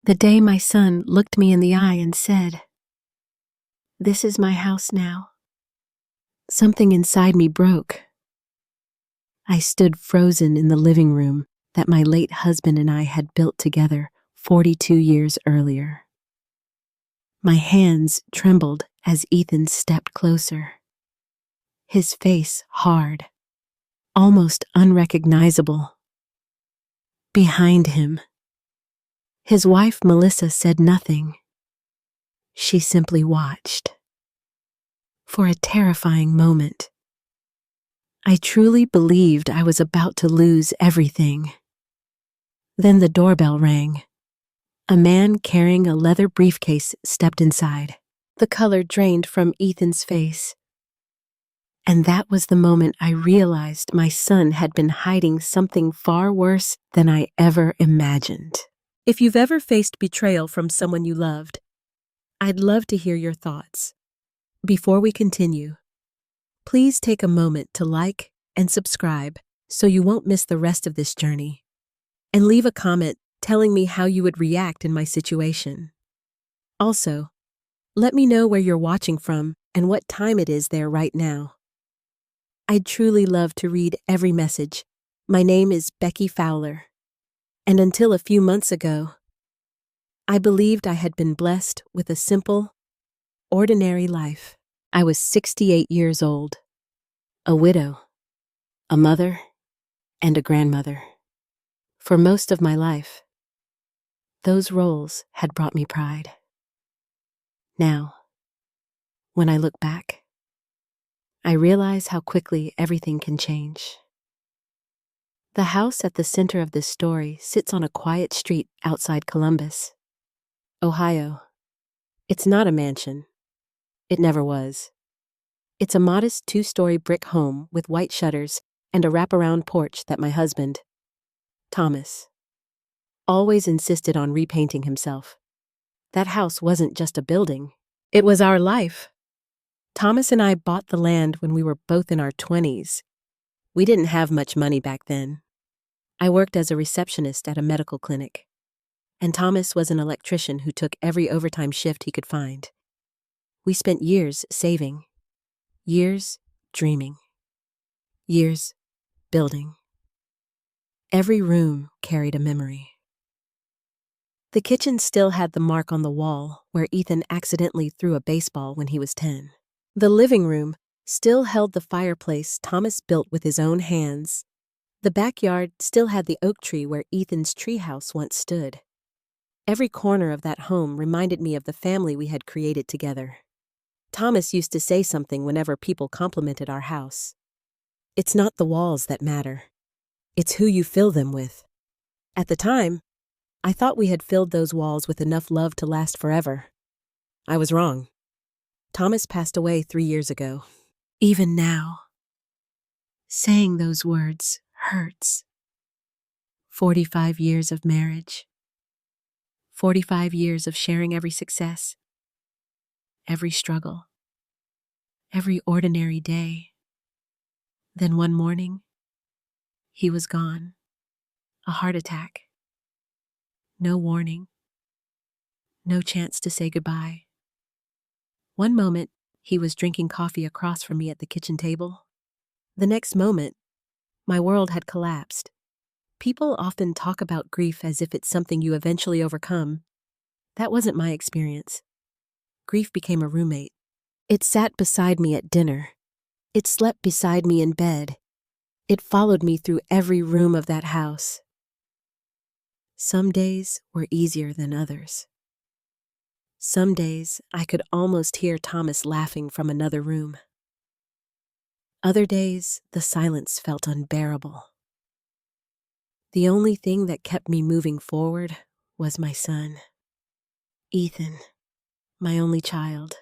The day my son looked me in the eye and said, "This is my house now," something inside me broke. I stood frozen in the living room that my late husband and I had built together 42 years earlier. My hands trembled as Ethan stepped closer. His face hard, almost unrecognizable. Behind him, his wife Melissa said nothing. She simply watched. For a terrifying moment, I truly believed I was about to lose everything. Then the doorbell rang. A man carrying a leather briefcase stepped inside. The color drained from Ethan's face. And that was the moment I realized my son had been hiding something far worse than I ever imagined. If you've ever faced betrayal from someone you loved, I'd love to hear your thoughts. Before we continue, please take a moment to like and subscribe so you won't miss the rest of this journey. And leave a comment telling me how you would react in my situation. Also, let me know where you're watching from and what time it is there right now. I'd truly love to read every message. My name is Becky Fowler, and until a few months ago, I believed I had been blessed with a simple, ordinary life. I was 68 years old, a widow, a mother, and a grandmother. For most of my life, those roles had brought me pride. Now, when I look back, I realize how quickly everything can change. The house at the center of this story sits on a quiet street outside Columbus, Ohio. It's not a mansion. It never was. It's a modest 2-story brick home with white shutters and a wraparound porch that my husband, Thomas, always insisted on repainting himself. That house wasn't just a building. It was our life. Thomas and I bought the land when we were both in our 20s. We didn't have much money back then. I worked as a receptionist at a medical clinic, and Thomas was an electrician who took every overtime shift he could find. We spent years saving, years dreaming, years building. Every room carried a memory. The kitchen still had the mark on the wall where Ethan accidentally threw a baseball when he was 10. The living room still held the fireplace Thomas built with his own hands. The backyard still had the oak tree where Ethan's treehouse once stood. Every corner of that home reminded me of the family we had created together. Thomas used to say something whenever people complimented our house. "It's not the walls that matter. It's who you fill them with." At the time, I thought we had filled those walls with enough love to last forever. I was wrong. Thomas passed away 3 years ago. Even now, saying those words hurts. 45 years of marriage. 45 years of sharing every success, every struggle, every ordinary day. Then one morning, he was gone. A heart attack. No warning. No chance to say goodbye. One moment, he was drinking coffee across from me at the kitchen table. The next moment, my world had collapsed. People often talk about grief as if it's something you eventually overcome. That wasn't my experience. Grief became a roommate. It sat beside me at dinner. It slept beside me in bed. It followed me through every room of that house. Some days were easier than others. Some days I could almost hear Thomas laughing from another room. Other days, the silence felt unbearable. The only thing that kept me moving forward was my son, Ethan, my only child,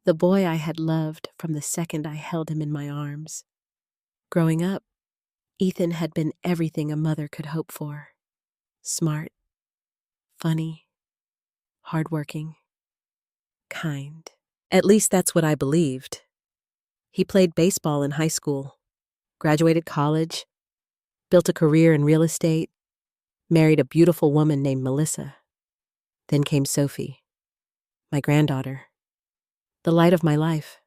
the boy I had loved from the second I held him in my arms. Growing up, Ethan had been everything a mother could hope for. Smart, funny, hardworking, kind. At least that's what I believed. He played baseball in high school, graduated college, built a career in real estate, married a beautiful woman named Melissa. Then came Sophie, my granddaughter, the light of my life.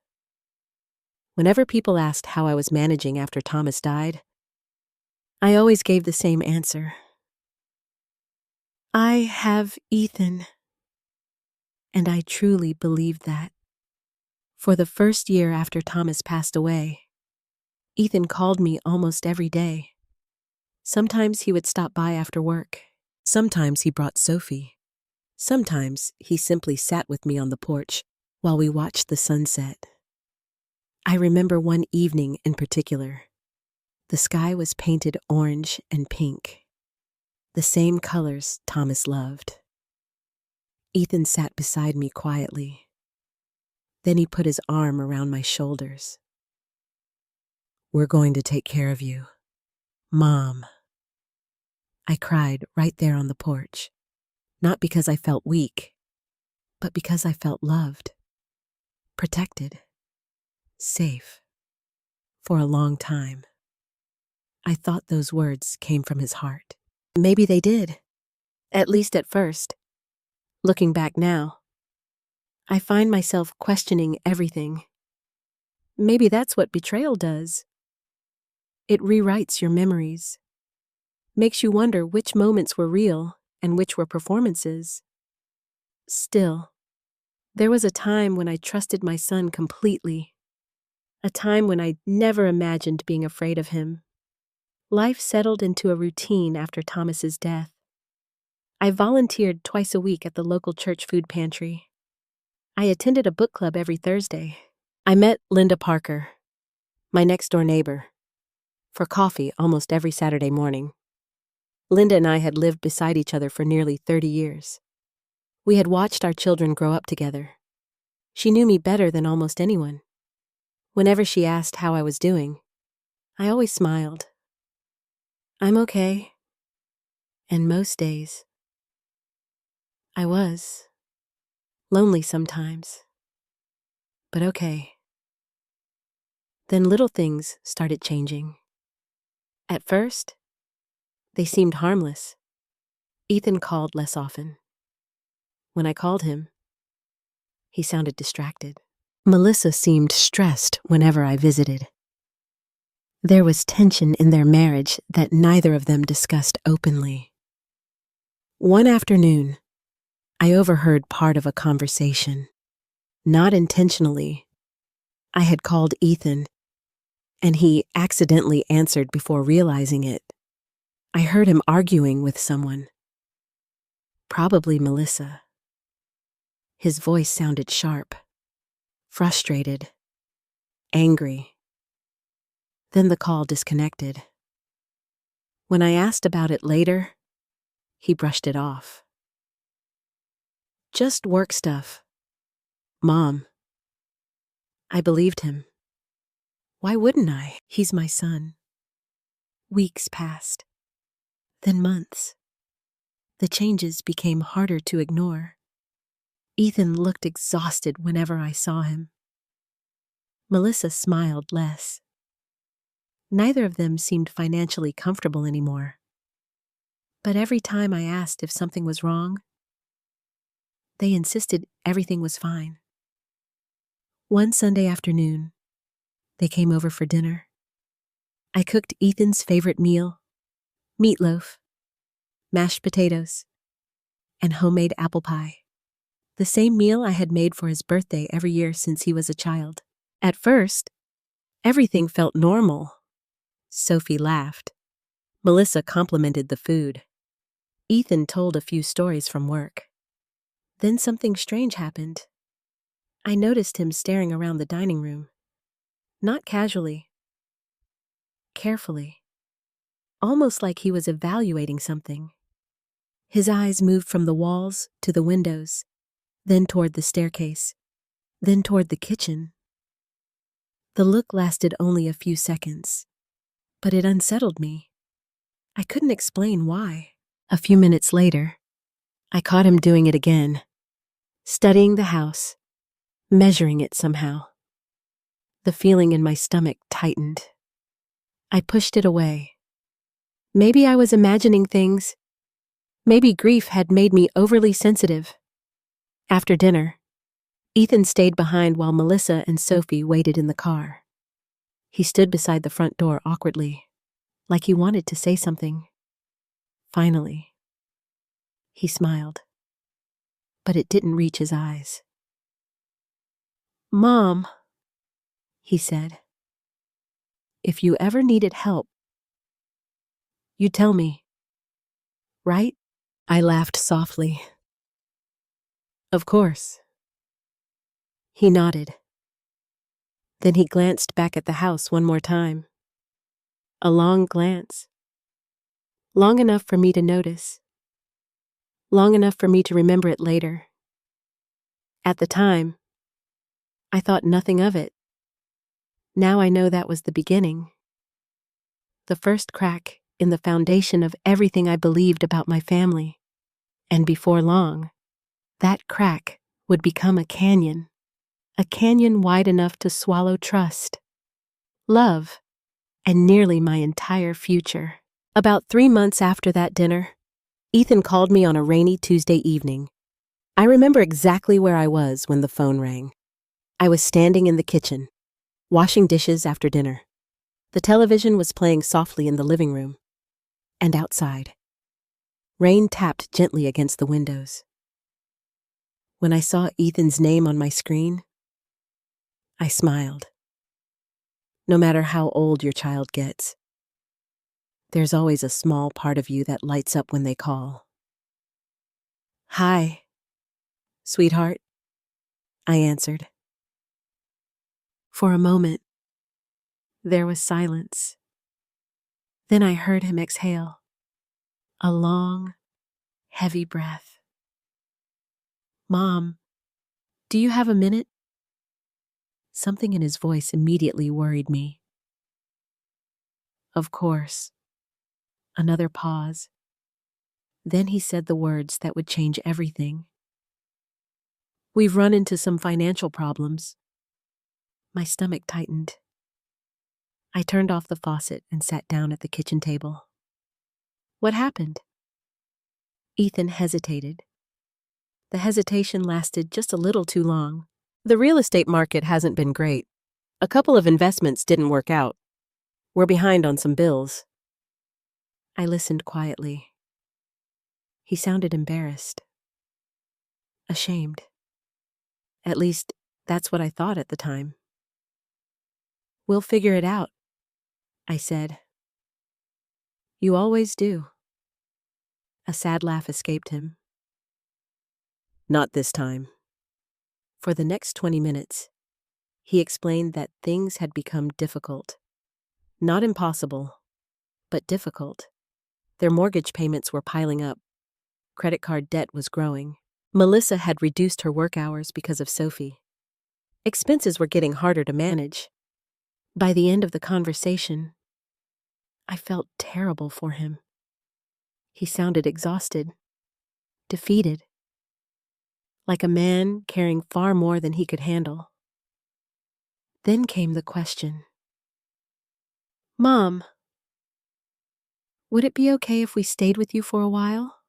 Whenever people asked how I was managing after Thomas died, I always gave the same answer. I have Ethan. And I truly believed that. For the first year after Thomas passed away, Ethan called me almost every day. Sometimes he would stop by after work. Sometimes he brought Sophie. Sometimes he simply sat with me on the porch while we watched the sunset. I remember one evening in particular. The sky was painted orange and pink, the same colors Thomas loved. Ethan sat beside me quietly. Then he put his arm around my shoulders. "We're going to take care of you, Mom." I cried right there on the porch, not because I felt weak, but because I felt loved, protected, safe. For a long time, I thought those words came from his heart. Maybe they did, at least at first. Looking back now, I find myself questioning everything. Maybe that's what betrayal does. It rewrites your memories, makes you wonder which moments were real and which were performances. Still, there was a time when I trusted my son completely, a time when I never imagined being afraid of him. Life settled into a routine after Thomas's death. I volunteered twice a week at the local church food pantry. I attended a book club every Thursday. I met Linda Parker, my next-door neighbor, for coffee almost every Saturday morning. Linda and I had lived beside each other for nearly 30 years. We had watched our children grow up together. She knew me better than almost anyone. Whenever she asked how I was doing, I always smiled. I'm okay. And most days, I was. Lonely sometimes, but okay. Then little things started changing. At first, they seemed harmless. Ethan called less often. When I called him, he sounded distracted. Melissa seemed stressed whenever I visited. There was tension in their marriage that neither of them discussed openly. One afternoon, I overheard part of a conversation. Not intentionally. I had called Ethan, and he accidentally answered before realizing it. I heard him arguing with someone. Probably Melissa. His voice sounded sharp, frustrated, angry. Then the call disconnected. When I asked about it later, he brushed it off. Just work stuff. Mom. I believed him. Why wouldn't I? He's my son. Weeks passed, then months. The changes became harder to ignore. Ethan looked exhausted whenever I saw him. Melissa smiled less. Neither of them seemed financially comfortable anymore. But every time I asked if something was wrong, they insisted everything was fine. One Sunday afternoon, they came over for dinner. I cooked Ethan's favorite meal, meatloaf, mashed potatoes, and homemade apple pie. The same meal I had made for his birthday every year since he was a child. At first, everything felt normal. Sophie laughed. Melissa complimented the food. Ethan told a few stories from work. Then something strange happened. I noticed him staring around the dining room. Not casually. Carefully. Almost like he was evaluating something. His eyes moved from the walls to the windows, then toward the staircase, then toward the kitchen. The look lasted only a few seconds, but it unsettled me. I couldn't explain why. A few minutes later, I caught him doing it again, studying the house, measuring it somehow. The feeling in my stomach tightened. I pushed it away. Maybe I was imagining things. Maybe grief had made me overly sensitive. After dinner, Ethan stayed behind while Melissa and Sophie waited in the car. He stood beside the front door awkwardly, like he wanted to say something. Finally, he smiled, but it didn't reach his eyes. "Mom," he said, "if you ever needed help, you tell me, right?" I laughed softly. "Of course." He nodded. Then he glanced back at the house one more time. A long glance. Long enough for me to notice. Long enough for me to remember it later. At the time, I thought nothing of it. Now I know that was the beginning. The first crack in the foundation of everything I believed about my family. And before long, that crack would become a canyon wide enough to swallow trust, love, and nearly my entire future. About 3 months after that dinner, Ethan called me on a rainy Tuesday evening. I remember exactly where I was when the phone rang. I was standing in the kitchen, washing dishes after dinner. The television was playing softly in the living room. And outside, rain tapped gently against the windows. When I saw Ethan's name on my screen, I smiled. No matter how old your child gets, there's always a small part of you that lights up when they call. "Hi, sweetheart," I answered. For a moment, there was silence. Then I heard him exhale, a long, heavy breath. "Mom, do you have a minute?" Something in his voice immediately worried me. "Of course." Another pause. Then he said the words that would change everything. "We've run into some financial problems." My stomach tightened. I turned off the faucet and sat down at the kitchen table. "What happened?" Ethan hesitated. The hesitation lasted just a little too long. "The real estate market hasn't been great. A couple of investments didn't work out. We're behind on some bills." I listened quietly. He sounded embarrassed. Ashamed. At least, that's what I thought at the time. "We'll figure it out," I said. "You always do." A sad laugh escaped him. "Not this time." For the next 20 minutes, he explained that things had become difficult. Not impossible, but difficult. Their mortgage payments were piling up. Credit card debt was growing. Melissa had reduced her work hours because of Sophie. Expenses were getting harder to manage. By the end of the conversation, I felt terrible for him. He sounded exhausted, defeated, like a man carrying far more than he could handle. Then came the question. "Mom, would it be okay if we stayed with you for a while?"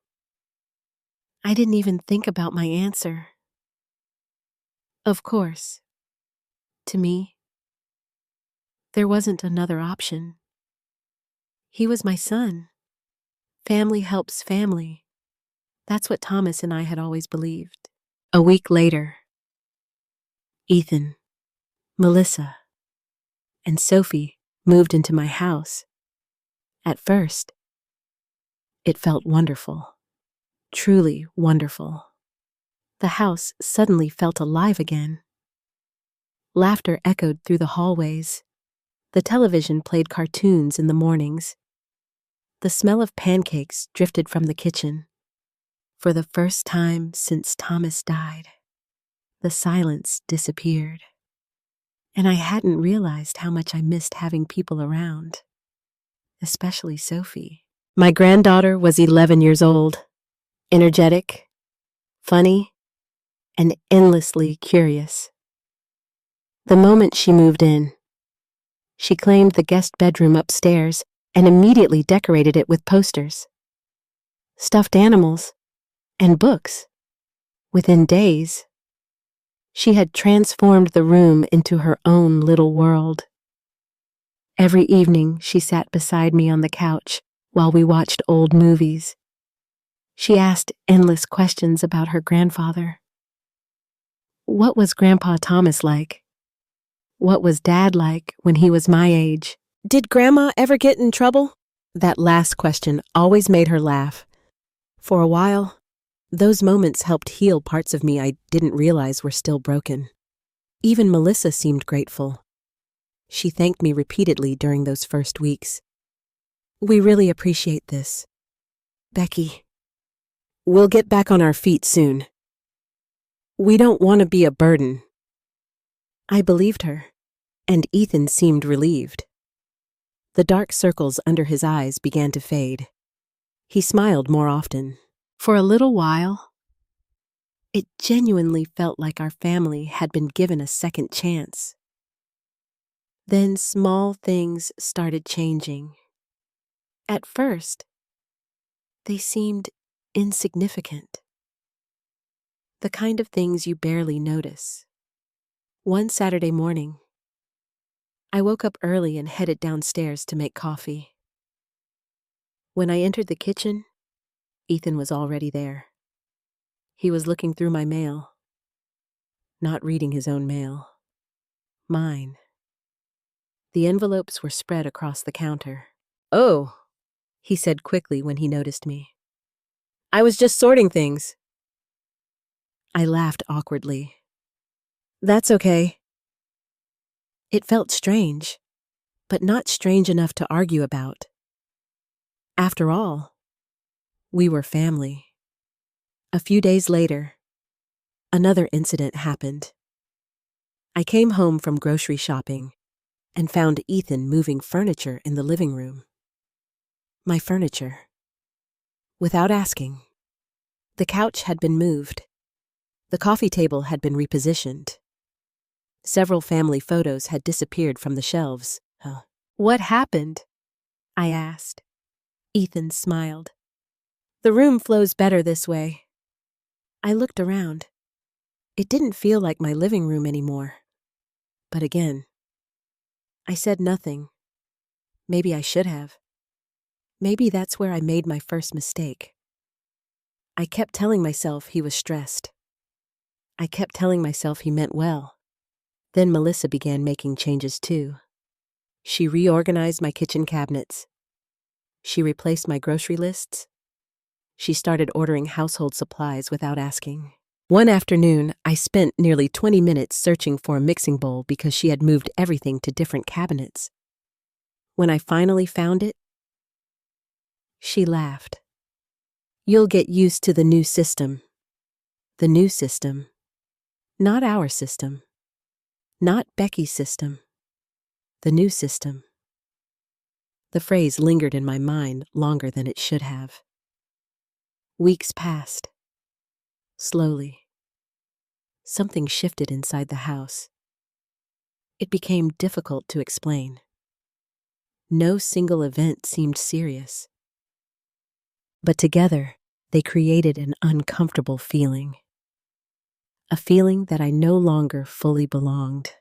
I didn't even think about my answer. Of course. To me, there wasn't another option. He was my son. Family helps family. That's what Thomas and I had always believed. A week later, Ethan, Melissa, and Sophie moved into my house. At first, it felt wonderful, truly wonderful. The house suddenly felt alive again. Laughter echoed through the hallways. The television played cartoons in the mornings. The smell of pancakes drifted from the kitchen. For the first time since Thomas died, the silence disappeared. And I hadn't realized how much I missed having people around, especially Sophie. My granddaughter was 11 years old, energetic, funny, and endlessly curious. The moment she moved in, she claimed the guest bedroom upstairs and immediately decorated it with posters. stuffed animals, and books. Within days, she had transformed the room into her own little world. Every evening, she sat beside me on the couch while we watched old movies. She asked endless questions about her grandfather. What was Grandpa Thomas like? What was Dad like when he was my age? Did Grandma ever get in trouble? That last question always made her laugh. For a while, those moments helped heal parts of me I didn't realize were still broken. Even Melissa seemed grateful. She thanked me repeatedly during those first weeks. We really appreciate this. Becky, we'll get back on our feet soon. We don't want to be a burden. I believed her, and Ethan seemed relieved. The dark circles under his eyes began to fade. He smiled more often. For a little while, it genuinely felt like our family had been given a second chance. Then small things started changing. At first, they seemed insignificant. The kind of things you barely notice. One Saturday morning, I woke up early and headed downstairs to make coffee. When I entered the kitchen, Ethan was already there. He was looking through my mail, not reading his own mail. Mine. The envelopes were spread across the counter. "Oh," he said quickly when he noticed me. "I was just sorting things." I laughed awkwardly. "That's okay." It felt strange, but not strange enough to argue about. After all, we were family. A few days later, another incident happened. I came home from grocery shopping and found Ethan moving furniture in the living room. My furniture. Without asking, the couch had been moved. The coffee table had been repositioned. Several family photos had disappeared from the shelves. What happened? I asked. Ethan smiled. The room flows better this way. I looked around. It didn't feel like my living room anymore. But again, I said nothing. Maybe I should have. Maybe that's where I made my first mistake. I kept telling myself he was stressed. I kept telling myself he meant well. Then Melissa began making changes too. She reorganized my kitchen cabinets. She replaced my grocery lists. She started ordering household supplies without asking. One afternoon, I spent nearly 20 minutes searching for a mixing bowl because she had moved everything to different cabinets. When I finally found it, she laughed. You'll get used to the new system. The new system. Not our system. Not Becky's system. The new system. The phrase lingered in my mind longer than it should have. Weeks passed. Slowly. Something shifted inside the house. It became difficult to explain. No single event seemed serious. But together, they created an uncomfortable feeling. A feeling that I no longer fully belonged.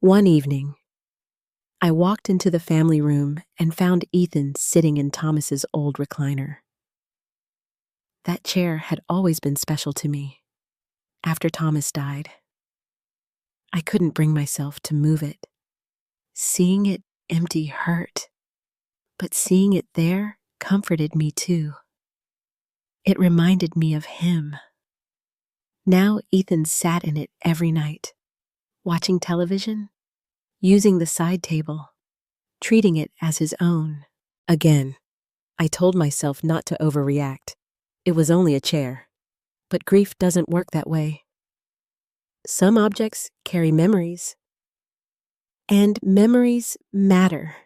One evening, I walked into the family room and found Ethan sitting in Thomas's old recliner. That chair had always been special to me. After Thomas died, I couldn't bring myself to move it. Seeing it empty hurt, but seeing it there comforted me too. It reminded me of him. Now Ethan sat in it every night, watching television, using the side table, treating it as his own. Again, I told myself not to overreact. It was only a chair. But grief doesn't work that way. Some objects carry memories. And memories matter.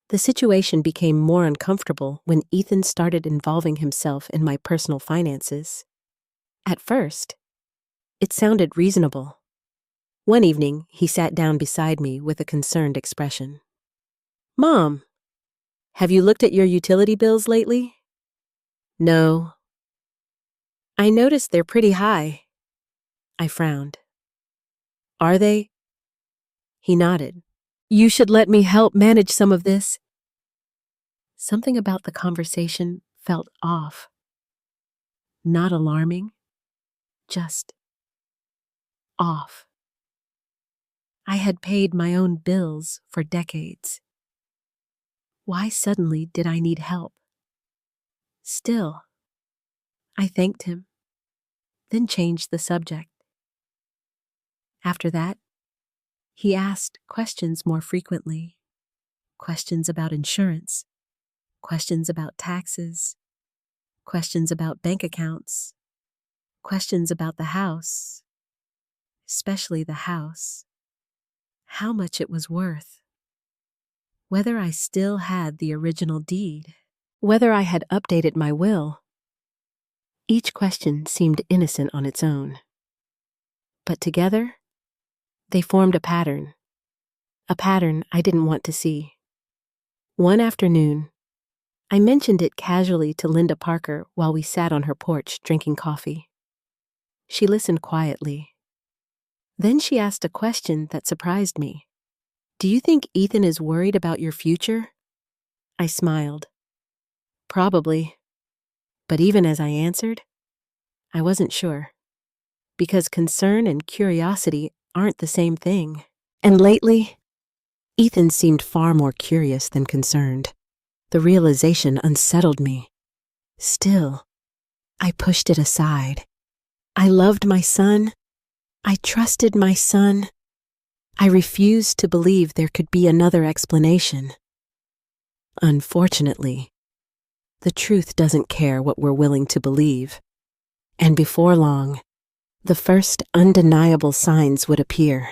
The situation became more uncomfortable when Ethan started involving himself in my personal finances. At first, it sounded reasonable. One evening, he sat down beside me with a concerned expression. "Mom, have you looked at your utility bills lately?" No. I noticed they're pretty high. I frowned. Are they? He nodded. You should let me help manage some of this. Something about the conversation felt off. Not alarming, just off. I had paid my own bills for decades. Why suddenly did I need help? Still, I thanked him, then changed the subject. After that, he asked questions more frequently. Questions about insurance, questions about taxes, questions about bank accounts, questions about the house, especially the house, how much it was worth, whether I still had the original deed, whether I had updated my will. Each question seemed innocent on its own, but together, they formed a pattern I didn't want to see. One afternoon, I mentioned it casually to Linda Parker while we sat on her porch drinking coffee. She listened quietly. Then she asked a question that surprised me. Do you think Ethan is worried about your future? I smiled. Probably. But even as I answered, I wasn't sure. Because concern and curiosity aren't the same thing. And lately, Ethan seemed far more curious than concerned. The realization unsettled me. Still, I pushed it aside. I loved my son. I trusted my son. I refused to believe there could be another explanation. Unfortunately, the truth doesn't care what we're willing to believe. And before long, the first undeniable signs would appear.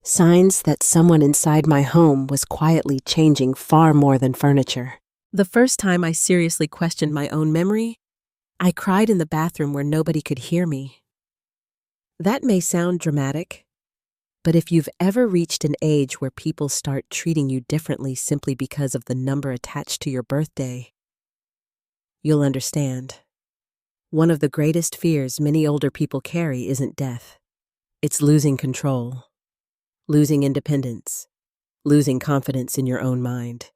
Signs that someone inside my home was quietly changing far more than furniture. The first time I seriously questioned my own memory, I cried in the bathroom where nobody could hear me. That may sound dramatic, but if you've ever reached an age where people start treating you differently simply because of the number attached to your birthday, you'll understand. One of the greatest fears many older people carry isn't death. It's losing control, losing independence, losing confidence in your own mind.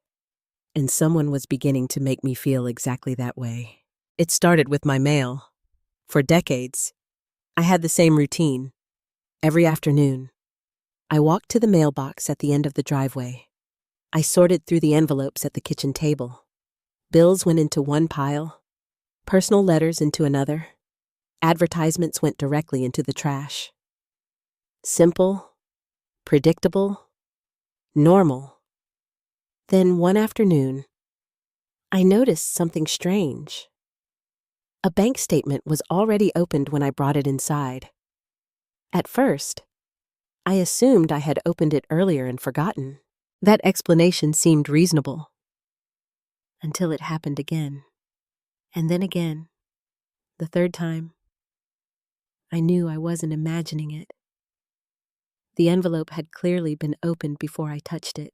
And someone was beginning to make me feel exactly that way. It started with my mail. For decades, I had the same routine. Every afternoon, I walked to the mailbox at the end of the driveway. I sorted through the envelopes at the kitchen table. Bills went into one pile, personal letters into another, advertisements went directly into the trash. Simple, predictable, normal. Then one afternoon, I noticed something strange. A bank statement was already opened when I brought it inside. At first, I assumed I had opened it earlier and forgotten. That explanation seemed reasonable. Until it happened again. And then again. The third time. I knew I wasn't imagining it. The envelope had clearly been opened before I touched it.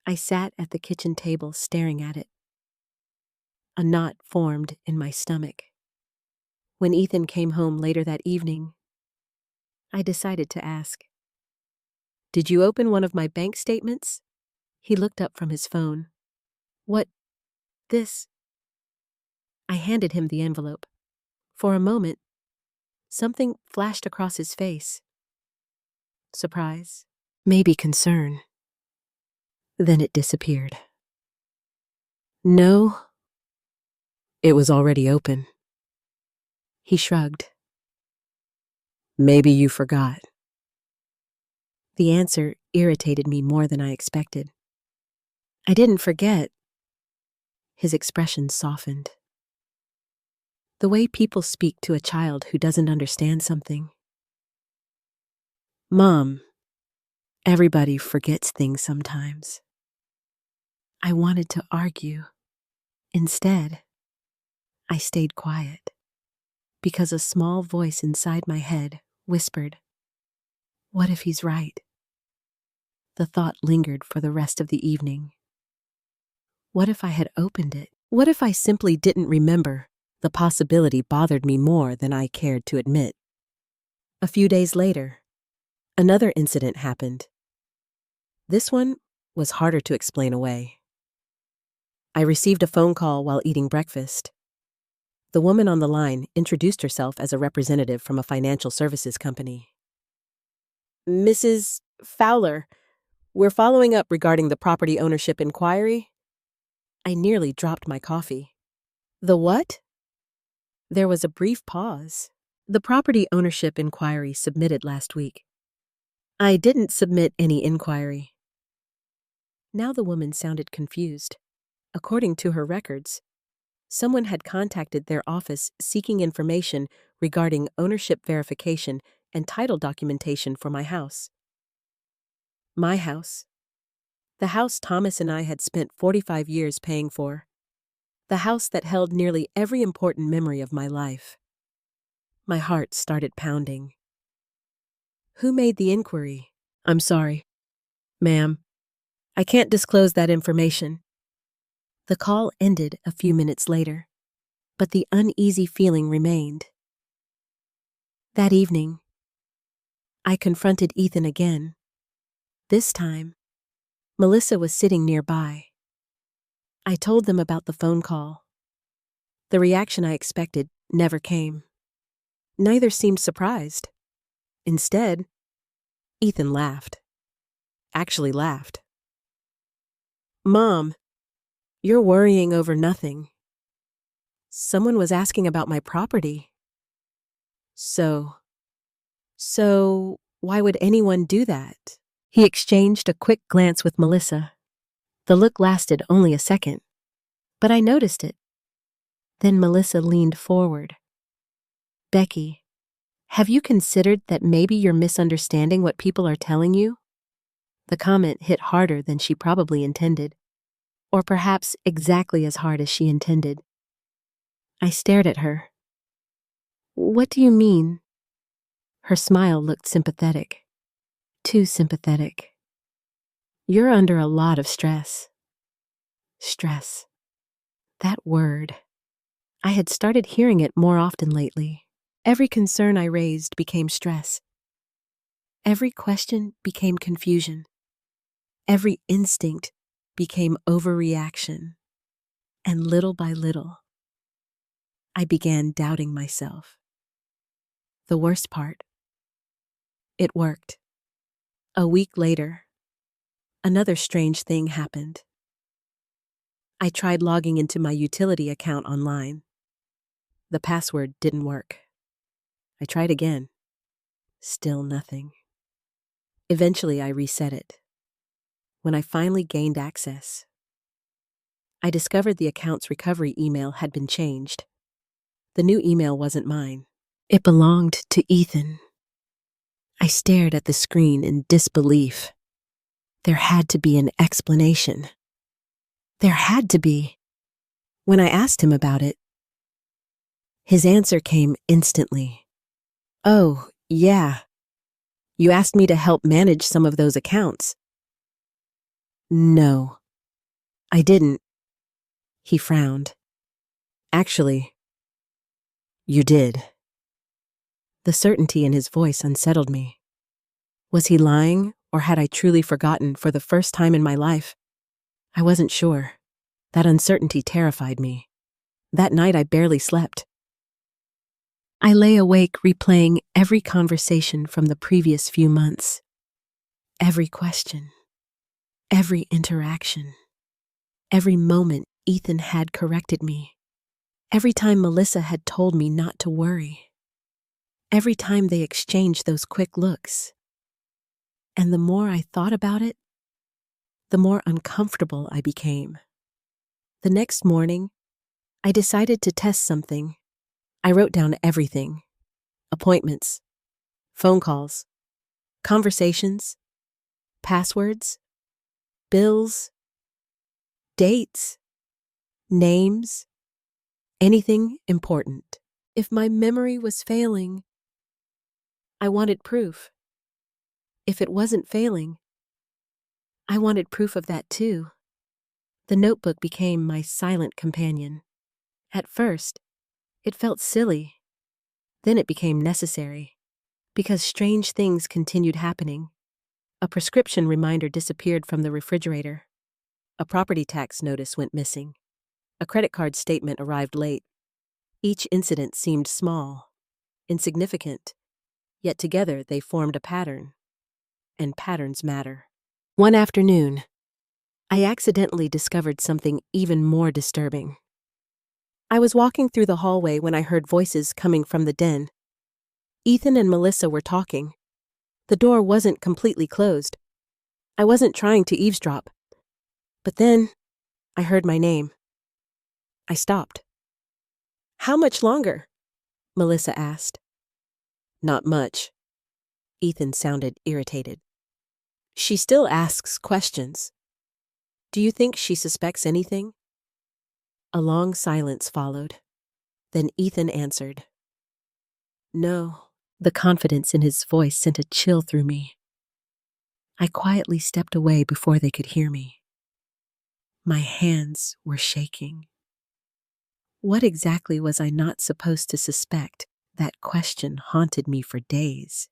I sat at the kitchen table staring at it. A knot formed in my stomach. When Ethan came home later that evening, I decided to ask, "Did you open one of my bank statements?" He looked up from his phone. "What? This?" I handed him the envelope. For a moment, something flashed across his face. Surprise, maybe concern. Then it disappeared. No, it was already open. He shrugged. Maybe you forgot. The answer irritated me more than I expected. I didn't forget. His expression softened. The way people speak to a child who doesn't understand something. Mom, everybody forgets things sometimes. I wanted to argue. Instead, I stayed quiet because a small voice inside my head whispered, "What if he's right?" The thought lingered for the rest of the evening. What if I had opened it? What if I simply didn't remember? The possibility bothered me more than I cared to admit. A few days later, another incident happened. This one was harder to explain away. I received a phone call while eating breakfast. The woman on the line introduced herself as a representative from a financial services company. Mrs. Fowler, we're following up regarding the property ownership inquiry. I nearly dropped my coffee. The what? There was a brief pause. The property ownership inquiry submitted last week. I didn't submit any inquiry. Now the woman sounded confused. According to her records, someone had contacted their office seeking information regarding ownership verification and title documentation for my house. My house. The house Thomas and I had spent 45 years paying for. The house that held nearly every important memory of my life. My heart started pounding. Who made the inquiry? I'm sorry, ma'am. I can't disclose that information. The call ended a few minutes later, but the uneasy feeling remained. That evening, I confronted Ethan again. This time, Melissa was sitting nearby. I told them about the phone call. The reaction I expected never came. Neither seemed surprised. Instead, Ethan laughed. Actually laughed. Mom, you're worrying over nothing. Someone was asking about my property. So why would anyone do that? He exchanged a quick glance with Melissa. The look lasted only a second, but I noticed it. Then Melissa leaned forward. Becky, have you considered that maybe you're misunderstanding what people are telling you? The comment hit harder than she probably intended, or perhaps exactly as hard as she intended. I stared at her. What do you mean? Her smile looked sympathetic. Too sympathetic. You're under a lot of stress. Stress. That word. I had started hearing it more often lately. Every concern I raised became stress. Every question became confusion. Every instinct became overreaction. And little by little, I began doubting myself. The worst part, it worked. A week later, another strange thing happened. I tried logging into my utility account online. The password didn't work. I tried again. Still nothing. Eventually, I reset it. When I finally gained access, I discovered the account's recovery email had been changed. The new email wasn't mine. It belonged to Ethan. I stared at the screen in disbelief. There had to be an explanation. There had to be. When I asked him about it, his answer came instantly. Oh, yeah. You asked me to help manage some of those accounts. No, I didn't. He frowned. Actually, you did. The certainty in his voice unsettled me. Was he lying, or had I truly forgotten for the first time in my life? I wasn't sure. That uncertainty terrified me. That night I barely slept. I lay awake replaying every conversation from the previous few months. Every question. Every interaction. Every moment Ethan had corrected me. Every time Melissa had told me not to worry. Every time they exchanged those quick looks. And the more I thought about it, the more uncomfortable I became. The next morning, I decided to test something. I wrote down everything. Appointments, phone calls, conversations, passwords, bills, dates, names, anything important. If my memory was failing, I wanted proof. If it wasn't failing, I wanted proof of that too. The notebook became my silent companion. At first, it felt silly. Then it became necessary. Because strange things continued happening. A prescription reminder disappeared from the refrigerator. A property tax notice went missing. A credit card statement arrived late. Each incident seemed small, insignificant, yet together they formed a pattern. And patterns matter. One afternoon, I accidentally discovered something even more disturbing. I was walking through the hallway when I heard voices coming from the den. Ethan and Melissa were talking. The door wasn't completely closed. I wasn't trying to eavesdrop. But then, I heard my name. I stopped. "How much longer?" Melissa asked. "Not much." Ethan sounded irritated. "She still asks questions. Do you think she suspects anything?" A long silence followed. Then Ethan answered. "No." The confidence in his voice sent a chill through me. I quietly stepped away before they could hear me. My hands were shaking. What exactly was I not supposed to suspect? That question haunted me for days.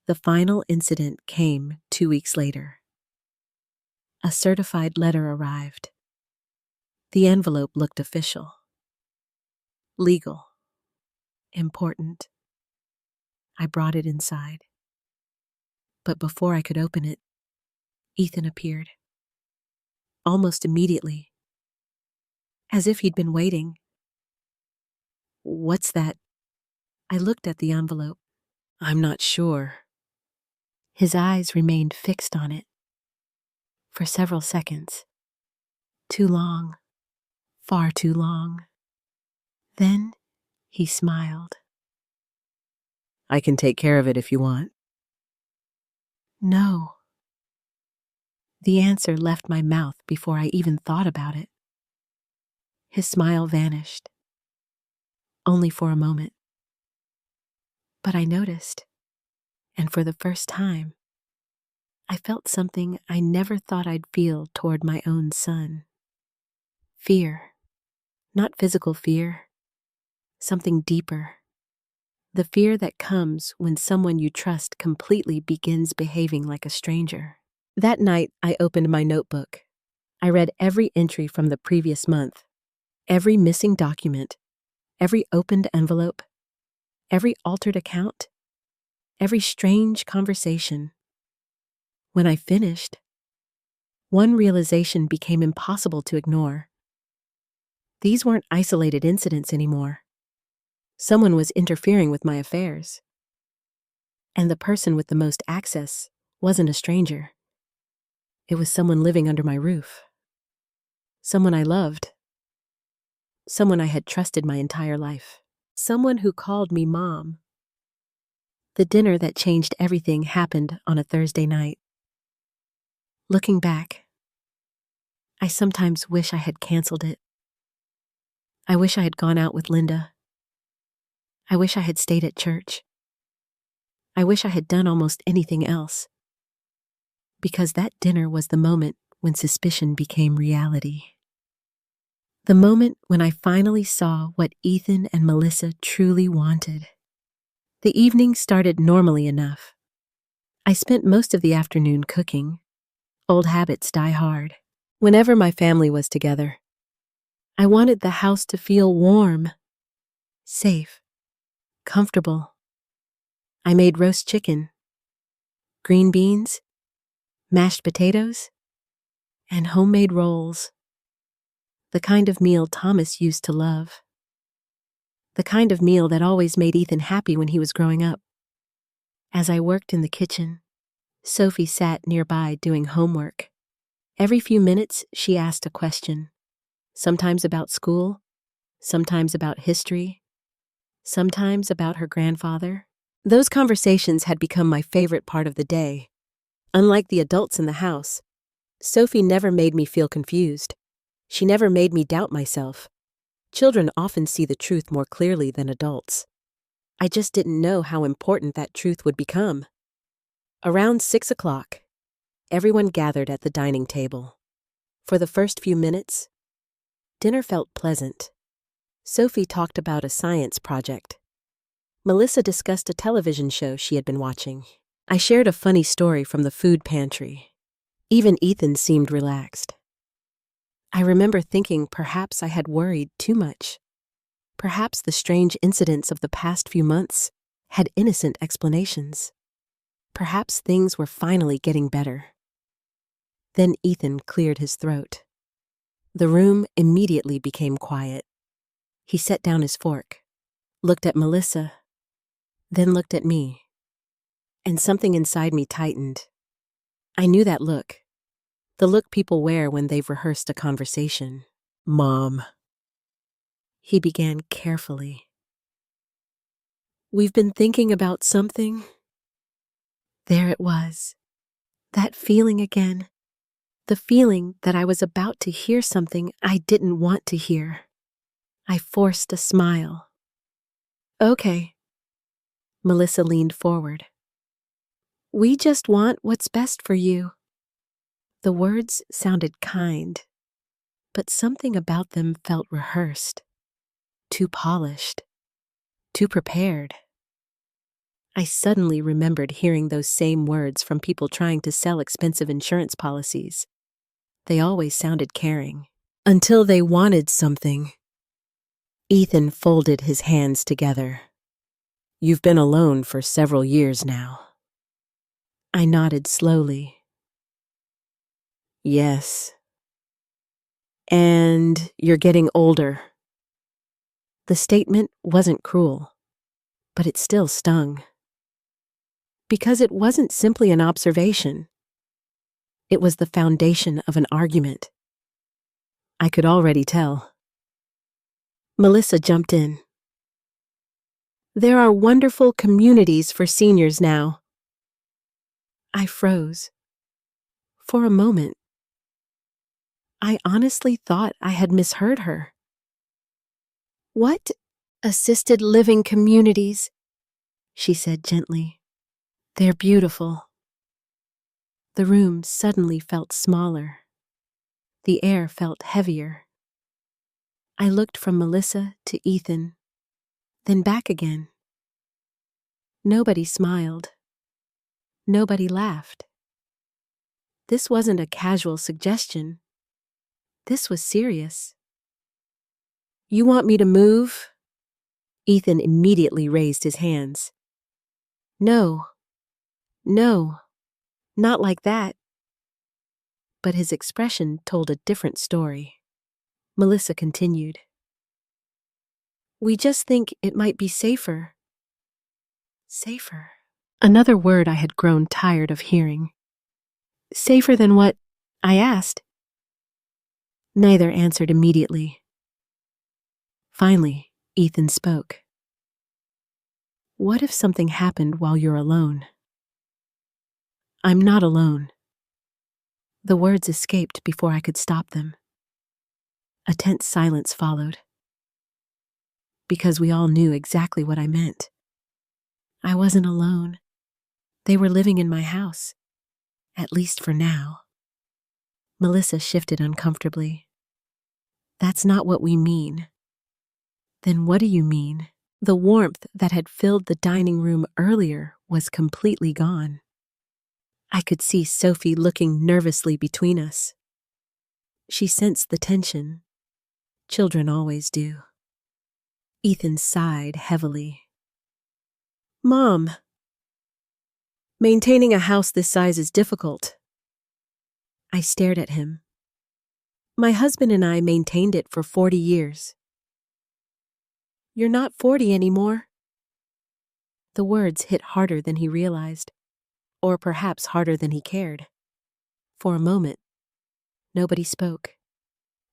The final incident came 2 weeks later. A certified letter arrived. The envelope looked official. Legal. Important. I brought it inside. But before I could open it, Ethan appeared. Almost immediately. As if he'd been waiting. "What's that?" I looked at the envelope. "I'm not sure." His eyes remained fixed on it. For several seconds. Too long. Far too long. Then he smiled. "I can take care of it if you want." "No." The answer left my mouth before I even thought about it. His smile vanished. Only for a moment. But I noticed, and for the first time, I felt something I never thought I'd feel toward my own son. Fear. Not physical fear. Something deeper. The fear that comes when someone you trust completely begins behaving like a stranger. That night, I opened my notebook. I read every entry from the previous month, every missing document, every opened envelope, every altered account, every strange conversation. When I finished, one realization became impossible to ignore. These weren't isolated incidents anymore. Someone was interfering with my affairs. And the person with the most access wasn't a stranger. It was someone living under my roof. Someone I loved. Someone I had trusted my entire life. Someone who called me Mom. The dinner that changed everything happened on a Thursday night. Looking back, I sometimes wish I had canceled it. I wish I had gone out with Linda. I wish I had stayed at church. I wish I had done almost anything else. Because that dinner was the moment when suspicion became reality. The moment when I finally saw what Ethan and Melissa truly wanted. The evening started normally enough. I spent most of the afternoon cooking. Old habits die hard. Whenever my family was together, I wanted the house to feel warm, safe, comfortable. I made roast chicken, green beans, mashed potatoes, and homemade rolls. The kind of meal Thomas used to love. The kind of meal that always made Ethan happy when he was growing up. As I worked in the kitchen, Sophie sat nearby doing homework. Every few minutes, she asked a question. Sometimes about school, sometimes about history, sometimes about her grandfather. Those conversations had become my favorite part of the day. Unlike the adults in the house, Sophie never made me feel confused. She never made me doubt myself. Children often see the truth more clearly than adults. I just didn't know how important that truth would become. Around 6 o'clock, everyone gathered at the dining table. For the first few minutes, dinner felt pleasant. Sophie talked about a science project. Melissa discussed a television show she had been watching. I shared a funny story from the food pantry. Even Ethan seemed relaxed. I remember thinking perhaps I had worried too much. Perhaps the strange incidents of the past few months had innocent explanations. Perhaps things were finally getting better. Then Ethan cleared his throat. The room immediately became quiet. He set down his fork, looked at Melissa, then looked at me, and something inside me tightened. I knew that look, the look people wear when they've rehearsed a conversation. "Mom," he began carefully. "We've been thinking about something." There it was, that feeling again. The feeling that I was about to hear something I didn't want to hear. I forced a smile. "Okay." Melissa leaned forward. "We just want what's best for you." The words sounded kind, but something about them felt rehearsed, too polished, too prepared. I suddenly remembered hearing those same words from people trying to sell expensive insurance policies. They always sounded caring, until they wanted something. Ethan folded his hands together. "You've been alone for several years now." I nodded slowly. "Yes. And you're getting older." The statement wasn't cruel, but it still stung. Because it wasn't simply an observation. It was the foundation of an argument. I could already tell. Melissa jumped in. "There are wonderful communities for seniors now." I froze. For a moment, I honestly thought I had misheard her. "What assisted living communities?" she said gently. "They're beautiful." The room suddenly felt smaller. The air felt heavier. I looked from Melissa to Ethan, then back again. Nobody smiled. Nobody laughed. This wasn't a casual suggestion. This was serious. "You want me to move?" Ethan immediately raised his hands. No, not like that." But his expression told a different story. Melissa continued. "We just think it might be safer." Safer. Another word I had grown tired of hearing. "Safer than what?" I asked. Neither answered immediately. Finally, Ethan spoke. "What if something happened while you're alone?" "I'm not alone." The words escaped before I could stop them. A tense silence followed. Because we all knew exactly what I meant. I wasn't alone. They were living in my house, at least for now. Melissa shifted uncomfortably. "That's not what we mean." "Then what do you mean?" The warmth that had filled the dining room earlier was completely gone. I could see Sophie looking nervously between us. She sensed the tension. Children always do. Ethan sighed heavily. "Mom, maintaining a house this size is difficult." I stared at him. "My husband and I maintained it for 40 years. "You're not 40 anymore." The words hit harder than he realized, or perhaps harder than he cared. For a moment, nobody spoke.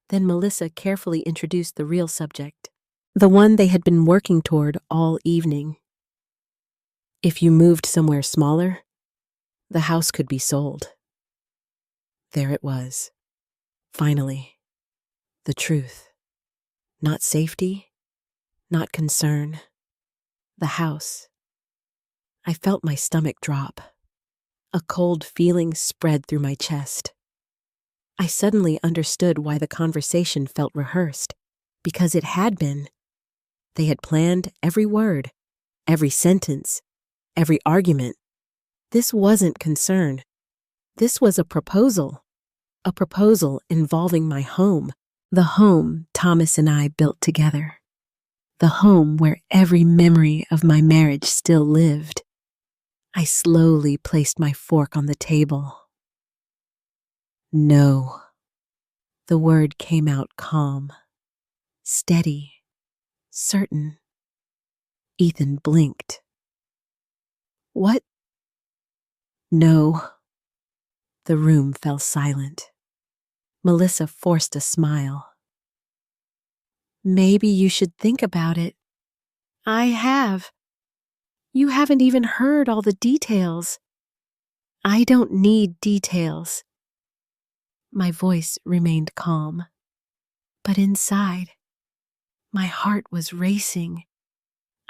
Then Melissa carefully introduced the real subject, the one they had been working toward all evening. "If you moved somewhere smaller, the house could be sold." There it was. Finally, the truth. Not safety, not concern. The house. I felt my stomach drop. A cold feeling spread through my chest. I suddenly understood why the conversation felt rehearsed, because it had been. They had planned every word, every sentence, every argument. This wasn't concern. This was a proposal involving my home, the home Thomas and I built together, the home where every memory of my marriage still lived. I slowly placed my fork on the table. No. The word came out calm, steady, certain. Ethan blinked. What? No. The room fell silent. Melissa forced a smile. Maybe you should think about it. I have. You haven't even heard all the details. I don't need details. My voice remained calm, but inside, my heart was racing.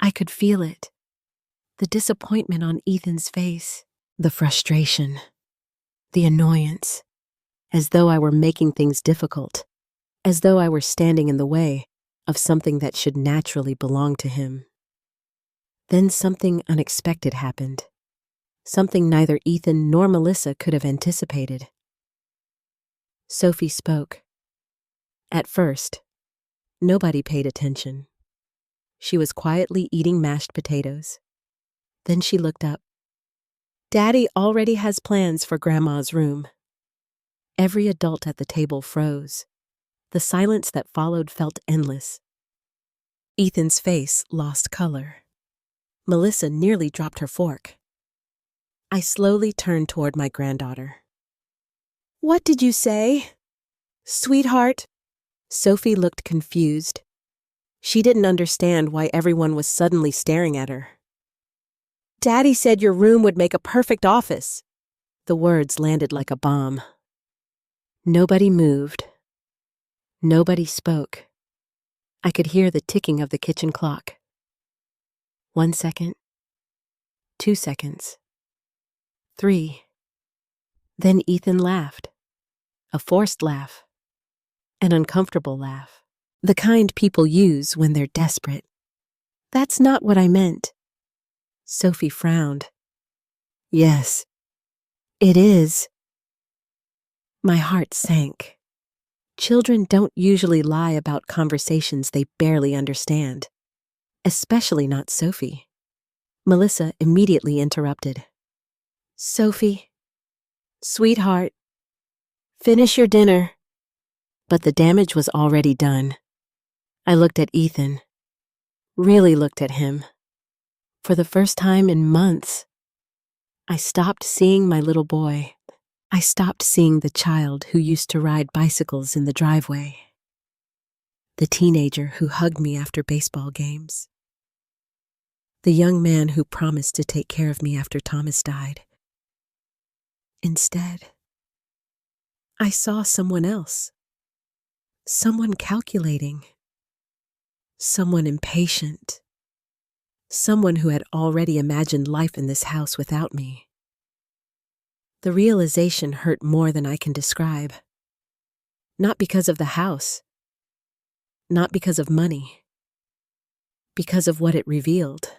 I could feel it. The disappointment on Ethan's face, the frustration, the annoyance, as though I were making things difficult, as though I were standing in the way of something that should naturally belong to him. Then something unexpected happened, something neither Ethan nor Melissa could have anticipated. Sophie spoke. At first, nobody paid attention. She was quietly eating mashed potatoes. Then she looked up. Daddy already has plans for Grandma's room. Every adult at the table froze. The silence that followed felt endless. Ethan's face lost color. Melissa nearly dropped her fork. I slowly turned toward my granddaughter. What did you say? Sweetheart? Sophie looked confused. She didn't understand why everyone was suddenly staring at her. Daddy said your room would make a perfect office. The words landed like a bomb. Nobody moved. Nobody spoke. I could hear the ticking of the kitchen clock. 1 second. 2 seconds. 3. Then Ethan laughed. A forced laugh. An uncomfortable laugh. The kind people use when they're desperate. That's not what I meant. Sophie frowned. Yes, it is. My heart sank. Children don't usually lie about conversations they barely understand, especially not Sophie. Melissa immediately interrupted. Sophie, sweetheart, finish your dinner. But the damage was already done. I looked at Ethan, really looked at him. For the first time in months, I stopped seeing my little boy. I stopped seeing the child who used to ride bicycles in the driveway, the teenager who hugged me after baseball games, the young man who promised to take care of me after Thomas died. Instead, I saw someone else, someone calculating, someone impatient, someone who had already imagined life in this house without me. The realization hurt more than I can describe. Not because of the house. Not because of money. Because of what it revealed.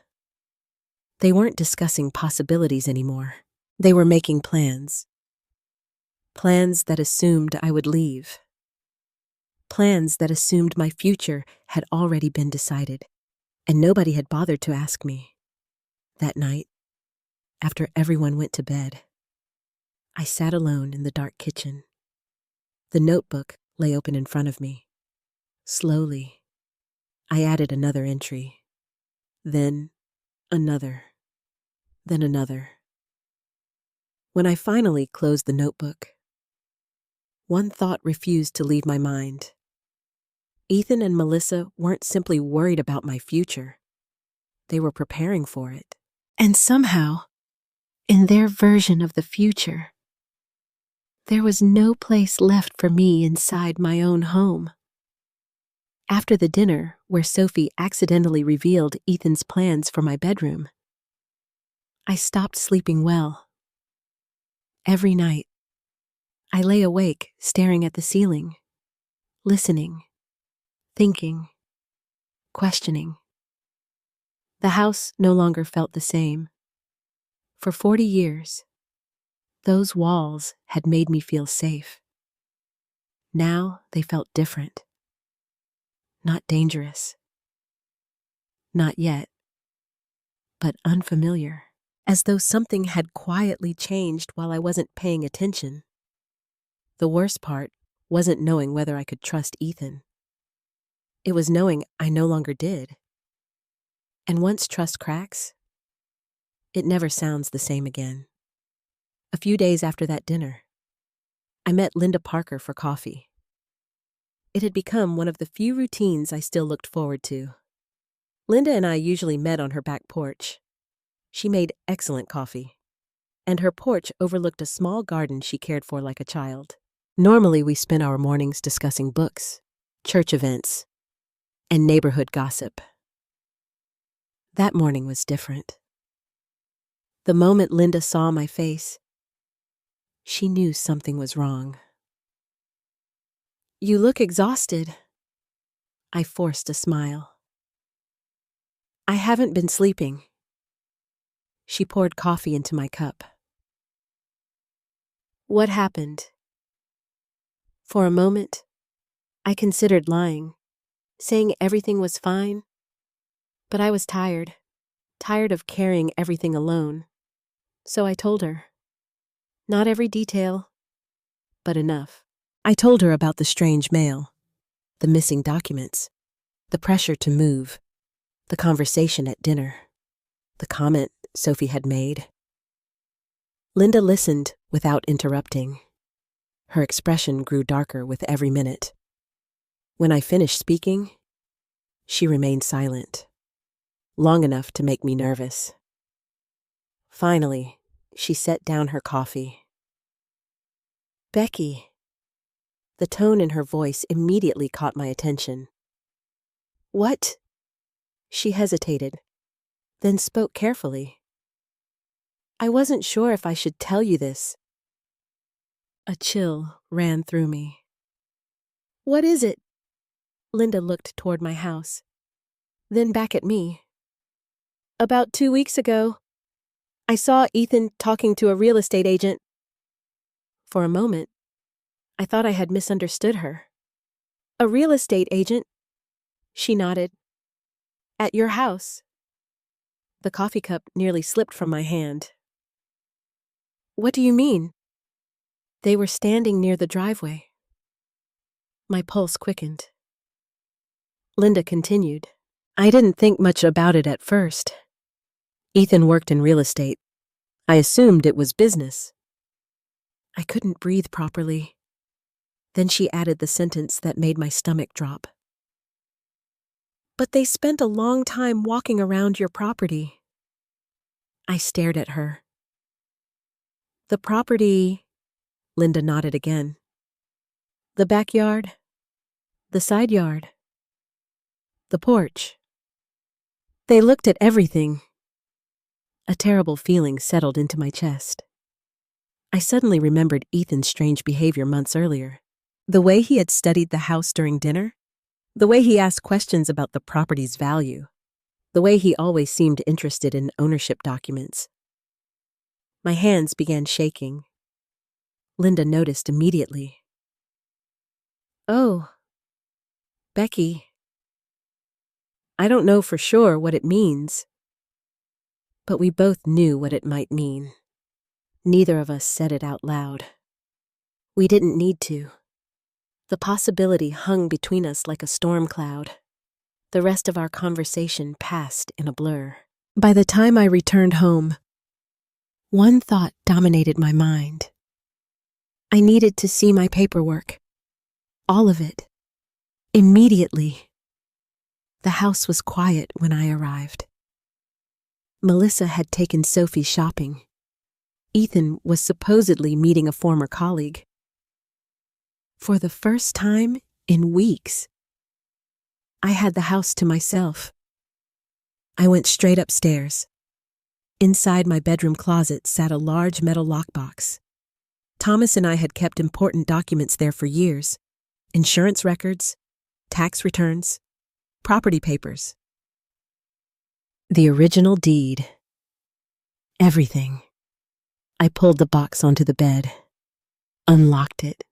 They weren't discussing possibilities anymore. They were making plans. Plans that assumed I would leave. Plans that assumed my future had already been decided, and nobody had bothered to ask me. That night, after everyone went to bed, I sat alone in the dark kitchen. The notebook lay open in front of me. Slowly, I added another entry, then another, then another. When I finally closed the notebook, one thought refused to leave my mind. Ethan and Melissa weren't simply worried about my future. They were preparing for it. And somehow, in their version of the future, there was no place left for me inside my own home. After the dinner, where Sophie accidentally revealed Ethan's plans for my bedroom, I stopped sleeping well. Every night, I lay awake, staring at the ceiling, listening, thinking, questioning. The house no longer felt the same. For 40 years, those walls had made me feel safe. Now they felt different. Not dangerous. Not yet. But unfamiliar. As though something had quietly changed while I wasn't paying attention. The worst part wasn't knowing whether I could trust Ethan. It was knowing I no longer did. And once trust cracks, it never sounds the same again. A few days after that dinner, I met Linda Parker for coffee. It had become one of the few routines I still looked forward to. Linda and I usually met on her back porch. She made excellent coffee, and her porch overlooked a small garden she cared for like a child. Normally, we spent our mornings discussing books, church events, and neighborhood gossip. That morning was different. The moment Linda saw my face, she knew something was wrong. "You look exhausted." I forced a smile. "I haven't been sleeping." She poured coffee into my cup. "What happened?" For a moment, I considered lying, saying everything was fine. But I was tired of carrying everything alone. So I told her. Not every detail, but enough. I told her about the strange mail, the missing documents, the pressure to move, the conversation at dinner, the comment Sophie had made. Linda listened without interrupting. Her expression grew darker with every minute. When I finished speaking, she remained silent, long enough to make me nervous. Finally, she set down her coffee. "Becky." The tone in her voice immediately caught my attention. "What?" She hesitated, then spoke carefully. "I wasn't sure if I should tell you this." A chill ran through me. "What is it?" Linda looked toward my house, then back at me. "About 2 weeks ago, I saw Ethan talking to a real estate agent." For a moment, I thought I had misunderstood her. "A real estate agent?" She nodded. "At your house." The coffee cup nearly slipped from my hand. "What do you mean?" "They were standing near the driveway." My pulse quickened. Linda continued. "I didn't think much about it at first. Ethan worked in real estate. I assumed it was business." I couldn't breathe properly. Then she added the sentence that made my stomach drop. "But they spent a long time walking around your property." I stared at her. "The property," Linda nodded again. "The backyard, the side yard, the porch." They looked at everything. A terrible feeling settled into my chest. I suddenly remembered Ethan's strange behavior months earlier. The way he had studied the house during dinner, the way he asked questions about the property's value, the way he always seemed interested in ownership documents. My hands began shaking. Linda noticed immediately. "Oh, Becky, I don't know for sure what it means." But we both knew what it might mean. Neither of us said it out loud. We didn't need to. The possibility hung between us like a storm cloud. The rest of our conversation passed in a blur. By the time I returned home, one thought dominated my mind. I needed to see my paperwork. All of it. Immediately. The house was quiet when I arrived. Melissa had taken Sophie shopping. Ethan was supposedly meeting a former colleague. For the first time in weeks, I had the house to myself. I went straight upstairs. Inside my bedroom closet sat a large metal lockbox. Thomas and I had kept important documents there for years: insurance records, tax returns, property papers. The original deed. Everything. I pulled the box onto the bed, unlocked it,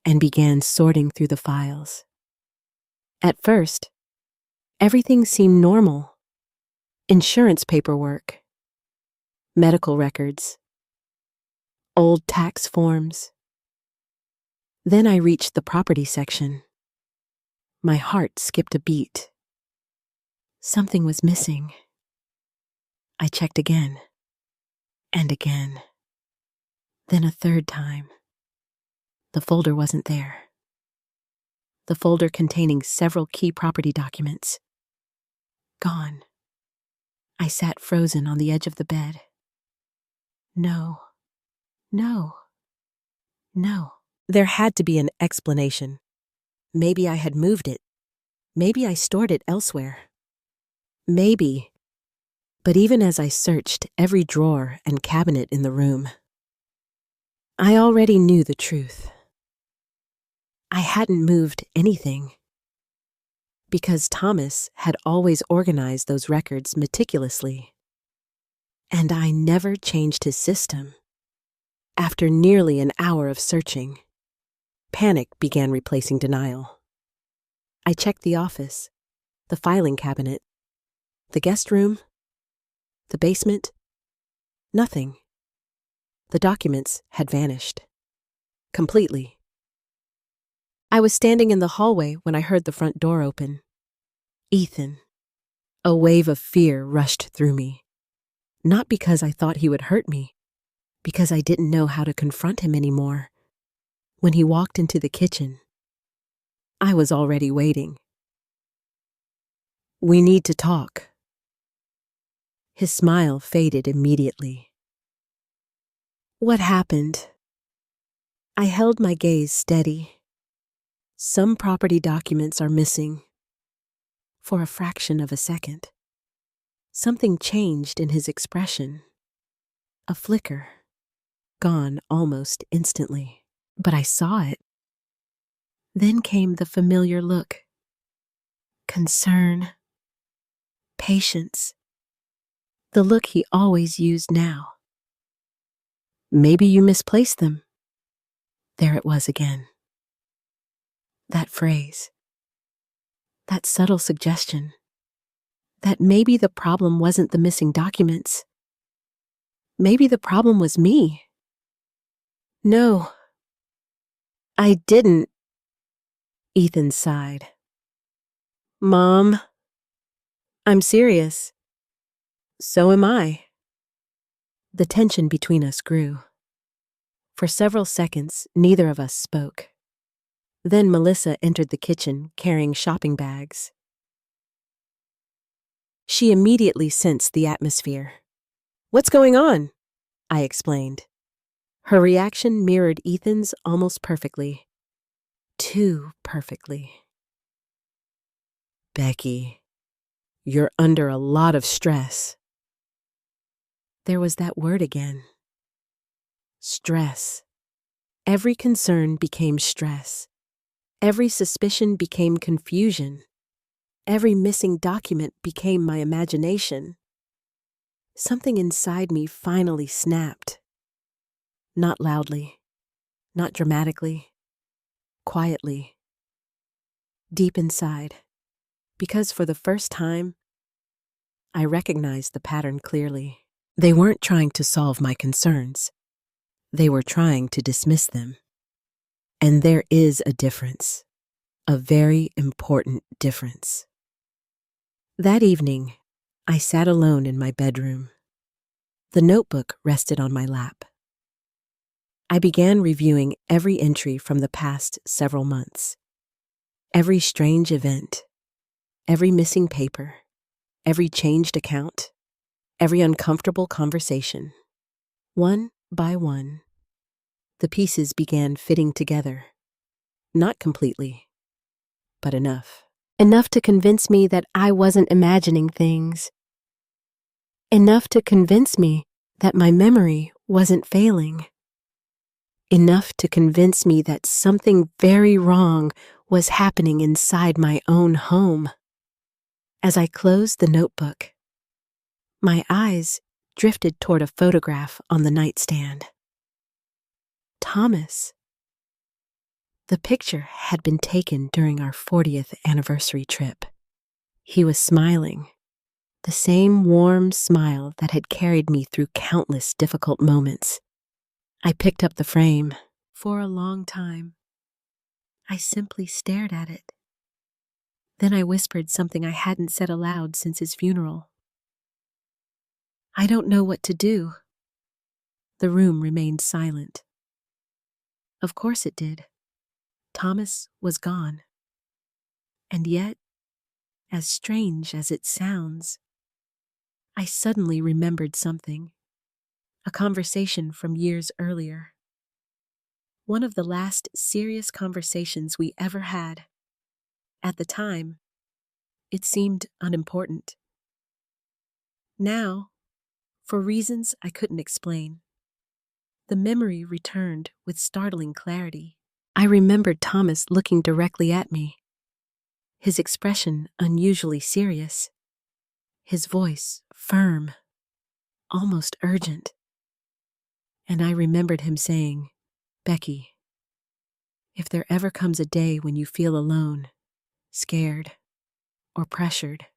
and began sorting through the files. At first, everything seemed normal. Insurance paperwork, medical records, old tax forms. Then I reached the property section. My heart skipped a beat. Something was missing. I checked again, and again, then a third time. The folder wasn't there. The folder containing several key property documents. Gone. I sat frozen on the edge of the bed. No. There had to be an explanation. Maybe I had moved it. Maybe I stored it elsewhere. Maybe. But even as I searched every drawer and cabinet in the room, I already knew the truth. I hadn't moved anything, because Thomas had always organized those records meticulously, and I never changed his system. After nearly an hour of searching, panic began replacing denial. I checked the office, the filing cabinet, the guest room, the basement. Nothing. The documents had vanished. Completely. I was standing in the hallway when I heard the front door open. Ethan. A wave of fear rushed through me. Not because I thought he would hurt me, because I didn't know how to confront him anymore. When he walked into the kitchen, I was already waiting. "We need to talk." His smile faded immediately. What happened? I held my gaze steady. Some property documents are missing. For a fraction of a second, something changed in his expression. A flicker. Gone almost instantly. But I saw it. Then came the familiar look. Concern. Patience. The look he always used now. "Maybe you misplaced them." There it was again. That phrase. That subtle suggestion. That maybe the problem wasn't the missing documents. Maybe the problem was me. "No, I didn't." Ethan sighed. "Mom, I'm serious. So am I." The tension between us grew. For several seconds, neither of us spoke. Then Melissa entered the kitchen carrying shopping bags. She immediately sensed the atmosphere. "What's going on?" I explained. Her reaction mirrored Ethan's almost perfectly. Too perfectly. "Becky, you're under a lot of stress." There was that word again. Stress. Every concern became stress. Every suspicion became confusion. Every missing document became my imagination. Something inside me finally snapped. Not loudly, not dramatically, quietly. Deep inside, because for the first time, I recognized the pattern clearly. They weren't trying to solve my concerns. They were trying to dismiss them. And there is a difference, a very important difference. That evening, I sat alone in my bedroom. The notebook rested on my lap. I began reviewing every entry from the past several months. Every strange event, every missing paper, every changed account, every uncomfortable conversation. One by one, the pieces began fitting together. Not completely, but enough. Enough to convince me that I wasn't imagining things. Enough to convince me that my memory wasn't failing. enough to convince me that something very wrong was happening inside my own home. As I closed the notebook, my eyes drifted toward a photograph on the nightstand. Thomas. The picture had been taken during our 40th anniversary trip. He was smiling, the same warm smile that had carried me through countless difficult moments. I picked up the frame. For a long time, I simply stared at it. Then I whispered something I hadn't said aloud since his funeral. I don't know what to do. The room remained silent. Of course it did. Thomas was gone. And yet, as strange as it sounds, I suddenly remembered something. A conversation from years earlier. One of the last serious conversations we ever had. At the time, it seemed unimportant. Now, for reasons I couldn't explain, the memory returned with startling clarity. I remembered Thomas looking directly at me, his expression unusually serious, his voice firm, almost urgent. And I remembered him saying, "Becky, if there ever comes a day when you feel alone, scared, or pressured,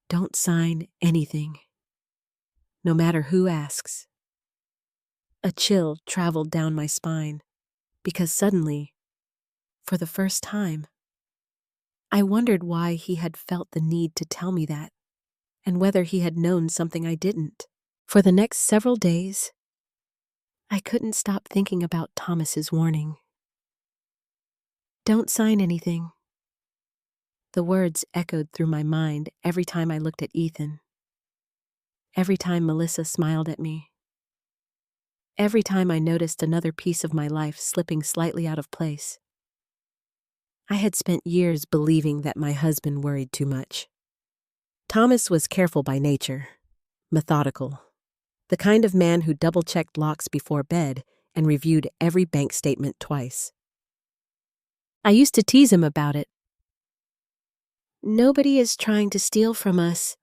don't sign anything, no matter who asks." A chill traveled down my spine, because suddenly, for the first time, I wondered why he had felt the need to tell me that, and whether he had known something I didn't. For the next several days, I couldn't stop thinking about Thomas's warning. Don't sign anything. The words echoed through my mind every time I looked at Ethan. Every time Melissa smiled at me. Every time I noticed another piece of my life slipping slightly out of place. I had spent years believing that my husband worried too much. Thomas was careful by nature, methodical, the kind of man who double-checked locks before bed and reviewed every bank statement twice. I used to tease him about it. "Nobody is trying to steal from us,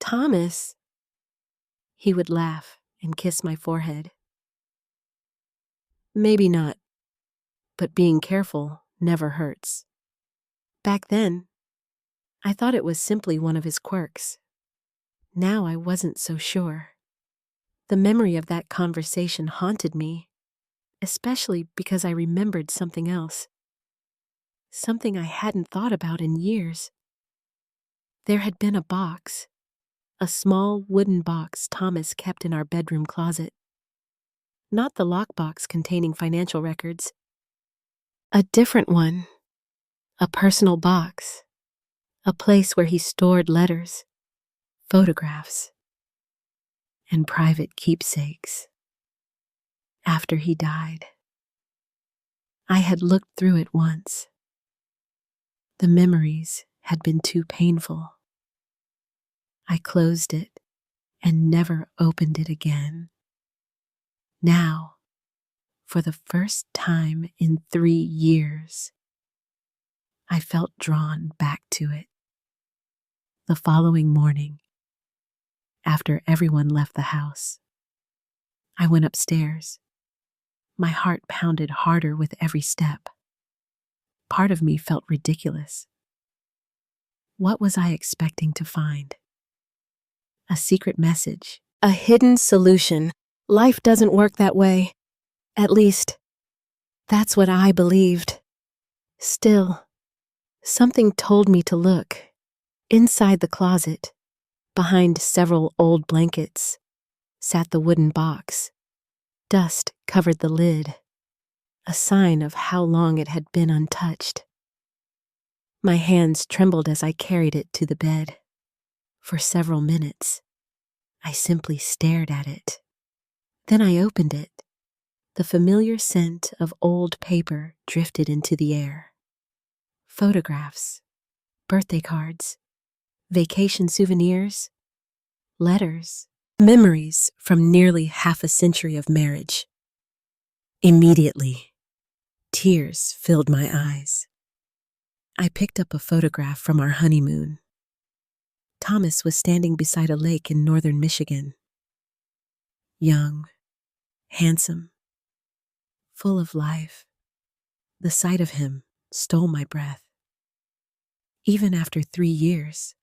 Thomas." He would laugh and kiss my forehead. Maybe not, but being careful never hurts. Back then, I thought it was simply one of his quirks. Now I wasn't so sure. The memory of that conversation haunted me, especially because I remembered something else. Something I hadn't thought about in years. There had been a box, a small wooden box Thomas kept in our bedroom closet. Not the lockbox containing financial records. A different one. A personal box. A place where he stored letters, photographs, and private keepsakes. After he died, I had looked through it once. The memories had been too painful. I closed it and never opened it again. Now, for the first time in 3 years, I felt drawn back to it. The following morning, after everyone left the house, I went upstairs. My heart pounded harder with every step. Part of me felt ridiculous. What was I expecting to find? A secret message, a hidden solution. Life doesn't work that way. At least, that's what I believed. Still, something told me to look. Inside the closet, behind several old blankets, sat the wooden box. Dust covered the lid, a sign of how long it had been untouched. My hands trembled as I carried it to the bed. For several minutes, I simply stared at it. Then I opened it. The familiar scent of old paper drifted into the air. Photographs, birthday cards, vacation souvenirs, letters, memories from nearly half a century of marriage. Immediately, tears filled my eyes. I picked up a photograph from our honeymoon. Thomas was standing beside a lake in northern Michigan. Young, handsome, full of life. The sight of him stole my breath. Even after 3 years,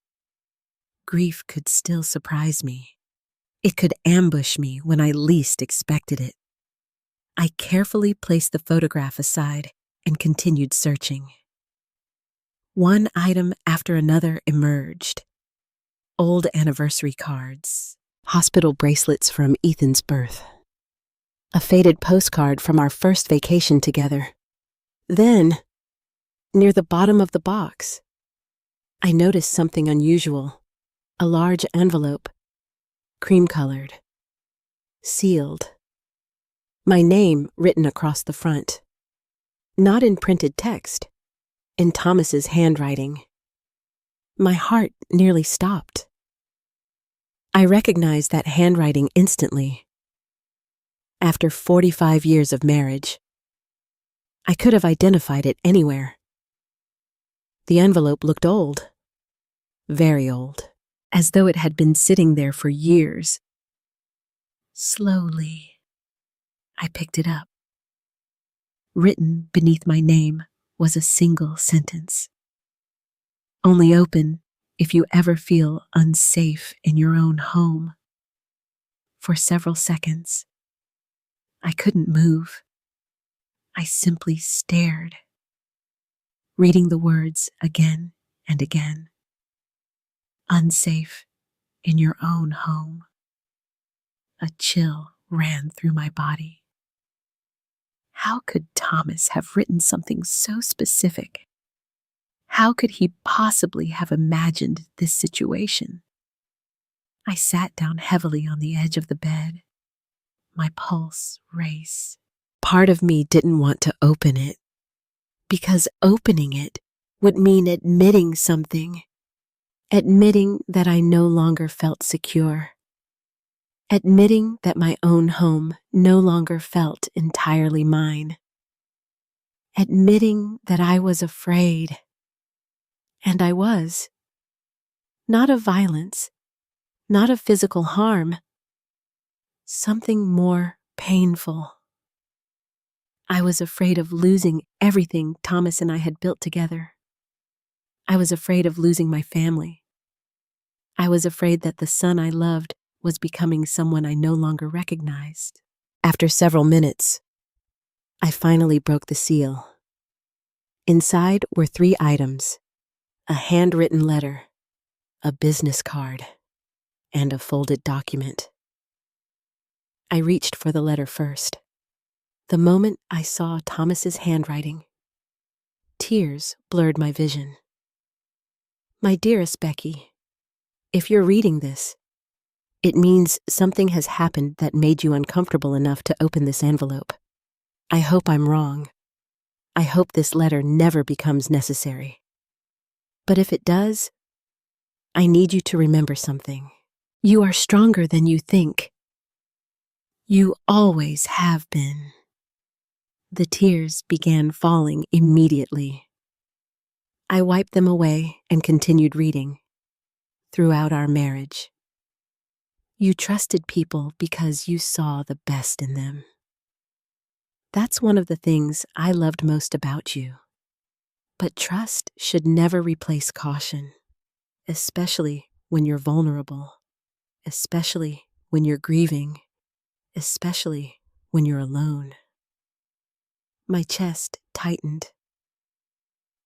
grief could still surprise me. It could ambush me when I least expected it. I carefully placed the photograph aside and continued searching. One item after another emerged. Old anniversary cards, hospital bracelets from Ethan's birth, a faded postcard from our first vacation together. Then, near the bottom of the box, I noticed something unusual. A large envelope, cream-colored, sealed. My name written across the front. Not in printed text, in Thomas's handwriting. My heart nearly stopped. I recognized that handwriting instantly. After 45 years of marriage, I could have identified it anywhere. The envelope looked old, very old, as though it had been sitting there for years. Slowly, I picked it up. Written beneath my name was a single sentence. Only open if you ever feel unsafe in your own home. For several seconds, I couldn't move. I simply stared, reading the words again and again. Unsafe in your own home. A chill ran through my body. How could Thomas have written something so specific? How could he possibly have imagined this situation? I sat down heavily on the edge of the bed. My pulse raced. Part of me didn't want to open it, because opening it would mean admitting something. Admitting that I no longer felt secure. Admitting that my own home no longer felt entirely mine. Admitting that I was afraid. And I was. Not of violence, not of physical harm. Something more painful. I was afraid of losing everything Thomas and I had built together. I was afraid of losing my family. I was afraid that the son I loved was becoming someone I no longer recognized. After several minutes, I finally broke the seal. Inside were 3 items: a handwritten letter, a business card, and a folded document. I reached for the letter first. The moment I saw Thomas's handwriting, tears blurred my vision. My dearest Becky, if you're reading this, it means something has happened that made you uncomfortable enough to open this envelope. I hope I'm wrong. I hope this letter never becomes necessary. But if it does, I need you to remember something. You are stronger than you think. You always have been. The tears began falling immediately. I wiped them away and continued reading. Throughout our marriage, you trusted people because you saw the best in them. That's one of the things I loved most about you. But trust should never replace caution, especially when you're vulnerable, especially when you're grieving, especially when you're alone. My chest tightened.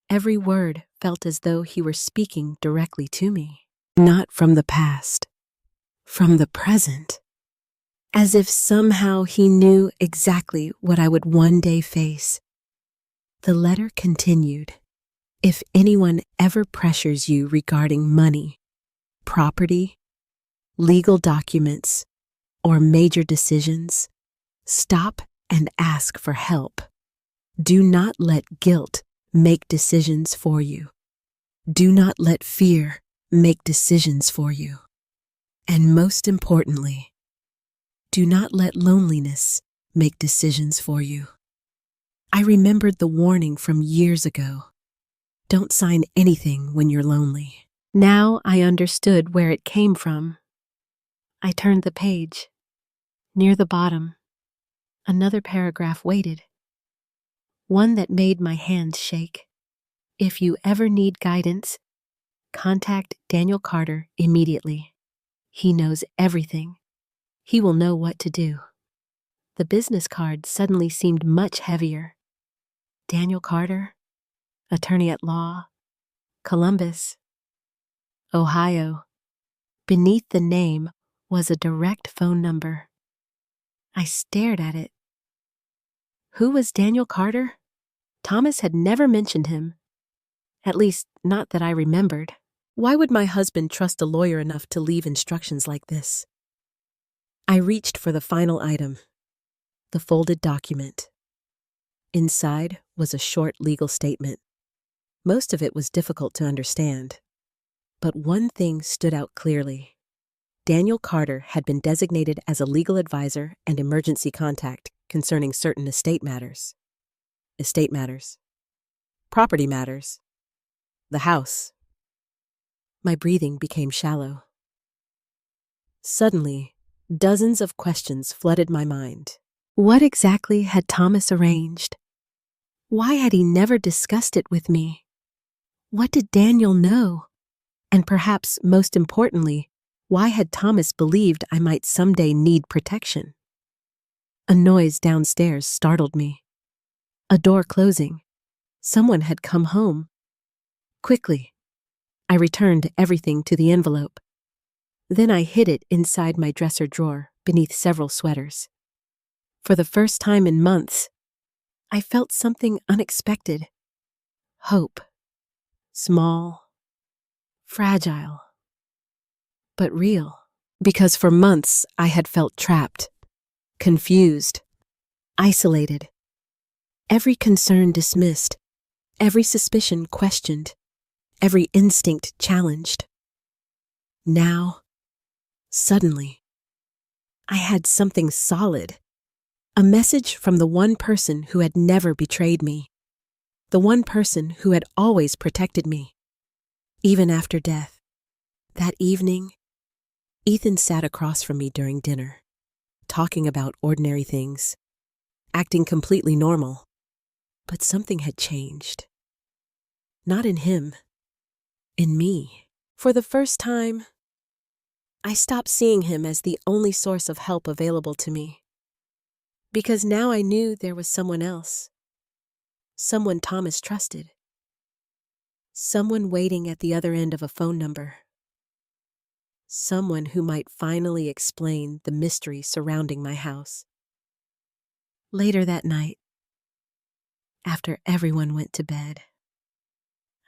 Every word felt as though he were speaking directly to me, not from the past, from the present, as if somehow he knew exactly what I would one day face. The letter continued. If anyone ever pressures you regarding money, property, legal documents, or major decisions, stop and ask for help. Do not let guilt make decisions for you. Do not let fear make decisions for you. And most importantly, do not let loneliness make decisions for you. I remembered the warning from years ago. Don't sign anything when you're lonely. Now I understood where it came from. I turned the page. Near the bottom, another paragraph waited. One that made my hands shake. If you ever need guidance, contact Daniel Carter immediately. He knows everything. He will know what to do. The business card suddenly seemed much heavier. Daniel Carter, attorney at law, Columbus, Ohio. Beneath the name was a direct phone number. I stared at it. Who was Daniel Carter? Thomas had never mentioned him. At least, not that I remembered. Why would my husband trust a lawyer enough to leave instructions like this? I reached for the final item, the folded document. Inside was a short legal statement. Most of it was difficult to understand. But one thing stood out clearly. Daniel Carter had been designated as a legal advisor and emergency contact concerning certain estate matters. Estate matters. Property matters. The house. My breathing became shallow. Suddenly, dozens of questions flooded my mind. What exactly had Thomas arranged? Why had he never discussed it with me? What did Daniel know? And perhaps most importantly, why had Thomas believed I might someday need protection? A noise downstairs startled me. A door closing. Someone had come home. Quickly, I returned everything to the envelope. Then I hid it inside my dresser drawer beneath several sweaters. For the first time in months, I felt something unexpected. Hope. Small. Fragile. But real. Because for months I had felt trapped, confused, isolated. Every concern dismissed, every suspicion questioned, every instinct challenged. Now, suddenly, I had something solid. A message from the one person who had never betrayed me. The one person who had always protected me. Even after death. That evening, Ethan sat across from me during dinner, talking about ordinary things, acting completely normal. But something had changed. Not in him, in me. For the first time, I stopped seeing him as the only source of help available to me. Because now I knew there was someone else. Someone Thomas trusted. Someone waiting at the other end of a phone number. Someone who might finally explain the mystery surrounding my house. Later that night, after everyone went to bed,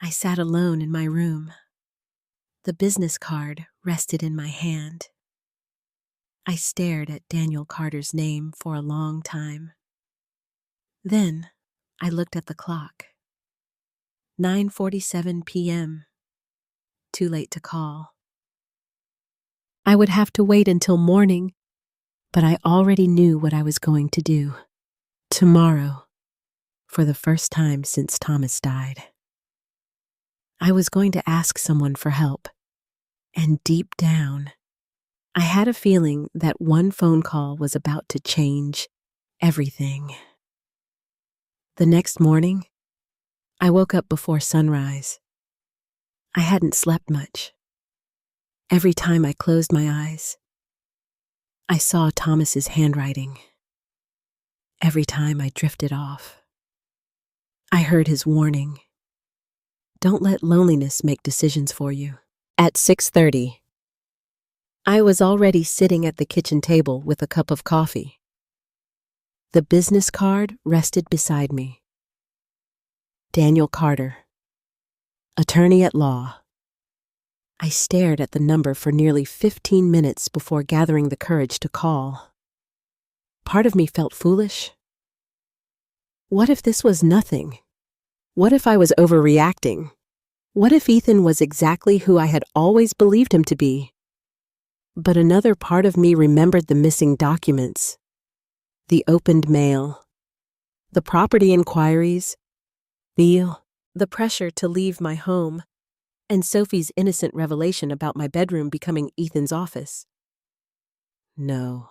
I sat alone in my room. The business card rested in my hand. I stared at Daniel Carter's name for a long time. Then I looked at the clock. 9:47 p.m. Too late to call. I would have to wait until morning, but I already knew what I was going to do. Tomorrow, for the first time since Thomas died, I was going to ask someone for help. And deep down, I had a feeling that one phone call was about to change everything. The next morning, I woke up before sunrise. I hadn't slept much. Every time I closed my eyes, I saw Thomas's handwriting. Every time I drifted off, I heard his warning. Don't let loneliness make decisions for you. At 6:30, I was already sitting at the kitchen table with a cup of coffee. The business card rested beside me. Daniel Carter, attorney at law. I stared at the number for nearly 15 minutes before gathering the courage to call. Part of me felt foolish. What if this was nothing? What if I was overreacting? What if Ethan was exactly who I had always believed him to be? But another part of me remembered the missing documents, the opened mail, the property inquiries, the pressure to leave my home, and Sophie's innocent revelation about my bedroom becoming Ethan's office. No,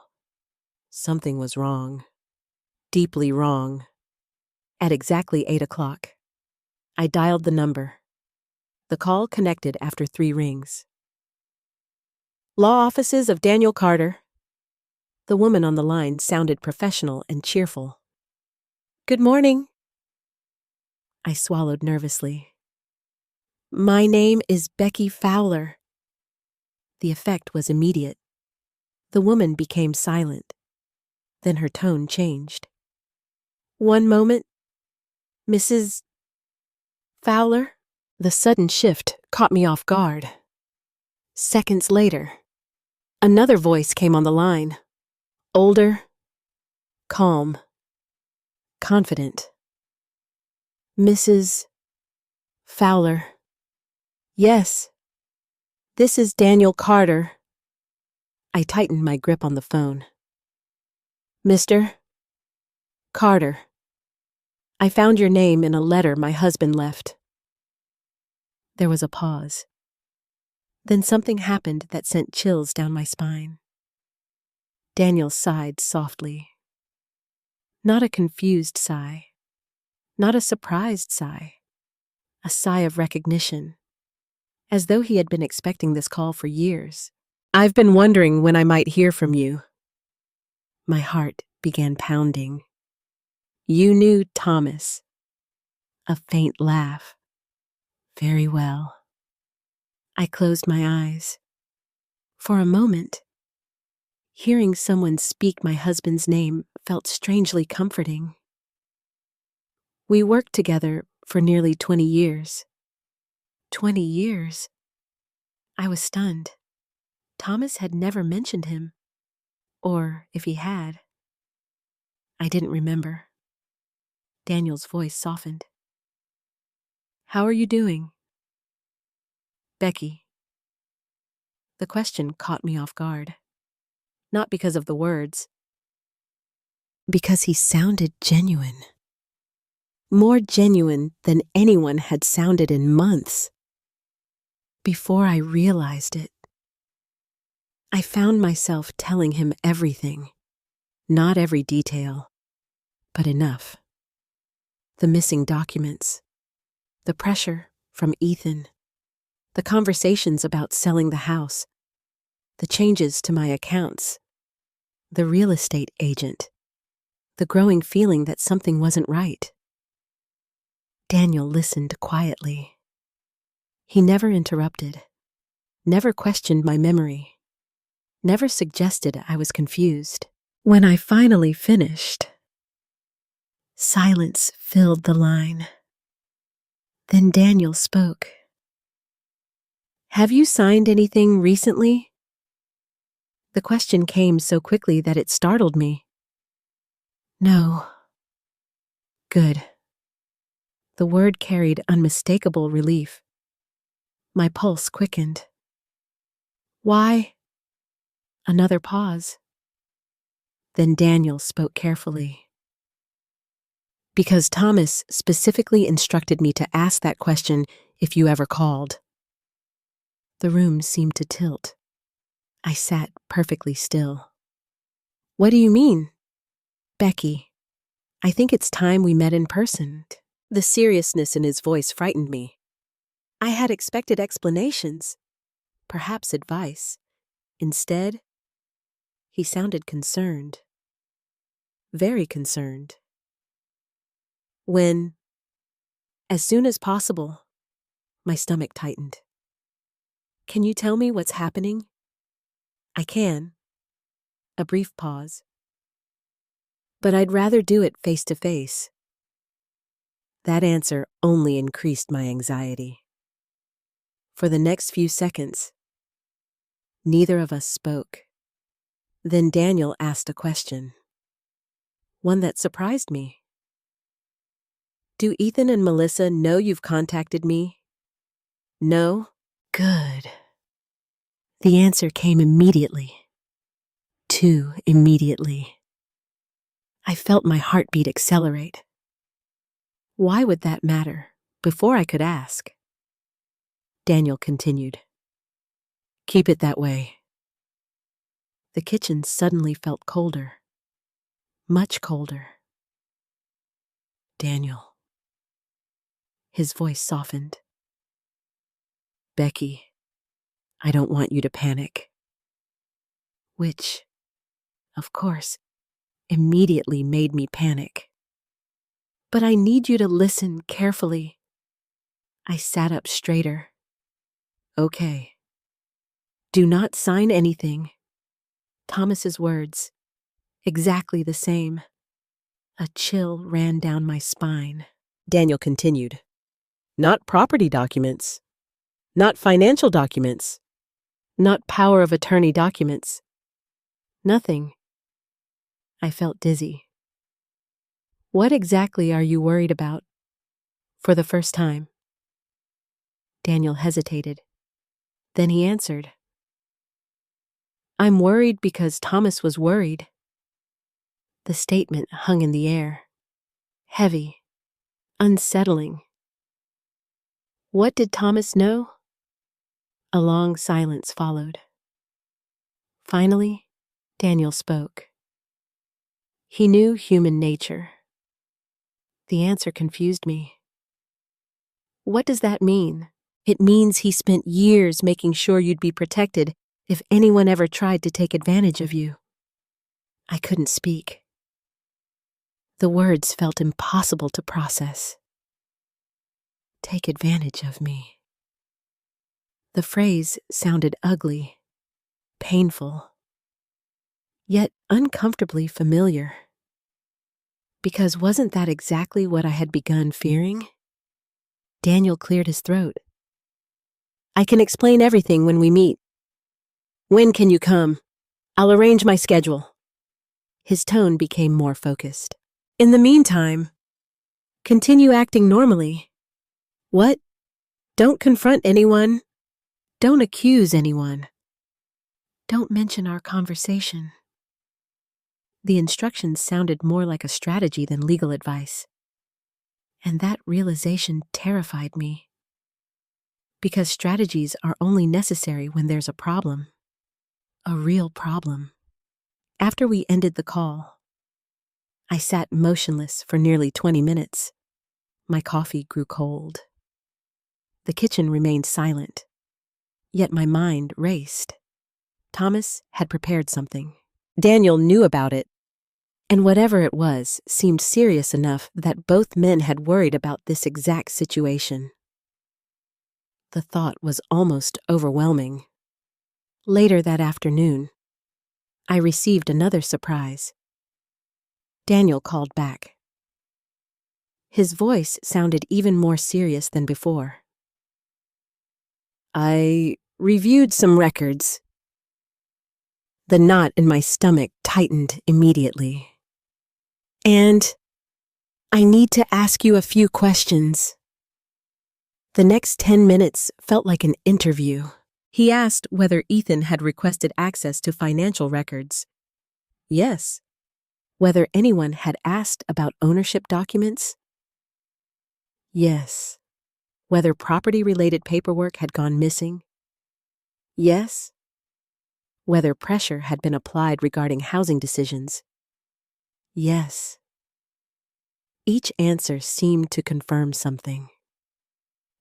something was wrong. Deeply wrong. At exactly 8 o'clock, I dialed the number. The call connected after 3 rings. Law offices of Daniel Carter. The woman on the line sounded professional and cheerful. Good morning. I swallowed nervously. My name is Becky Fowler. The effect was immediate. The woman became silent. Then her tone changed. One moment, Mrs. Fowler? The sudden shift caught me off guard. Seconds later, another voice came on the line. Older, calm, confident. Mrs. Fowler. Yes, this is Daniel Carter. I tightened my grip on the phone. Mr. Carter. I found your name in a letter my husband left. There was a pause. Then something happened that sent chills down my spine. Daniel sighed softly. Not a confused sigh. Not a surprised sigh. A sigh of recognition. As though he had been expecting this call for years. I've been wondering when I might hear from you. My heart began pounding. You knew Thomas. A faint laugh. Very well. I closed my eyes. For a moment, hearing someone speak my husband's name felt strangely comforting. We worked together for nearly 20 years. 20 years? I was stunned. Thomas had never mentioned him. Or if he had, I didn't remember. Daniel's voice softened. How are you doing? Becky. The question caught me off guard. Not because of the words. Because he sounded genuine. More genuine than anyone had sounded in months. Before I realized it, I found myself telling him everything. Not every detail, but enough. The missing documents, the pressure from Ethan, the conversations about selling the house, the changes to my accounts, the real estate agent, the growing feeling that something wasn't right. Daniel listened quietly. He never interrupted, never questioned my memory, never suggested I was confused. When I finally finished, silence filled the line. Then Daniel spoke. Have you signed anything recently? The question came so quickly that it startled me. No. Good. The word carried unmistakable relief. My pulse quickened. Why? Another pause. Then Daniel spoke carefully. Because Thomas specifically instructed me to ask that question if you ever called. The room seemed to tilt. I sat perfectly still. What do you mean? Becky, I think it's time we met in person. The seriousness in his voice frightened me. I had expected explanations, perhaps advice. Instead, he sounded concerned. Very concerned. When, as soon as possible, my stomach tightened. Can you tell me what's happening? I can. A brief pause. But I'd rather do it face to face. That answer only increased my anxiety. For the next few seconds, neither of us spoke. Then Daniel asked a question. One that surprised me. Do Ethan and Melissa know you've contacted me? No? Good. The answer came immediately. Too immediately. I felt my heartbeat accelerate. Why would that matter? Before I could ask, Daniel continued. Keep it that way. The kitchen suddenly felt colder. Much colder. Daniel. His voice softened. Becky, I don't want you to panic. Which, of course, immediately made me panic. But I need you to listen carefully. I sat up straighter. Okay. Do not sign anything. Thomas's words, exactly the same. A chill ran down my spine. Daniel continued. Not property documents. Not financial documents. Not power of attorney documents. Nothing. I felt dizzy. What exactly are you worried about? For the first time. Daniel hesitated. Then he answered. I'm worried because Thomas was worried. The statement hung in the air. Heavy. Unsettling. What did Thomas know? A long silence followed. Finally, Daniel spoke. He knew human nature. The answer confused me. What does that mean? It means he spent years making sure you'd be protected if anyone ever tried to take advantage of you. I couldn't speak. The words felt impossible to process. Take advantage of me. The phrase sounded ugly, painful, yet uncomfortably familiar. Because wasn't that exactly what I had begun fearing? Daniel cleared his throat. I can explain everything when we meet. When can you come? I'll arrange my schedule. His tone became more focused. In the meantime, continue acting normally. What? Don't confront anyone. Don't accuse anyone. Don't mention our conversation. The instructions sounded more like a strategy than legal advice. And that realization terrified me. Because strategies are only necessary when there's a problem. A real problem. After we ended the call, I sat motionless for nearly 20 minutes. My coffee grew cold. The kitchen remained silent, yet my mind raced. Thomas had prepared something. Daniel knew about it, and whatever it was seemed serious enough that both men had worried about this exact situation. The thought was almost overwhelming. Later that afternoon, I received another surprise. Daniel called back. His voice sounded even more serious than before. I reviewed some records. The knot in my stomach tightened immediately. And I need to ask you a few questions. The next 10 minutes felt like an interview. He asked whether Ethan had requested access to financial records. Yes. Whether anyone had asked about ownership documents? Yes. Whether property-related paperwork had gone missing? Yes. Whether pressure had been applied regarding housing decisions? Yes. Each answer seemed to confirm something.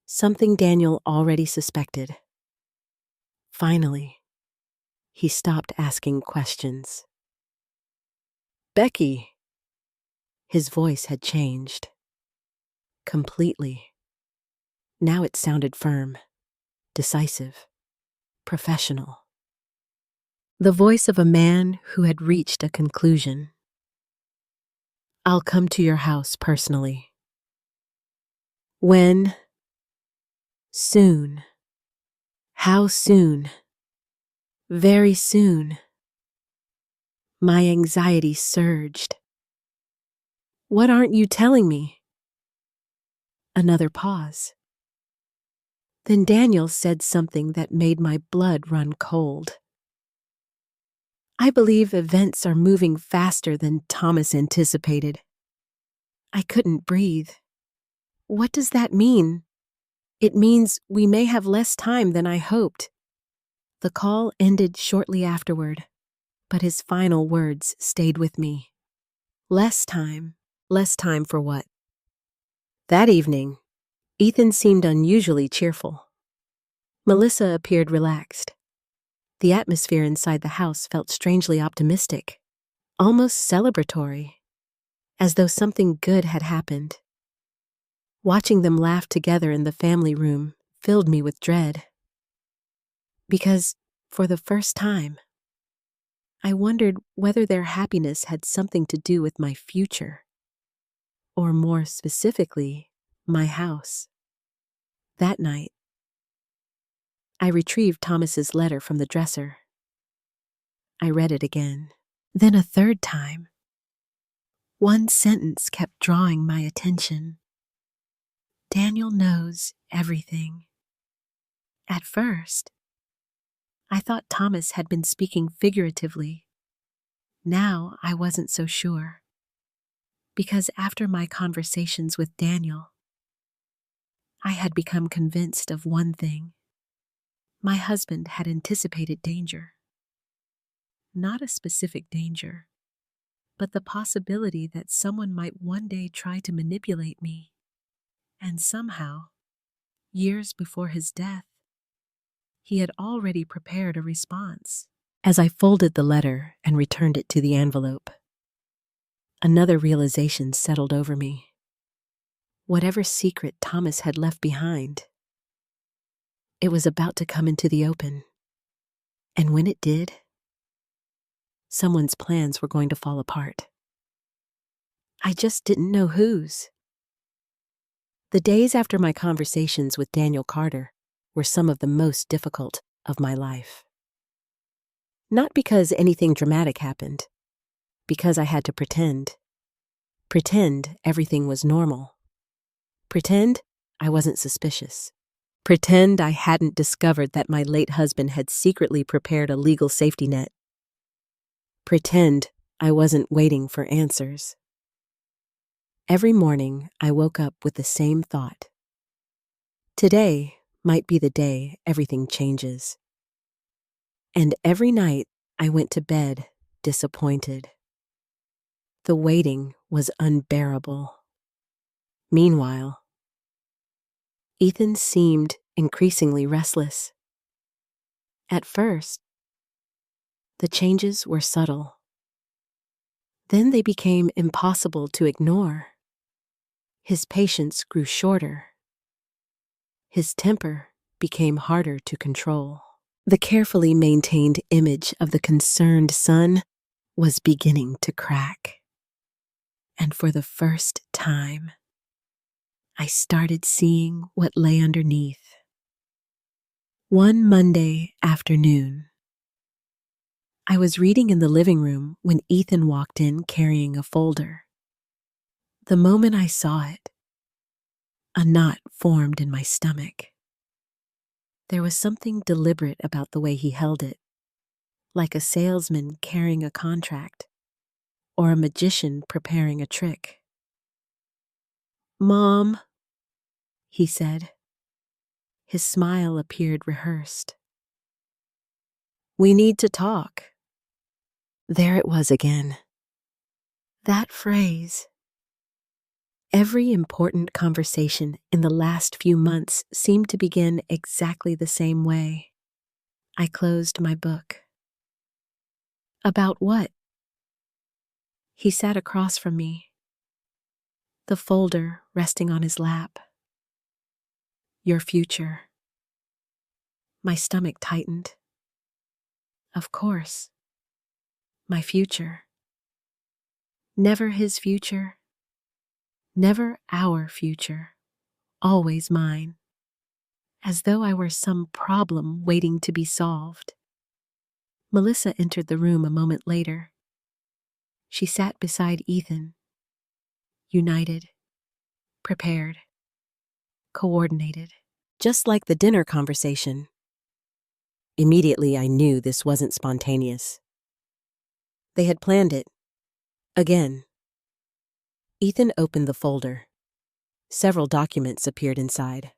Something Daniel already suspected. Finally, he stopped asking questions. Becky. His voice had changed. Completely. Now it sounded firm, decisive, professional. The voice of a man who had reached a conclusion. I'll come to your house personally. When? Soon. How soon? Very soon. My anxiety surged. What aren't you telling me? Another pause. Then Daniel said something that made my blood run cold. I believe events are moving faster than Thomas anticipated. I couldn't breathe. What does that mean? It means we may have less time than I hoped. The call ended shortly afterward, but his final words stayed with me. Less time. Less time for what? That evening, Ethan seemed unusually cheerful. Melissa appeared relaxed. The atmosphere inside the house felt strangely optimistic, almost celebratory, as though something good had happened. Watching them laugh together in the family room filled me with dread. Because, for the first time, I wondered whether their happiness had something to do with my future, or more specifically, my house. That night, I retrieved Thomas's letter from the dresser. I read it again, then a third time. One sentence kept drawing my attention. Daniel knows everything. At first, I thought Thomas had been speaking figuratively. Now I wasn't so sure. Because after my conversations with Daniel, I had become convinced of one thing. My husband had anticipated danger. Not a specific danger, but the possibility that someone might one day try to manipulate me. And somehow, years before his death, he had already prepared a response. As I folded the letter and returned it to the envelope, another realization settled over me. Whatever secret Thomas had left behind, it was about to come into the open. And when it did, someone's plans were going to fall apart. I just didn't know whose. The days after my conversations with Daniel Carter were some of the most difficult of my life. Not because anything dramatic happened, because I had to pretend. Pretend everything was normal. Pretend I wasn't suspicious. Pretend I hadn't discovered that my late husband had secretly prepared a legal safety net. Pretend I wasn't waiting for answers. Every morning, I woke up with the same thought. Today might be the day everything changes. And every night, I went to bed disappointed. The waiting was unbearable. Meanwhile, Ethan seemed increasingly restless. At first, the changes were subtle. Then they became impossible to ignore. His patience grew shorter. His temper became harder to control. The carefully maintained image of the concerned son was beginning to crack. And for the first time, I started seeing what lay underneath. One Monday afternoon, I was reading in the living room when Ethan walked in carrying a folder. The moment I saw it, a knot formed in my stomach. There was something deliberate about the way he held it, like a salesman carrying a contract, or a magician preparing a trick. "Mom," he said. His smile appeared rehearsed. "We need to talk." There it was again. That phrase. Every important conversation in the last few months seemed to begin exactly the same way. I closed my book. About what? He sat across from me, the folder resting on his lap. Your future. My stomach tightened. Of course. My future. Never his future. Never our future. Always mine. As though I were some problem waiting to be solved. Melissa entered the room a moment later. She sat beside Ethan, united, prepared, coordinated, just like the dinner conversation. Immediately I knew this wasn't spontaneous. They had planned it. Again. Ethan opened the folder. Several documents appeared inside.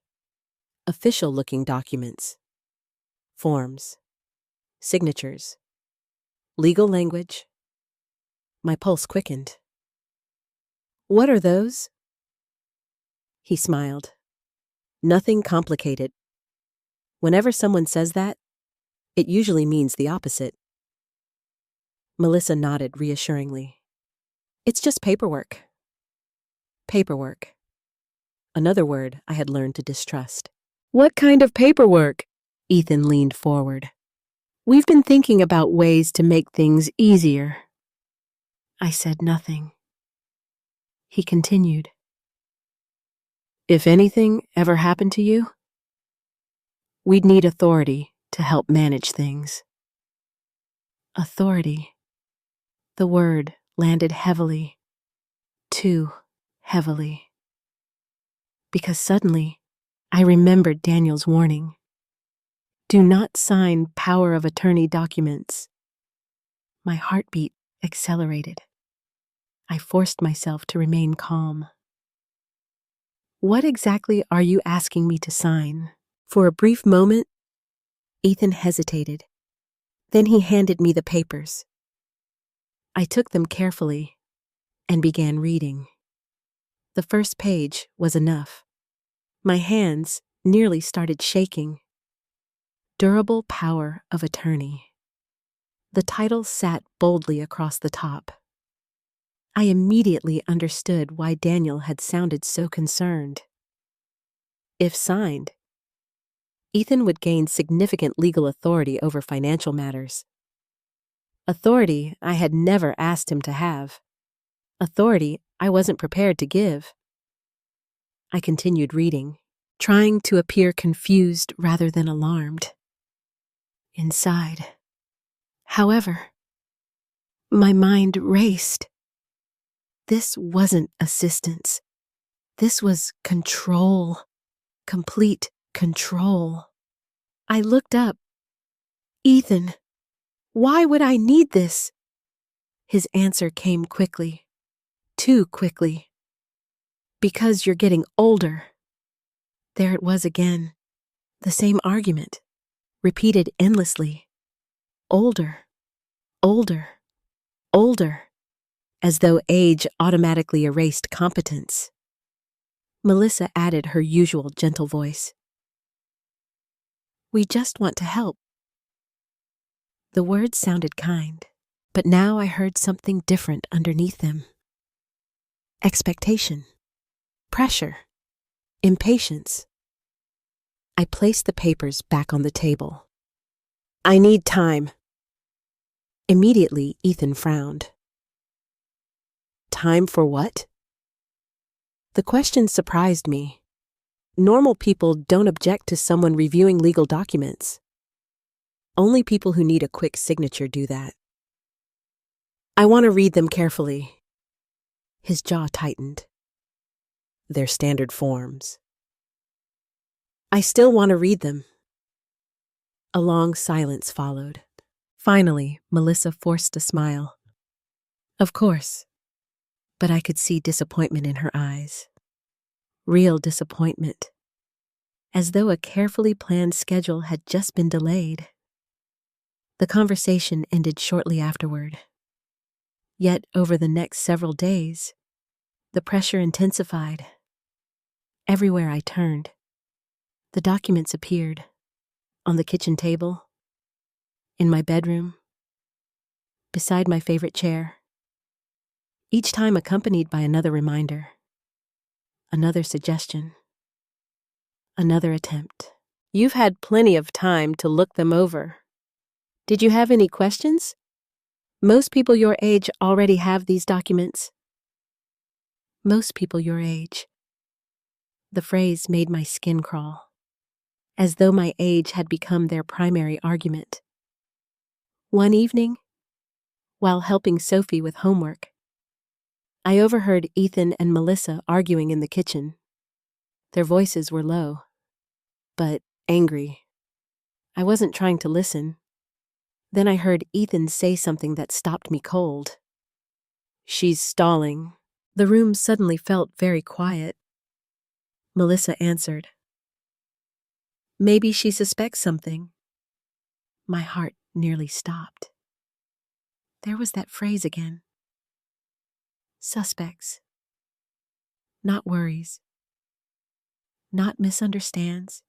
Official-looking documents. Forms. Signatures. Legal language. My pulse quickened. "What are those?" He smiled. "Nothing complicated. Whenever someone says that, it usually means the opposite." Melissa nodded reassuringly. "It's just paperwork." Paperwork. Another word I had learned to distrust. "What kind of paperwork?" Ethan leaned forward. "We've been thinking about ways to make things easier." I said nothing. He continued. "If anything ever happened to you, we'd need authority to help manage things." Authority. The word landed heavily. Too heavily. Because suddenly, I remembered Daniel's warning. Do not sign power of attorney documents. My heartbeat accelerated. I forced myself to remain calm. "What exactly are you asking me to sign?" For a brief moment, Ethan hesitated. Then he handed me the papers. I took them carefully and began reading. The first page was enough. My hands nearly started shaking. Durable power of attorney. The title sat boldly across the top. I immediately understood why Daniel had sounded so concerned. If signed, Ethan would gain significant legal authority over financial matters. Authority I had never asked him to have. Authority I wasn't prepared to give. I continued reading, trying to appear confused rather than alarmed. Inside, however, my mind raced. This wasn't assistance. This was control. Complete control. I looked up. "Ethan, why would I need this?" His answer came quickly. Too quickly. "Because you're getting older." There it was again. The same argument, repeated endlessly. Older, older, older, as though age automatically erased competence. Melissa added her usual gentle voice. "We just want to help." The words sounded kind, but now I heard something different underneath them. Expectation, pressure, impatience. I placed the papers back on the table. "I need time." Immediately, Ethan frowned. "Time for what?" The question surprised me. Normal people don't object to someone reviewing legal documents. Only people who need a quick signature do that. "I want to read them carefully." His jaw tightened. "They're standard forms." "I still want to read them." A long silence followed. Finally, Melissa forced a smile. "Of course." But I could see disappointment in her eyes. Real disappointment. As though a carefully planned schedule had just been delayed. The conversation ended shortly afterward. Yet over the next several days, the pressure intensified. Everywhere I turned, the documents appeared. On the kitchen table, in my bedroom, beside my favorite chair. Each time accompanied by another reminder, another suggestion, another attempt. "You've had plenty of time to look them over. Did you have any questions? Most people your age already have these documents." Most people your age. The phrase made my skin crawl, as though my age had become their primary argument. One evening, while helping Sophie with homework, I overheard Ethan and Melissa arguing in the kitchen. Their voices were low, but angry. I wasn't trying to listen. Then I heard Ethan say something that stopped me cold. "She's stalling." The room suddenly felt very quiet. Melissa answered, "Maybe she suspects something." My heart nearly stopped. There was that phrase again. Suspects. Not worries. Not misunderstands.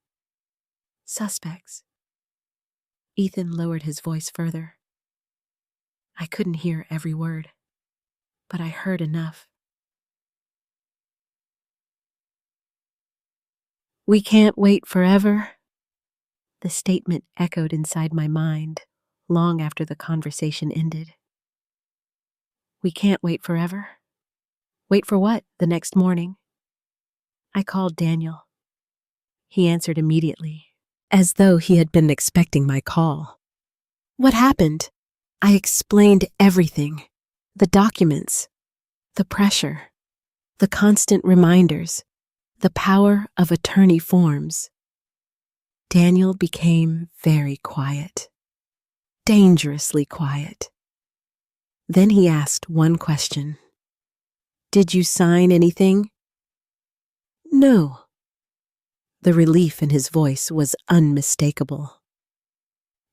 Suspects. Ethan lowered his voice further. I couldn't hear every word, but I heard enough. "We can't wait forever." The statement echoed inside my mind long after the conversation ended. We can't wait forever? Wait for what? The next morning, I called Daniel. He answered immediately, as though he had been expecting my call. "What happened?" I explained everything. The documents, the pressure, the constant reminders, the power of attorney forms. Daniel became very quiet, dangerously quiet. Then he asked one question. "Did you sign anything?" "No." The relief in his voice was unmistakable.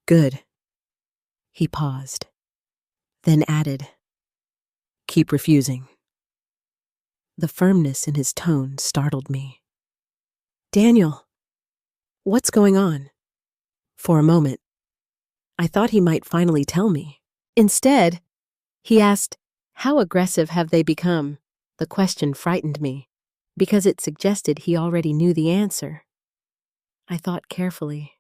"Good." He paused, then added, "Keep refusing." The firmness in his tone startled me. "Daniel, what's going on?" For a moment, I thought he might finally tell me. Instead, he asked, "How aggressive have they become?" The question frightened me, because it suggested he already knew the answer. I thought carefully,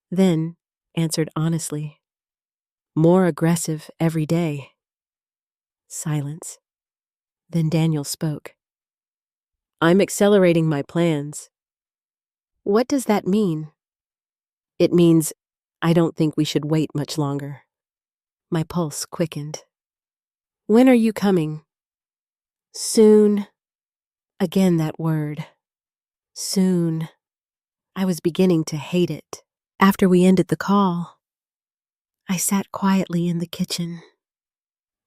then answered honestly, "More aggressive every day." Silence. Then Daniel spoke. "I'm accelerating my plans." "What does that mean?" "It means I don't think we should wait much longer." My pulse quickened. "When are you coming?" "Soon." Again that word. Soon. I was beginning to hate it. After we ended the call, I sat quietly in the kitchen,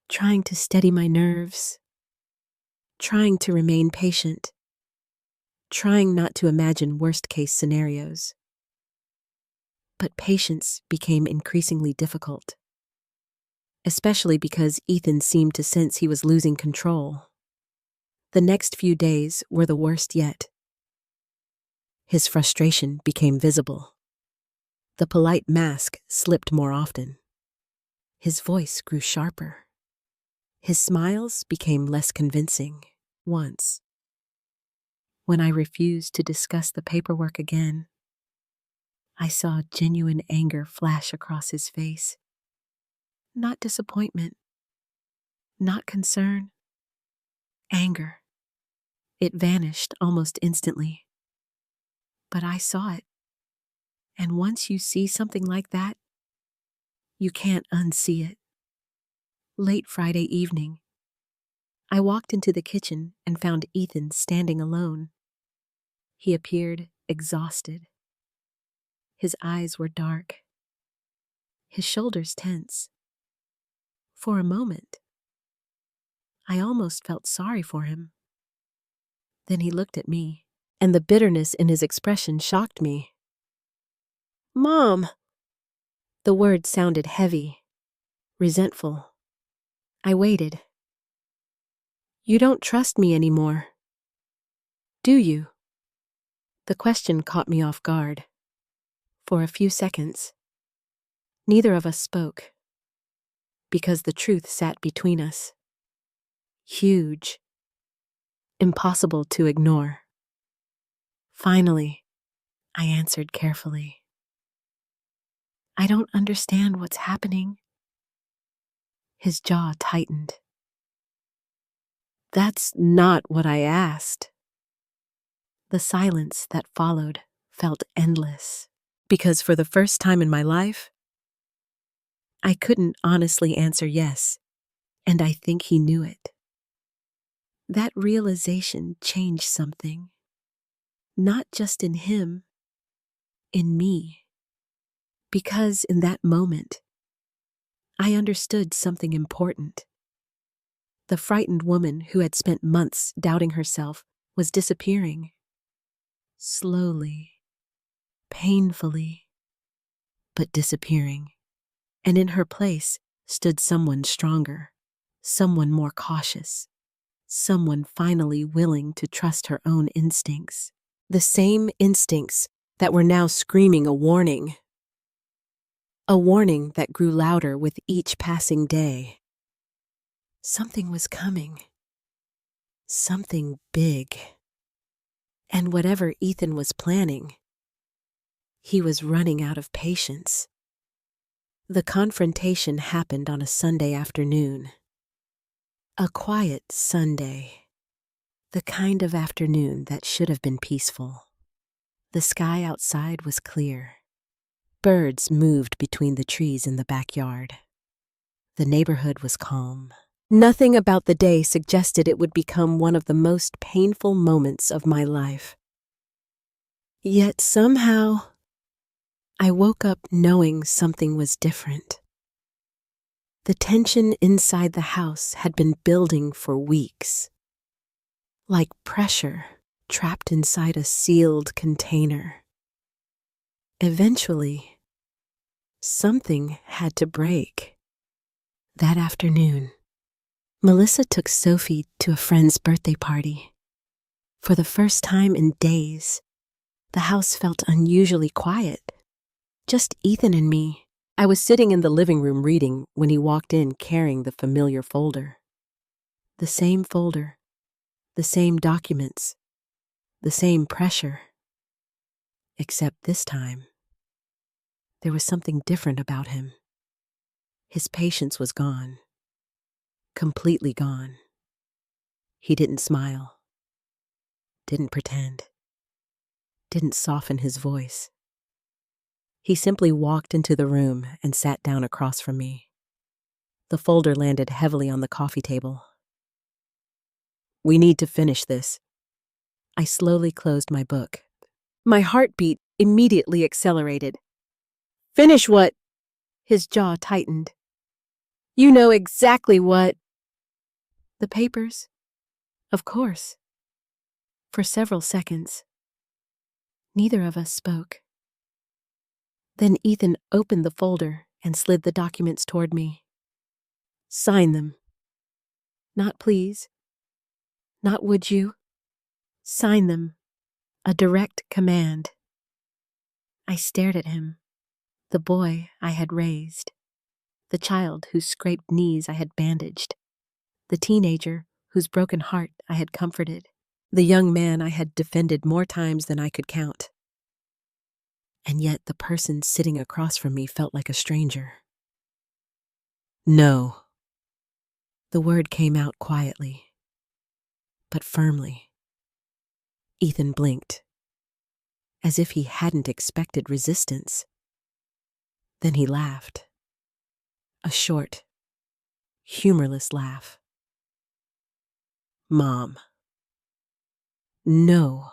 trying to steady my nerves, trying to remain patient, trying not to imagine worst-case scenarios. But patience became increasingly difficult, especially because Ethan seemed to sense he was losing control. The next few days were the worst yet. His frustration became visible. The polite mask slipped more often. His voice grew sharper. His smiles became less convincing. Once, when I refused to discuss the paperwork again, I saw genuine anger flash across his face. Not disappointment, not concern, anger. It vanished almost instantly. But I saw it. And once you see something like that, you can't unsee it. Late Friday evening, I walked into the kitchen and found Ethan standing alone. He appeared exhausted. His eyes were dark, his shoulders tense. For a moment, I almost felt sorry for him. Then he looked at me, and the bitterness in his expression shocked me. "Mom!" The word sounded heavy, resentful. I waited. "You don't trust me anymore, do you?" The question caught me off guard. For a few seconds, neither of us spoke, because the truth sat between us. Huge, impossible to ignore. Finally, I answered carefully. "I don't understand what's happening." His jaw tightened. "That's not what I asked." The silence that followed felt endless, because for the first time in my life, I couldn't honestly answer yes, and I think he knew it. That realization changed something, not just in him, in me. Because in that moment, I understood something important. The frightened woman who had spent months doubting herself was disappearing. Slowly, painfully, but disappearing. And in her place stood someone stronger, someone more cautious, someone finally willing to trust her own instincts. The same instincts that were now screaming a warning that grew louder with each passing day. Something was coming. Something big. And whatever Ethan was planning, he was running out of patience. The confrontation happened on a Sunday afternoon. A quiet Sunday. The kind of afternoon that should have been peaceful. The sky outside was clear. Birds moved between the trees in the backyard. The neighborhood was calm. Nothing about the day suggested it would become one of the most painful moments of my life. Yet somehow, I woke up knowing something was different. The tension inside the house had been building for weeks, like pressure trapped inside a sealed container. Eventually, something had to break. That afternoon, Melissa took Sophie to a friend's birthday party. For the first time in days, the house felt unusually quiet. Just Ethan and me. I was sitting in the living room reading when he walked in carrying the familiar folder. The same folder, the same documents, the same pressure. Except this time, there was something different about him. His patience was gone. Completely gone. He didn't smile. Didn't pretend. Didn't soften his voice. He simply walked into the room and sat down across from me. The folder landed heavily on the coffee table. "We need to finish this." I slowly closed my book. My heartbeat immediately accelerated. "Finish what?" His jaw tightened. "You know exactly what." "The papers?" "Of course." For several seconds, neither of us spoke. Then Ethan opened the folder and slid the documents toward me. "Sign them." "Not please. Not would you. Sign them." A direct command. I stared at him. The boy I had raised. The child whose scraped knees I had bandaged. The teenager whose broken heart I had comforted. The young man I had defended more times than I could count. And yet the person sitting across from me felt like a stranger. "No." The word came out quietly, but firmly. Ethan blinked, as if he hadn't expected resistance. Then he laughed. A short, humorless laugh. "Mom." "No."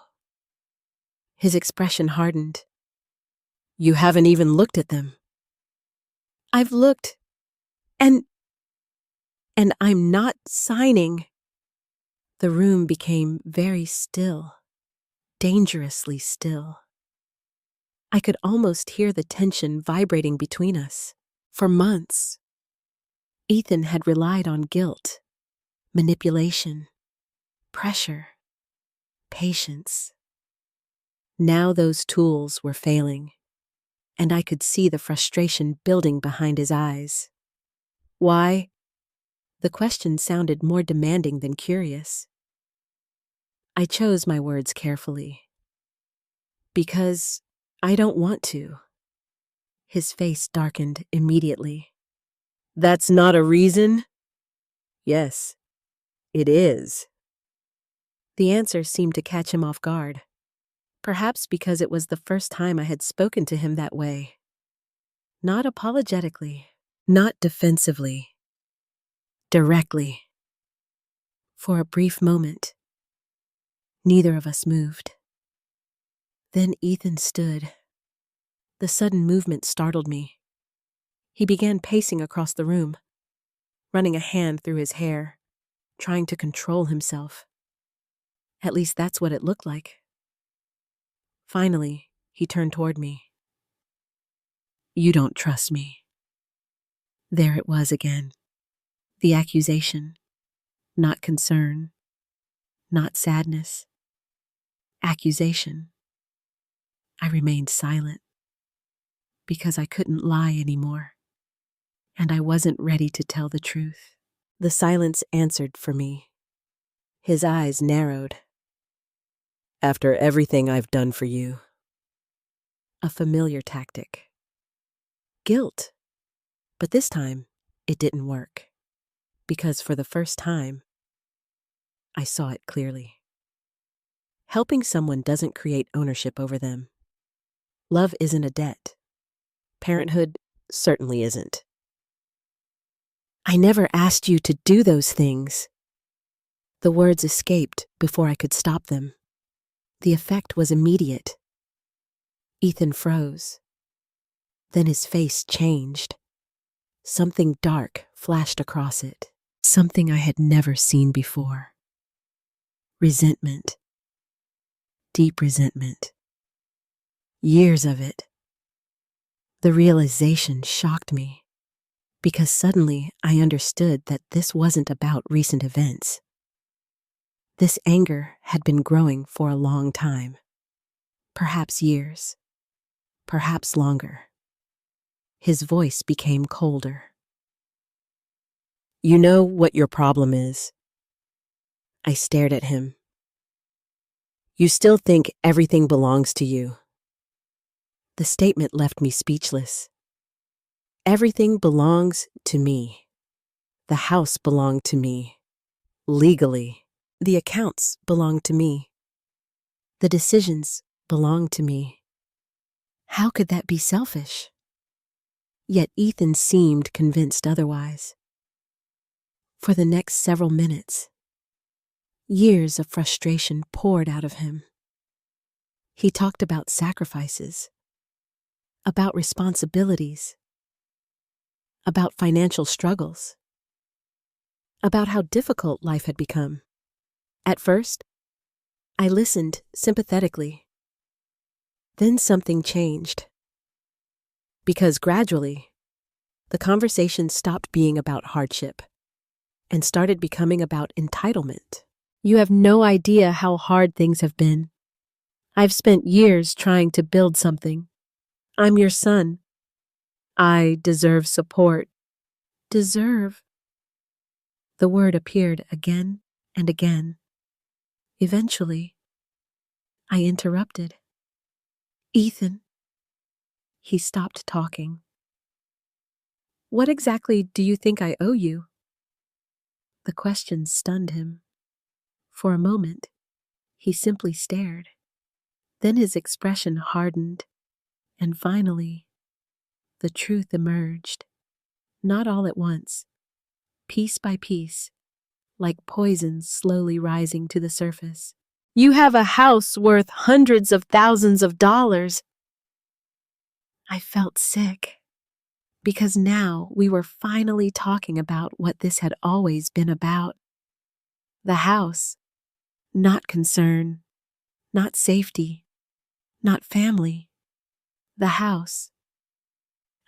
His expression hardened. "You haven't even looked at them." "I've looked, and I'm not signing." The room became very still, dangerously still. I could almost hear the tension vibrating between us. For months, Ethan had relied on guilt, manipulation, pressure, patience. Now those tools were failing, and I could see the frustration building behind his eyes. "Why?" The question sounded more demanding than curious. I chose my words carefully. "Because I don't want to." His face darkened immediately. "That's not a reason?" "Yes, it is." The answer seemed to catch him off guard. Perhaps because it was the first time I had spoken to him that way. Not apologetically, not defensively, directly. For a brief moment, neither of us moved. Then Ethan stood. The sudden movement startled me. He began pacing across the room, running a hand through his hair, trying to control himself. At least that's what it looked like. Finally, he turned toward me. "You don't trust me." There it was again. The accusation. Not concern. Not sadness. Accusation. I remained silent because I couldn't lie anymore, and I wasn't ready to tell the truth. The silence answered for me. His eyes narrowed. "After everything I've done for you." A familiar tactic. Guilt. But this time, it didn't work. Because for the first time, I saw it clearly. Helping someone doesn't create ownership over them. Love isn't a debt. Parenthood certainly isn't. "I never asked you to do those things." The words escaped before I could stop them. The effect was immediate. Ethan froze. Then his face changed. Something dark flashed across it. Something I had never seen before. Resentment. Deep resentment. Years of it. The realization shocked me, because suddenly I understood that this wasn't about recent events. This anger had been growing for a long time. Perhaps years. Perhaps longer. His voice became colder. "You know what your problem is?" I stared at him. "You still think everything belongs to you." The statement left me speechless. Everything belongs to me. The house belonged to me. Legally. The accounts belonged to me. The decisions belonged to me. How could that be selfish? Yet Ethan seemed convinced otherwise. For the next several minutes, years of frustration poured out of him. He talked about sacrifices, about responsibilities, about financial struggles, about how difficult life had become. At first, I listened sympathetically. Then something changed. Because gradually, the conversation stopped being about hardship and started becoming about entitlement. "You have no idea how hard things have been. I've spent years trying to build something. I'm your son. I deserve support." Deserve. The word appeared again and again. Eventually, I interrupted. "Ethan." He stopped talking. "What exactly do you think I owe you?" The question stunned him. For a moment, he simply stared. Then his expression hardened, and finally, the truth emerged. Not all at once, piece by piece, like poison slowly rising to the surface. "You have a house worth hundreds of thousands of dollars." I felt sick, because now we were finally talking about what this had always been about. The house. Not concern, not safety, not family. The house.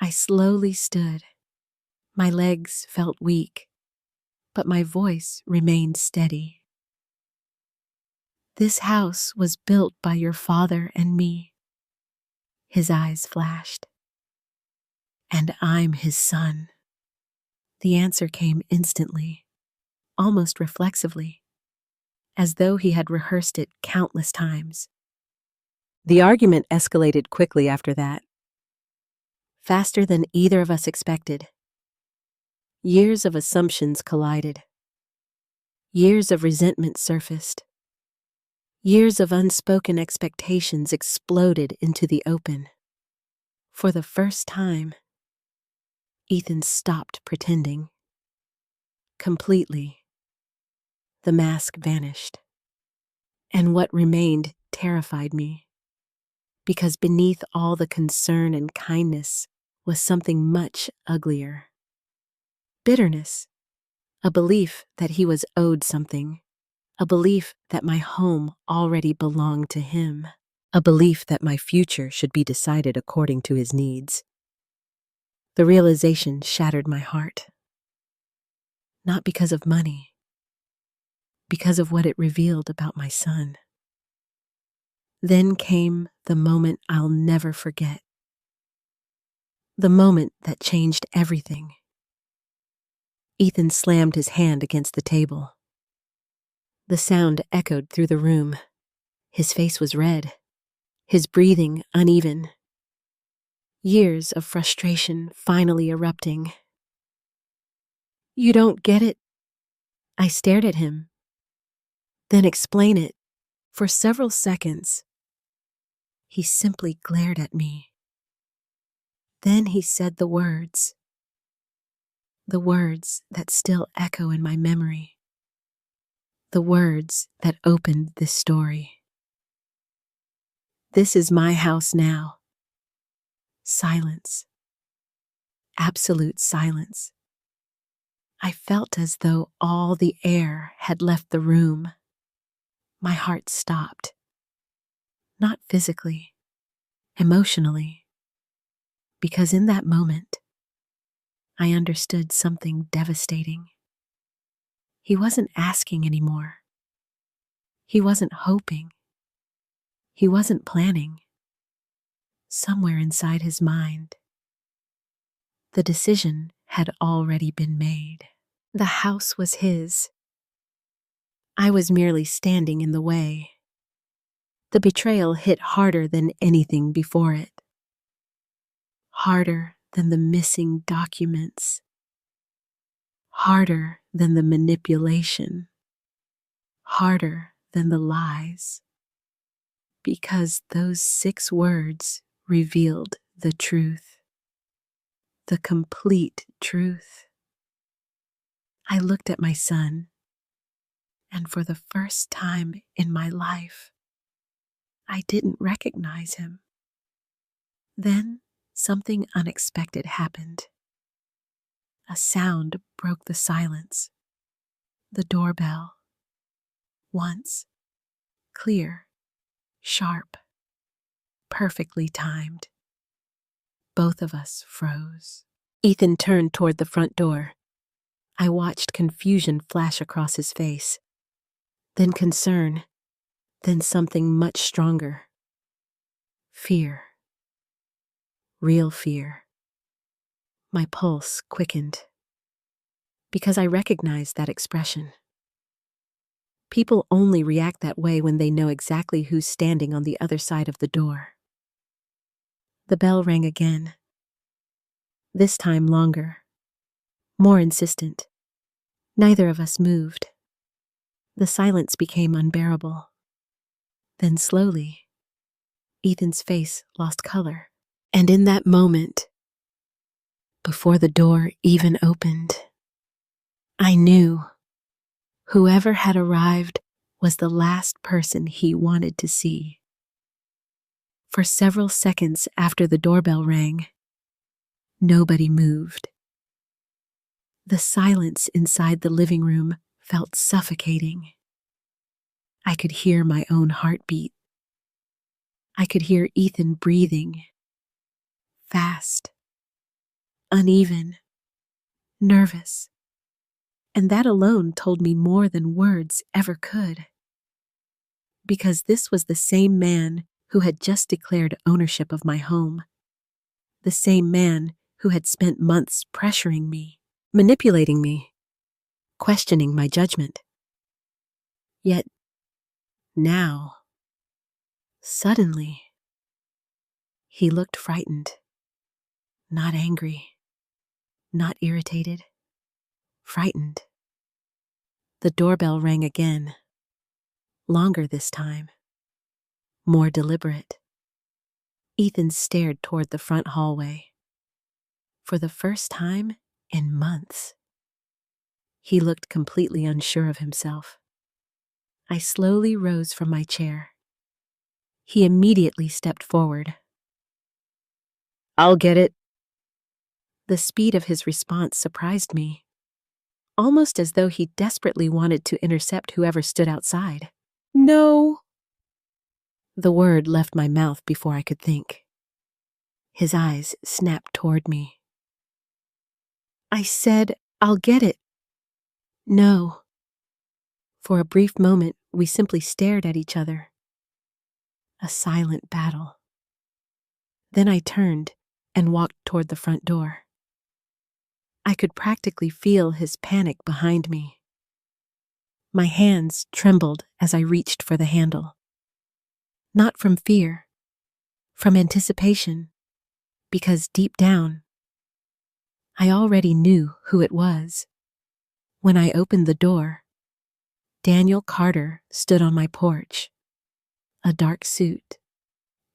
I slowly stood. My legs felt weak, but my voice remained steady. "This house was built by your father and me." His eyes flashed. "And I'm his son." The answer came instantly, almost reflexively, as though he had rehearsed it countless times. The argument escalated quickly after that, faster than either of us expected. Years of assumptions collided. Years of resentment surfaced. Years of unspoken expectations exploded into the open. For the first time, Ethan stopped pretending. Completely. The mask vanished. And what remained terrified me, because beneath all the concern and kindness was something much uglier. Bitterness, a belief that he was owed something, a belief that my home already belonged to him, a belief that my future should be decided according to his needs. The realization shattered my heart. Not because of money, because of what it revealed about my son. Then came the moment I'll never forget. The moment that changed everything. Ethan slammed his hand against the table. The sound echoed through the room. His face was red, his breathing uneven. Years of frustration finally erupting. "You don't get it?" I stared at him. "Then explain it." For several seconds, he simply glared at me. Then he said the words that still echo in my memory, the words that opened this story. "This is my house now." Silence. Absolute silence. I felt as though all the air had left the room. My heart stopped. Not physically, emotionally. Because in that moment, I understood something devastating. He wasn't asking anymore. He wasn't hoping. He wasn't planning. Somewhere inside his mind, the decision had already been made. The house was his. I was merely standing in the way. The betrayal hit harder than anything before it. Harder than the missing documents. Harder than the manipulation. Harder than the lies. Because those 6 words revealed the truth. The complete truth. I looked at my son, and for the first time in my life, I didn't recognize him. Then something unexpected happened. A sound broke the silence. The doorbell. Once, clear, sharp, perfectly timed. Both of us froze. Ethan turned toward the front door. I watched confusion flash across his face. Then concern. Then something much stronger. Fear. Real fear. My pulse quickened. Because I recognized that expression. People only react that way when they know exactly who's standing on the other side of the door. The bell rang again. This time longer. More insistent. Neither of us moved. The silence became unbearable. Then slowly, Ethan's face lost color. And in that moment, before the door even opened, I knew whoever had arrived was the last person he wanted to see. For several seconds after the doorbell rang, nobody moved. The silence inside the living room felt suffocating. I could hear my own heartbeat. I could hear Ethan breathing. Fast. Uneven. Nervous. And that alone told me more than words ever could. Because this was the same man who had just declared ownership of my home. The same man who had spent months pressuring me, manipulating me, questioning my judgment. Yet now, suddenly, he looked frightened, not angry, not irritated, frightened. The doorbell rang again, longer this time, more deliberate. Ethan stared toward the front hallway. For the first time in months, he looked completely unsure of himself. I slowly rose from my chair. He immediately stepped forward. "I'll get it," The speed of his response surprised me, almost as though he desperately wanted to intercept whoever stood outside. "No." The word left my mouth before I could think. His eyes snapped toward me. "I said, I'll get it." "No." For a brief moment, we simply stared at each other. A silent battle. Then I turned and walked toward the front door. I could practically feel his panic behind me. My hands trembled as I reached for the handle. Not from fear, from anticipation, because deep down, I already knew who it was. When I opened the door, Daniel Carter stood on my porch. A dark suit,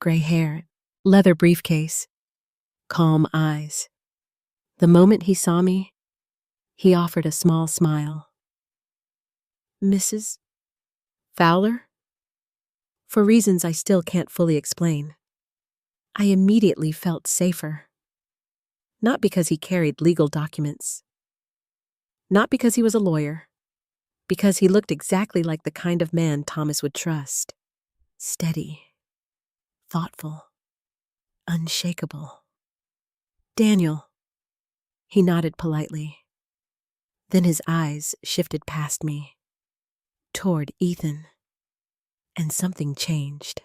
gray hair, leather briefcase, calm eyes. The moment he saw me, he offered a small smile. "Mrs. Fowler?" For reasons I still can't fully explain, I immediately felt safer. Not because he carried legal documents. Not because he was a lawyer. Because he looked exactly like the kind of man Thomas would trust. Steady. Thoughtful. Unshakable. "Daniel." He nodded politely. Then his eyes shifted past me, toward Ethan. And something changed.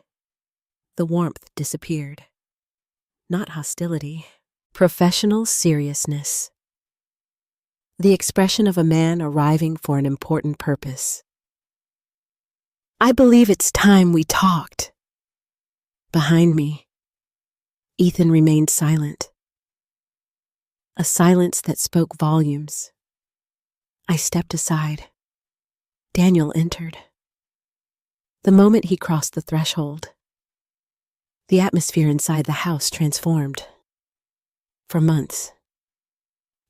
The warmth disappeared. Not hostility. Professional seriousness. The expression of a man arriving for an important purpose. "I believe it's time we talked." Behind me, Ethan remained silent. A silence that spoke volumes. I stepped aside. Daniel entered. The moment he crossed the threshold, the atmosphere inside the house transformed. For months,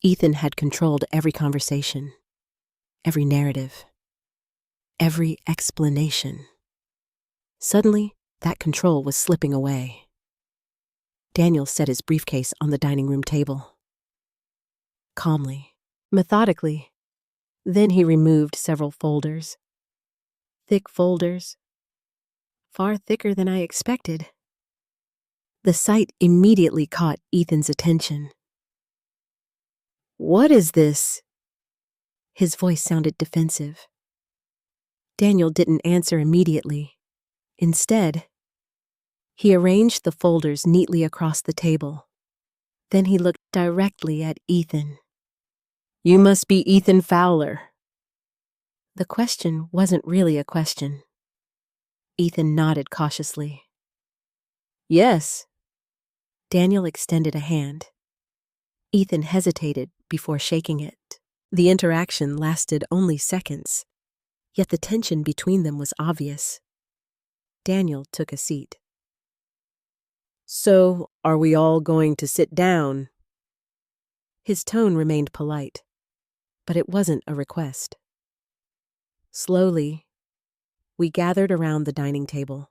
Ethan had controlled every conversation, every narrative, every explanation. Suddenly, that control was slipping away. Daniel set his briefcase on the dining room table. Calmly, methodically. Then he removed several folders. Thick folders. Far thicker than I expected. The sight immediately caught Ethan's attention. "What is this?" His voice sounded defensive. Daniel didn't answer immediately. Instead, he arranged the folders neatly across the table. Then he looked directly at Ethan. "You must be Ethan Fowler." The question wasn't really a question. Ethan nodded cautiously. "Yes." Daniel extended a hand. Ethan hesitated before shaking it. The interaction lasted only seconds, yet the tension between them was obvious. Daniel took a seat. "So, are we all going to sit down?" His tone remained polite, but it wasn't a request. Slowly, we gathered around the dining table.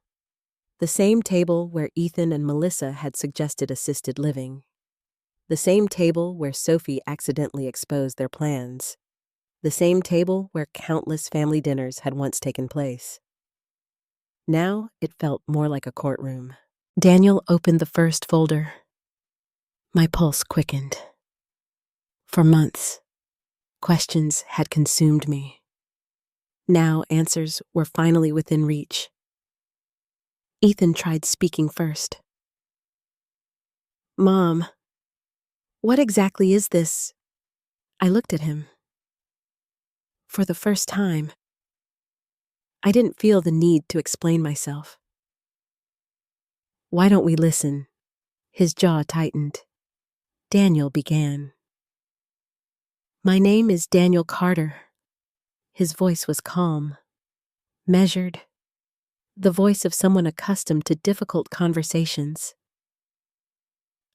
The same table where Ethan and Melissa had suggested assisted living. The same table where Sophie accidentally exposed their plans. The same table where countless family dinners had once taken place. Now it felt more like a courtroom. Daniel opened the first folder. My pulse quickened. For months, questions had consumed me. Now answers were finally within reach. Ethan tried speaking first. "Mom, what exactly is this?" I looked at him. For the first time, I didn't feel the need to explain myself. "Why don't we listen?" His jaw tightened. Daniel began. "My name is Daniel Carter." His voice was calm, measured, the voice of someone accustomed to difficult conversations.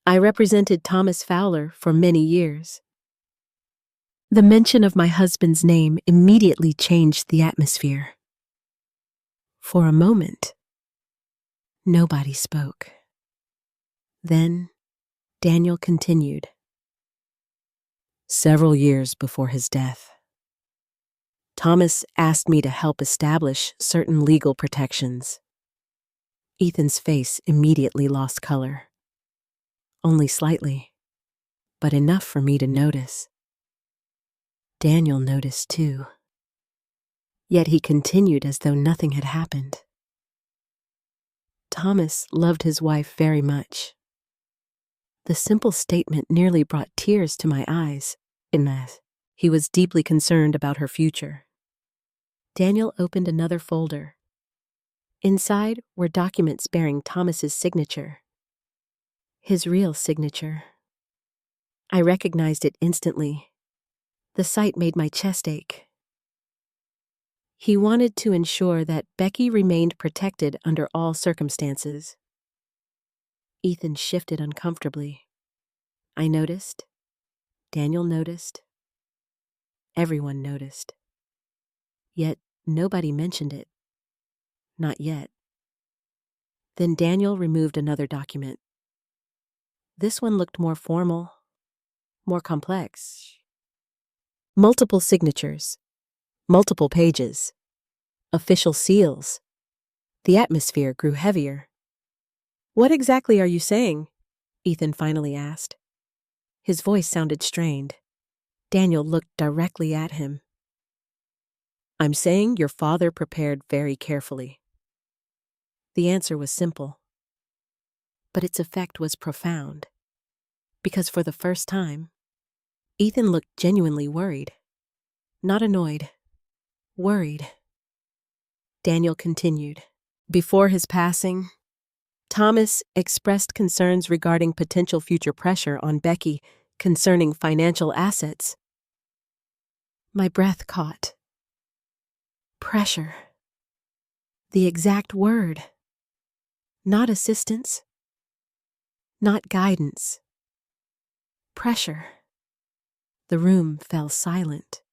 "I represented Thomas Fowler for many years." The mention of my husband's name immediately changed the atmosphere. For a moment, nobody spoke. Then Daniel continued. several years before his death. Thomas asked me to help establish certain legal protections. Ethan's face immediately lost color. Only slightly, but enough for me to notice. Daniel noticed too. Yet he continued as though nothing had happened. Thomas loved his wife very much. The simple statement nearly brought tears to my eyes, in that he was deeply concerned about her future. Daniel opened another folder. Inside were documents bearing Thomas's signature. His real signature. I recognized it instantly. The sight made my chest ache. He wanted to ensure that Becky remained protected under all circumstances. Ethan shifted uncomfortably. I noticed. Daniel noticed. Everyone noticed. Yet nobody mentioned it. Not yet. Then Daniel removed another document. This one looked more formal, more complex. Multiple signatures, multiple pages, official seals. The atmosphere grew heavier. "What exactly are you saying?" Ethan finally asked. His voice sounded strained. Daniel looked directly at him. "I'm saying your father prepared very carefully." The answer was simple, but its effect was profound, because for the first time, Ethan looked genuinely worried. Not annoyed, worried. Daniel continued. Before his passing, Thomas expressed concerns regarding potential future pressure on Becky concerning financial assets. My breath caught. Pressure. The exact word. Not assistance. Not guidance. Pressure. The room fell silent.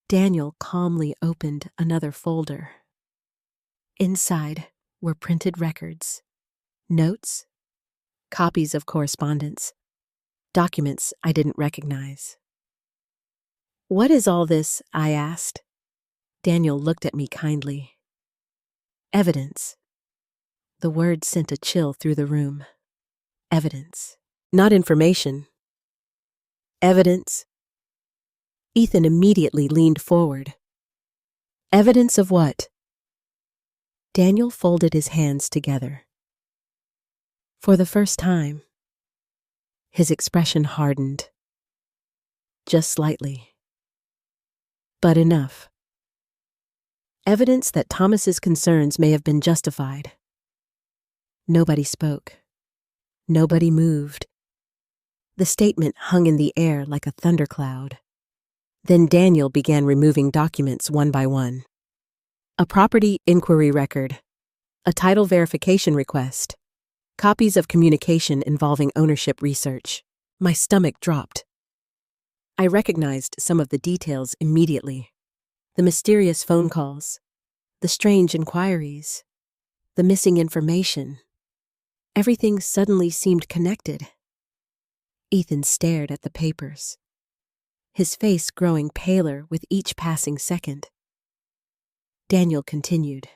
Daniel calmly opened another folder. Inside were printed records, notes, copies of correspondence, documents I didn't recognize. "What is all this?" I asked. Daniel looked at me kindly. "Evidence." The word sent a chill through the room. Evidence. Not information. Evidence. Ethan immediately leaned forward. "Evidence of what?" Daniel folded his hands together. For the first time, his expression hardened. Just slightly. But enough. Evidence that Thomas's concerns may have been justified. Nobody spoke. Nobody moved. The statement hung in the air like a thundercloud. Then Daniel began removing documents one by one. A property inquiry record, a title verification request, copies of communication involving ownership research. My stomach dropped. I recognized some of the details immediately. The mysterious phone calls, the strange inquiries, the missing information. Everything suddenly seemed connected. Ethan stared at the papers, his face growing paler with each passing second. Daniel continued.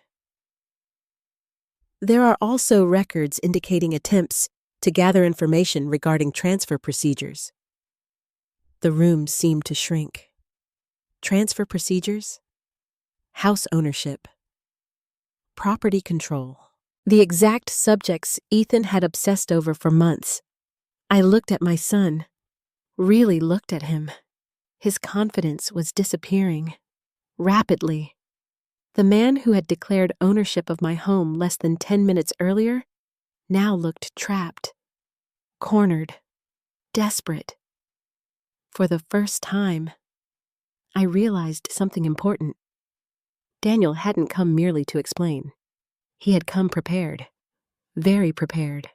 There are also records indicating attempts to gather information regarding transfer procedures. The room seemed to shrink. Transfer procedures? House ownership. Property control. The exact subjects Ethan had obsessed over for months. I looked at my son, really looked at him. His confidence was disappearing, rapidly. The man who had declared ownership of my home less than 10 minutes earlier now looked trapped, cornered, desperate. For the first time, I realized something important. Daniel hadn't come merely to explain. He had come prepared, very prepared.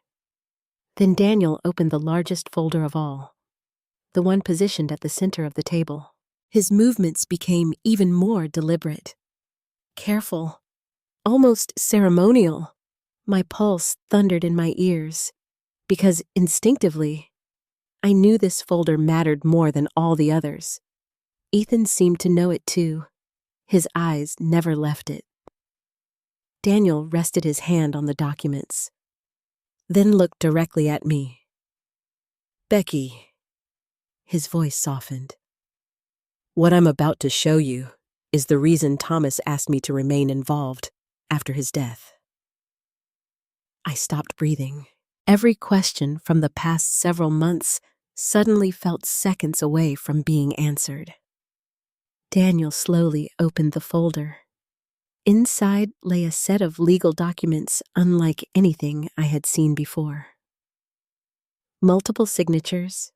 Then Daniel opened the largest folder of all, the one positioned at the center of the table. His movements became even more deliberate. Careful, almost ceremonial. My pulse thundered in my ears, because instinctively, I knew this folder mattered more than all the others. Ethan seemed to know it too. His eyes never left it. Daniel rested his hand on the documents, then looked directly at me. "Becky," his voice softened. "What I'm about to show you is the reason Thomas asked me to remain involved after his death." I stopped breathing. Every question from the past several months suddenly felt seconds away from being answered. Daniel slowly opened the folder. Inside lay a set of legal documents unlike anything I had seen before. Multiple signatures,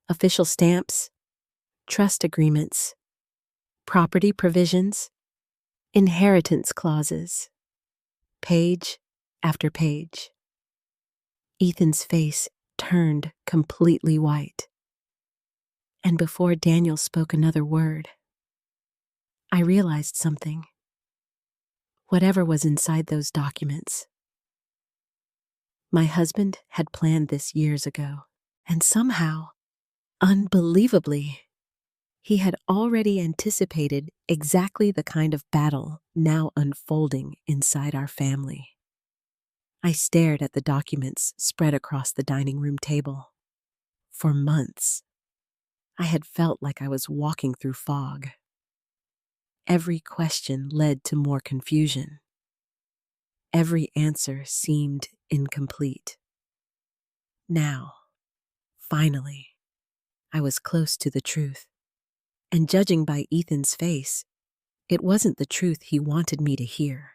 official stamps, trust agreements, property provisions, inheritance clauses, page after page. Ethan's face turned completely white. And before Daniel spoke another word, I realized something. Whatever was inside those documents, my husband had planned this years ago, and somehow, unbelievably, he had already anticipated exactly the kind of battle now unfolding inside our family. I stared at the documents spread across the dining room table. For months, I had felt like I was walking through fog. Every question led to more confusion. Every answer seemed incomplete. Now, finally, I was close to the truth. And judging by Ethan's face, it wasn't the truth he wanted me to hear.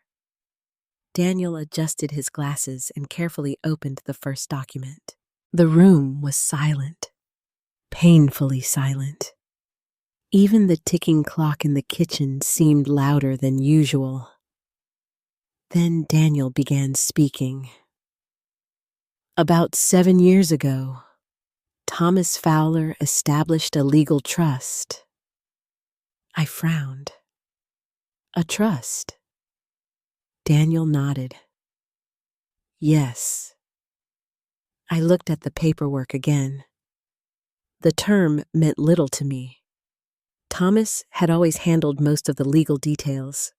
Daniel adjusted his glasses and carefully opened the first document. The room was silent, painfully silent. Even the ticking clock in the kitchen seemed louder than usual. Then Daniel began speaking. "About 7 years ago, Thomas Fowler established a legal trust." I frowned. "A trust?" Daniel nodded. "Yes." I looked at the paperwork again. The term meant little to me. Thomas had always handled most of the legal details.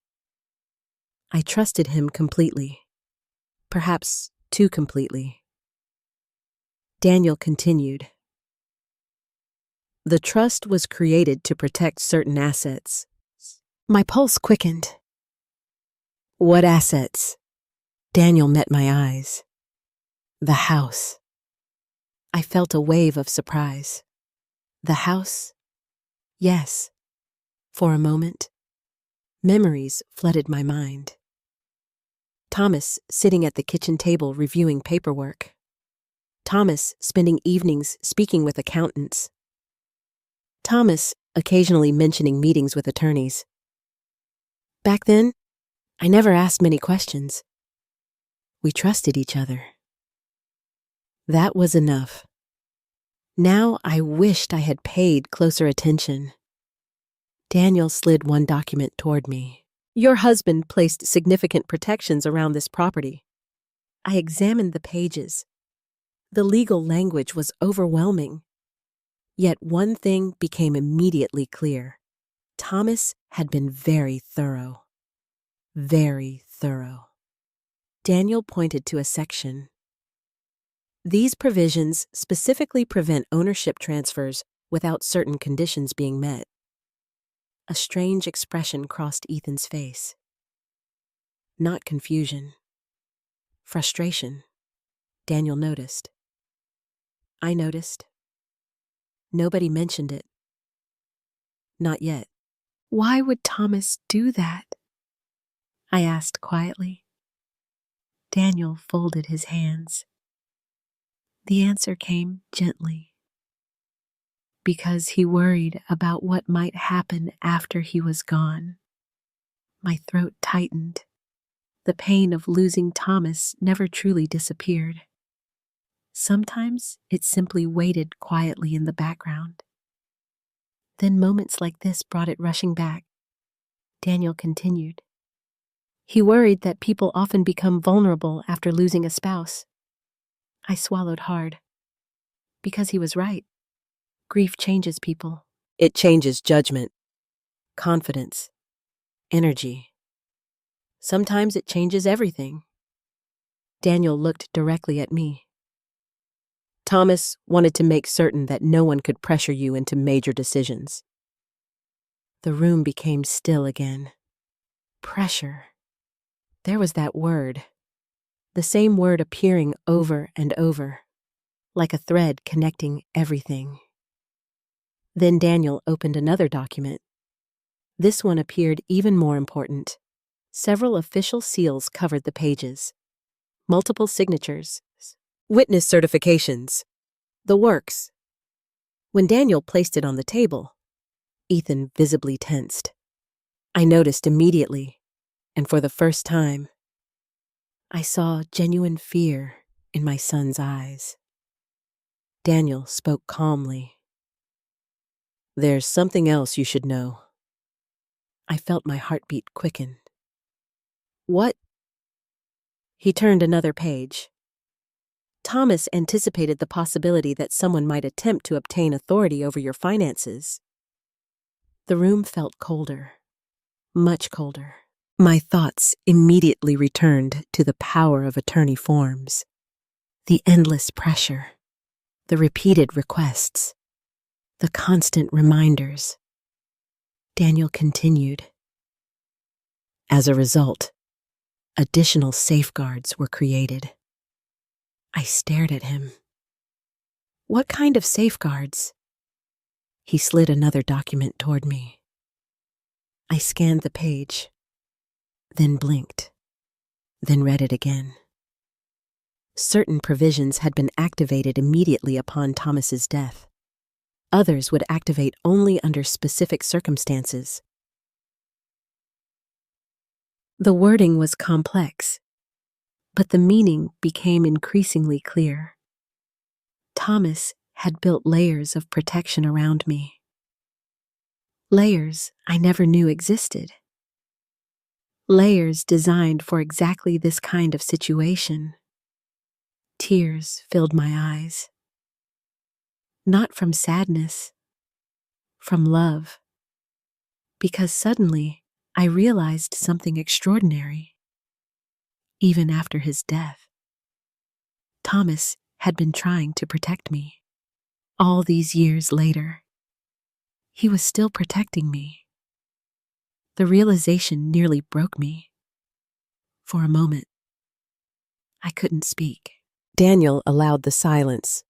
I trusted him completely, perhaps too completely. Daniel continued. "The trust was created to protect certain assets." My pulse quickened. "What assets?" Daniel met my eyes. "The house." I felt a wave of surprise. "The house?" "Yes." For a moment, memories flooded my mind. Thomas sitting at the kitchen table reviewing paperwork. Thomas spending evenings speaking with accountants. Thomas occasionally mentioning meetings with attorneys. Back then, I never asked many questions. We trusted each other. That was enough. Now I wished I had paid closer attention. Daniel slid one document toward me. "Your husband placed significant protections around this property." I examined the pages. The legal language was overwhelming. Yet one thing became immediately clear. Thomas had been very thorough. Very thorough. Daniel pointed to a section. "These provisions specifically prevent ownership transfers without certain conditions being met." A strange expression crossed Ethan's face. Not confusion. Frustration. Daniel noticed. I noticed. Nobody mentioned it. Not yet. "Why would Thomas do that?" I asked quietly. Daniel folded his hands. The answer came gently. "Because he worried about what might happen after he was gone." My throat tightened. The pain of losing Thomas never truly disappeared. Sometimes it simply waited quietly in the background. Then moments like this brought it rushing back. Daniel continued. "He worried that people often become vulnerable after losing a spouse." I swallowed hard. Because he was right. Grief changes people. It changes judgment, confidence, energy. Sometimes it changes everything. Daniel looked directly at me. Thomas wanted to make certain that no one could pressure you into major decisions. The room became still again. Pressure. There was that word. The same word appearing over and over, like a thread connecting everything. Then Daniel opened another document. This one appeared even more important. Several official seals covered the pages. Multiple signatures. Witness certifications. The works. When Daniel placed it on the table, Ethan visibly tensed. I noticed immediately, and for the first time, I saw genuine fear in my son's eyes. Daniel spoke calmly. There's something else you should know. I felt my heartbeat quicken. What? He turned another page. Thomas anticipated the possibility that someone might attempt to obtain authority over your finances. The room felt colder, much colder. My thoughts immediately returned to the power of attorney forms, the endless pressure, the repeated requests, the constant reminders. Daniel continued. As a result, additional safeguards were created. I stared at him. What kind of safeguards? He slid another document toward me. I scanned the page, then blinked, then read it again. Certain provisions had been activated immediately upon Thomas's death. Others would activate only under specific circumstances. The wording was complex, but the meaning became increasingly clear. Thomas had built layers of protection around me. Layers I never knew existed. Layers designed for exactly this kind of situation. Tears filled my eyes. Not from sadness, from love. Because suddenly I realized something extraordinary. Even after his death, Thomas had been trying to protect me. All these years later, he was still protecting me. The realization nearly broke me. For a moment, I couldn't speak. Daniel allowed the silence.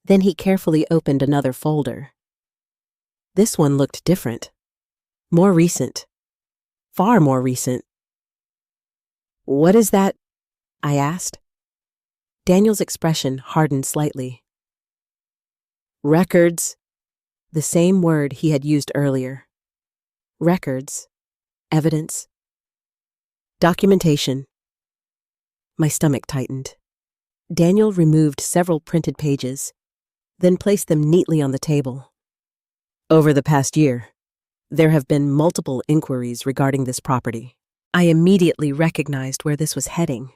Then he carefully opened another folder. This one looked different. More recent. Far more recent. What is that? I asked. Daniel's expression hardened slightly. Records. The same word he had used earlier. Records. Evidence. Documentation. My stomach tightened. Daniel removed several printed pages, then placed them neatly on the table. Over the past year, there have been multiple inquiries regarding this property. I immediately recognized where this was heading.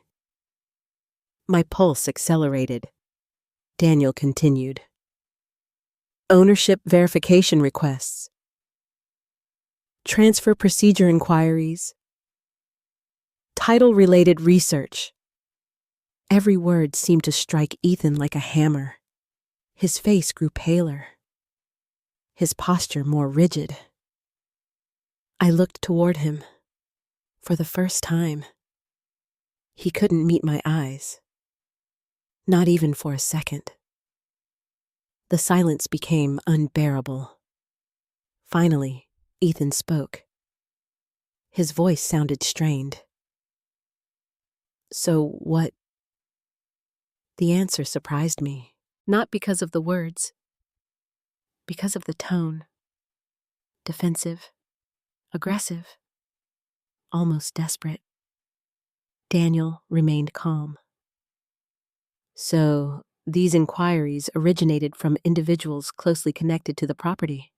My pulse accelerated. Daniel continued. Ownership verification requests. Transfer procedure inquiries. Title-related research. Every word seemed to strike Ethan like a hammer. His face grew paler. His posture more rigid. I looked toward him. For the first time, he couldn't meet my eyes. Not even for a second. The silence became unbearable. Finally, Ethan spoke. His voice sounded strained. So what? The answer surprised me, not because of the words, because of the tone. Defensive, aggressive, almost desperate. Daniel remained calm. So, these inquiries originated from individuals closely connected to the property.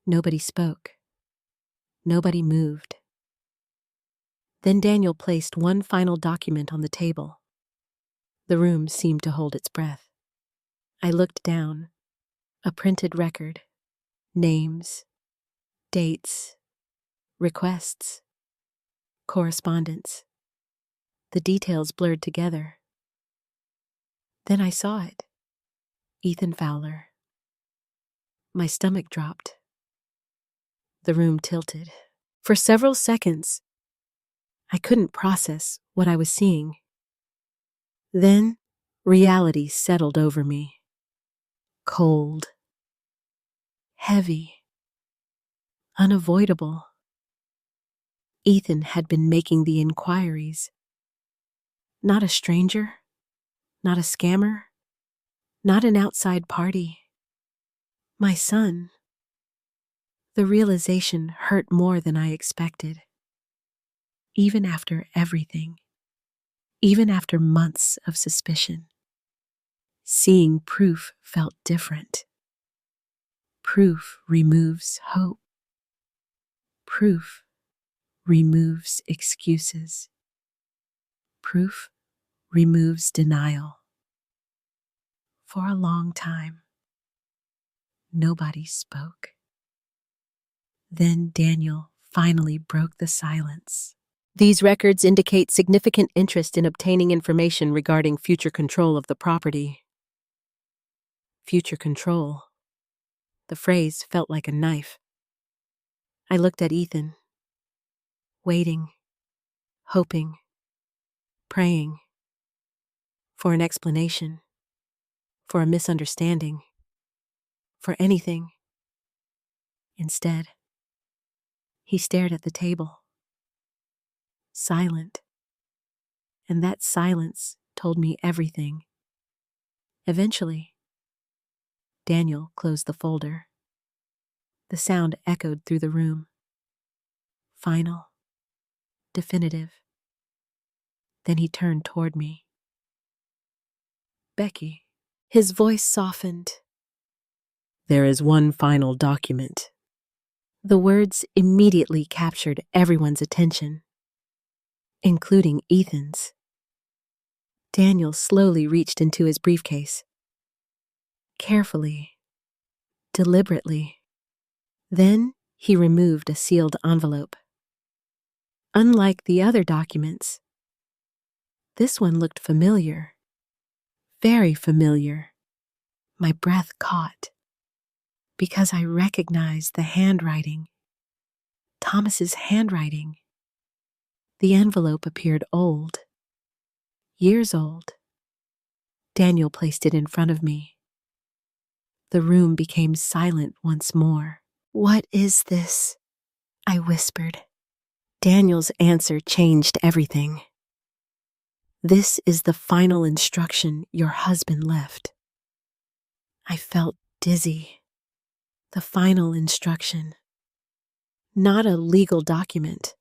Nobody spoke. Nobody moved. Then Daniel placed one final document on the table. The room seemed to hold its breath. I looked down, A printed record, names, dates, requests, correspondence. The details blurred together. Then I saw it. Ethan Fowler. My stomach dropped. The room tilted. For several seconds, I couldn't process what I was seeing. Then, reality settled over me. Cold. Heavy. Unavoidable. Ethan had been making the inquiries. Not a stranger. Not a scammer. Not an outside party. My son. The realization hurt more than I expected. Even after everything, even after months of suspicion, seeing proof felt different. Proof removes hope. Proof removes excuses. Proof removes denial. For a long time, nobody spoke. Then Daniel finally broke the silence. These records indicate significant interest in obtaining information regarding future control of the property. Future control. The phrase felt like a knife. I looked at Ethan, waiting, hoping, praying for an explanation, for a misunderstanding, for anything. Instead, he stared at the table, silent, and that silence told me everything. Eventually, Daniel closed the folder. The sound echoed through the room. Final, definitive. Then he turned toward me. Becky. His voice softened. There is one final document. The words immediately captured everyone's attention, including Ethan's. Daniel slowly reached into his briefcase. Carefully, deliberately. Then he removed a sealed envelope. Unlike the other documents, this one looked familiar. Very familiar. My breath caught because I recognized the handwriting. Thomas's handwriting. The envelope appeared old. Years old. Daniel placed it in front of me. The room became silent once more. What is this? I whispered. Daniel's answer changed everything. This is the final instruction your husband left. I felt dizzy. The final instruction. Not a legal document.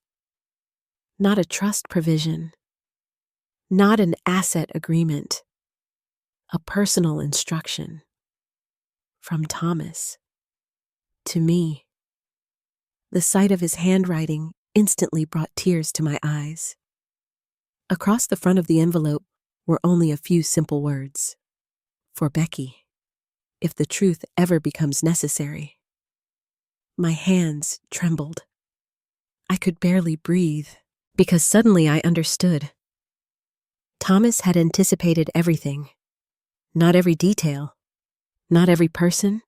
Not a trust provision. Not an asset agreement. A personal instruction. From Thomas. To me. The sight of his handwriting instantly brought tears to my eyes. Across the front of the envelope were only a few simple words. For Becky, if the truth ever becomes necessary. My hands trembled. I could barely breathe, because suddenly I understood. Thomas had anticipated everything. Not every detail, not every person,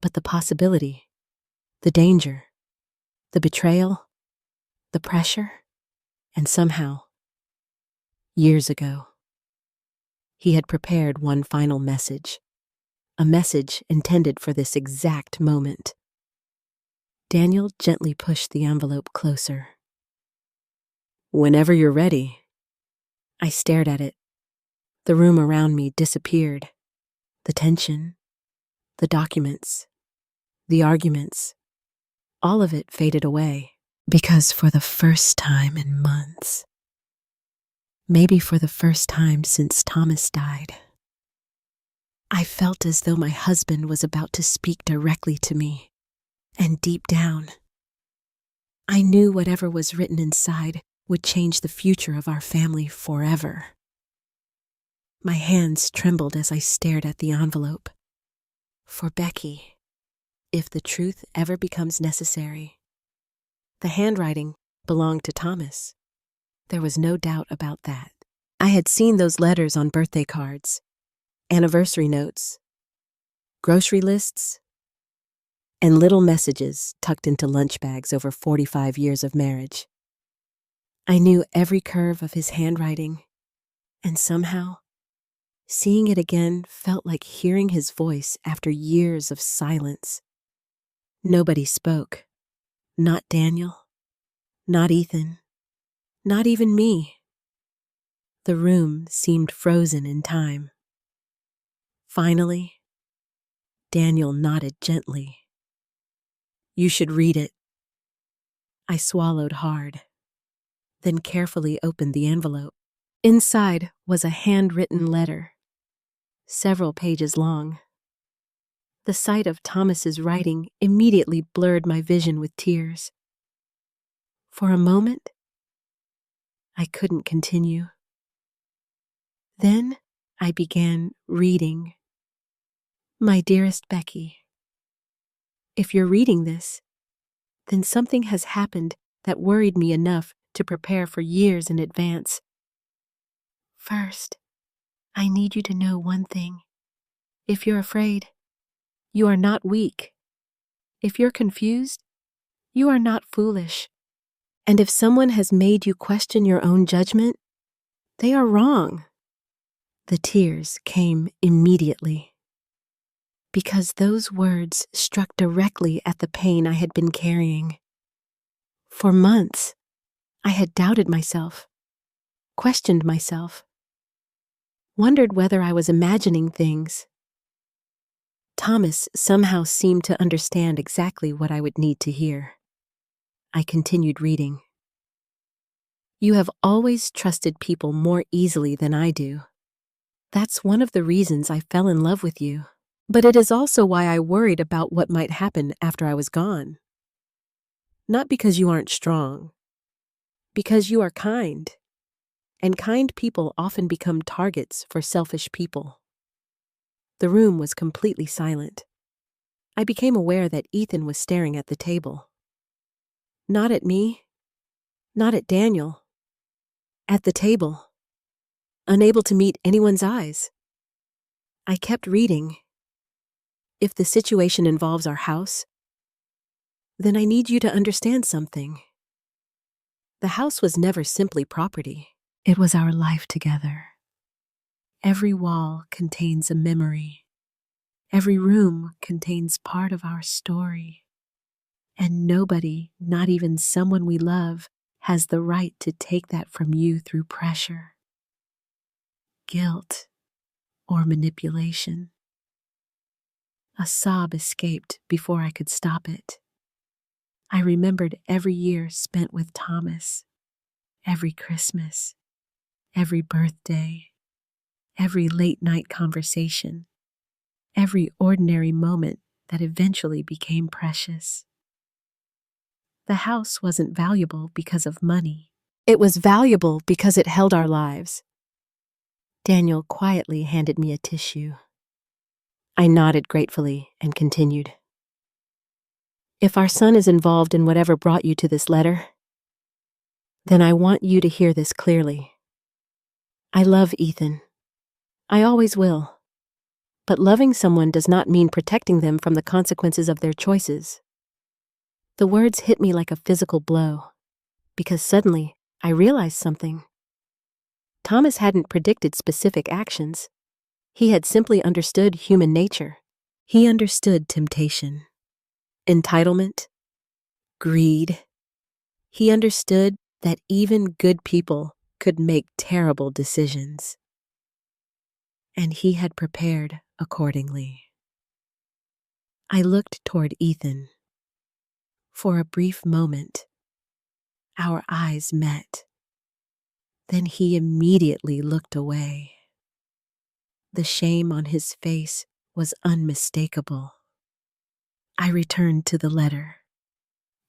but the possibility, the danger, the betrayal, the pressure, and somehow, years ago, he had prepared one final message, a message intended for this exact moment. Daniel gently pushed the envelope closer. Whenever you're ready. I stared at it. The room around me disappeared. The tension, the documents, the arguments, all of it faded away. Because for the first time in months, maybe for the first time since Thomas died, I felt as though my husband was about to speak directly to me. And deep down, I knew whatever was written inside would change the future of our family forever. My hands trembled as I stared at the envelope. For Becky, if the truth ever becomes necessary. The handwriting belonged to Thomas. There was no doubt about that. I had seen those letters on birthday cards, anniversary notes, grocery lists, and little messages tucked into lunch bags over 45 years of marriage. I knew every curve of his handwriting, and somehow, seeing it again felt like hearing his voice after years of silence. Nobody spoke. Not Daniel, not Ethan, not even me. The room seemed frozen in time. Finally, Daniel nodded gently. You should read it. I swallowed hard, then carefully opened the envelope. Inside was a handwritten letter, several pages long. The sight of Thomas's writing immediately blurred my vision with tears. For a moment, I couldn't continue. Then I began reading. My dearest Becky, if you're reading this, then something has happened that worried me enough to prepare for years in advance. First, I need you to know one thing. If you're afraid, you are not weak. If you're confused, you are not foolish. And if someone has made you question your own judgment, they are wrong. The tears came immediately, because those words struck directly at the pain I had been carrying. For months, I had doubted myself, questioned myself, wondered whether I was imagining things. Thomas somehow seemed to understand exactly what I would need to hear. I continued reading. You have always trusted people more easily than I do. That's one of the reasons I fell in love with you. But it is also why I worried about what might happen after I was gone. Not because you aren't strong, because you are kind, and kind people often become targets for selfish people. The room was completely silent. I became aware that Ethan was staring at the table. Not at me, not at Daniel. At the table, unable to meet anyone's eyes. I kept reading. If the situation involves our house, then I need you to understand something. The house was never simply property. It was our life together. Every wall contains a memory. Every room contains part of our story. And nobody, not even someone we love, has the right to take that from you through pressure, guilt, or manipulation. A sob escaped before I could stop it. I remembered every year spent with Thomas, every Christmas, every birthday, every late-night conversation, every ordinary moment that eventually became precious. The house wasn't valuable because of money. It was valuable because it held our lives. Daniel quietly handed me a tissue. I nodded gratefully and continued. If our son is involved in whatever brought you to this letter, then I want you to hear this clearly. I love Ethan. I always will. But loving someone does not mean protecting them from the consequences of their choices. The words hit me like a physical blow, because suddenly I realized something. Thomas hadn't predicted specific actions. He had simply understood human nature. He understood temptation, entitlement, greed. He understood that even good people could make terrible decisions. And he had prepared accordingly. I looked toward Ethan. For a brief moment, our eyes met. Then he immediately looked away. The shame on his face was unmistakable. I returned to the letter.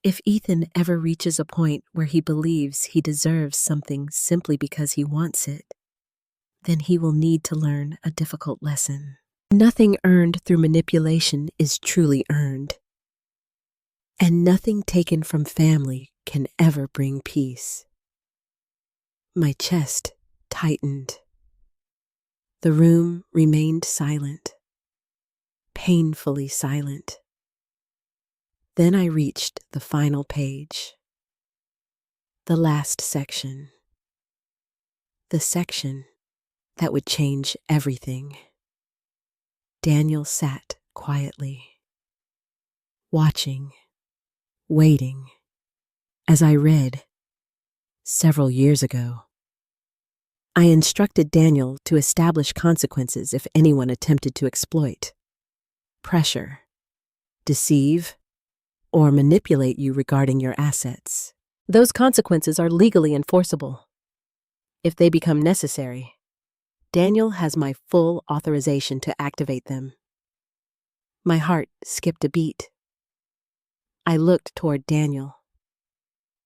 If Ethan ever reaches a point where he believes he deserves something simply because he wants it, then he will need to learn a difficult lesson. Nothing earned through manipulation is truly earned, and nothing taken from family can ever bring peace. My chest tightened. The room remained silent, painfully silent. Then I reached the final page, the last section, the section that would change everything. Daniel sat quietly, watching, waiting, as I read. Several years ago, I instructed Daniel to establish consequences if anyone attempted to exploit, pressure, deceive, or manipulate you regarding your assets. Those consequences are legally enforceable. If they become necessary, Daniel has my full authorization to activate them. My heart skipped a beat. I looked toward Daniel.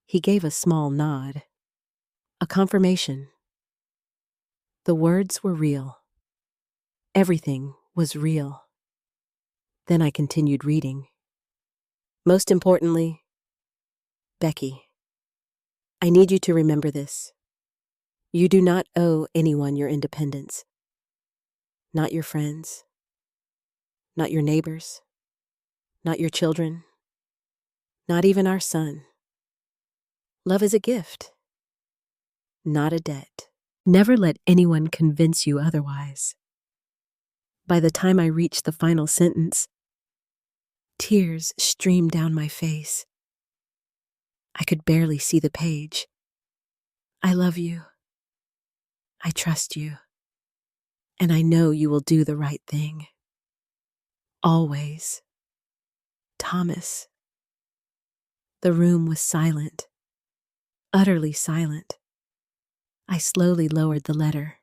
He gave a small nod, a confirmation. The words were real. Everything was real. Then I continued reading. Most importantly, Becky, I need you to remember this. You do not owe anyone your independence. Not your friends, not your neighbors, not your children, not even our son. Love is a gift, not a debt. Never let anyone convince you otherwise. By the time I reached the final sentence, tears streamed down my face. I could barely see the page. I love you. I trust you. And I know you will do the right thing. Always. Thomas. The room was silent, utterly silent. I slowly lowered the letter.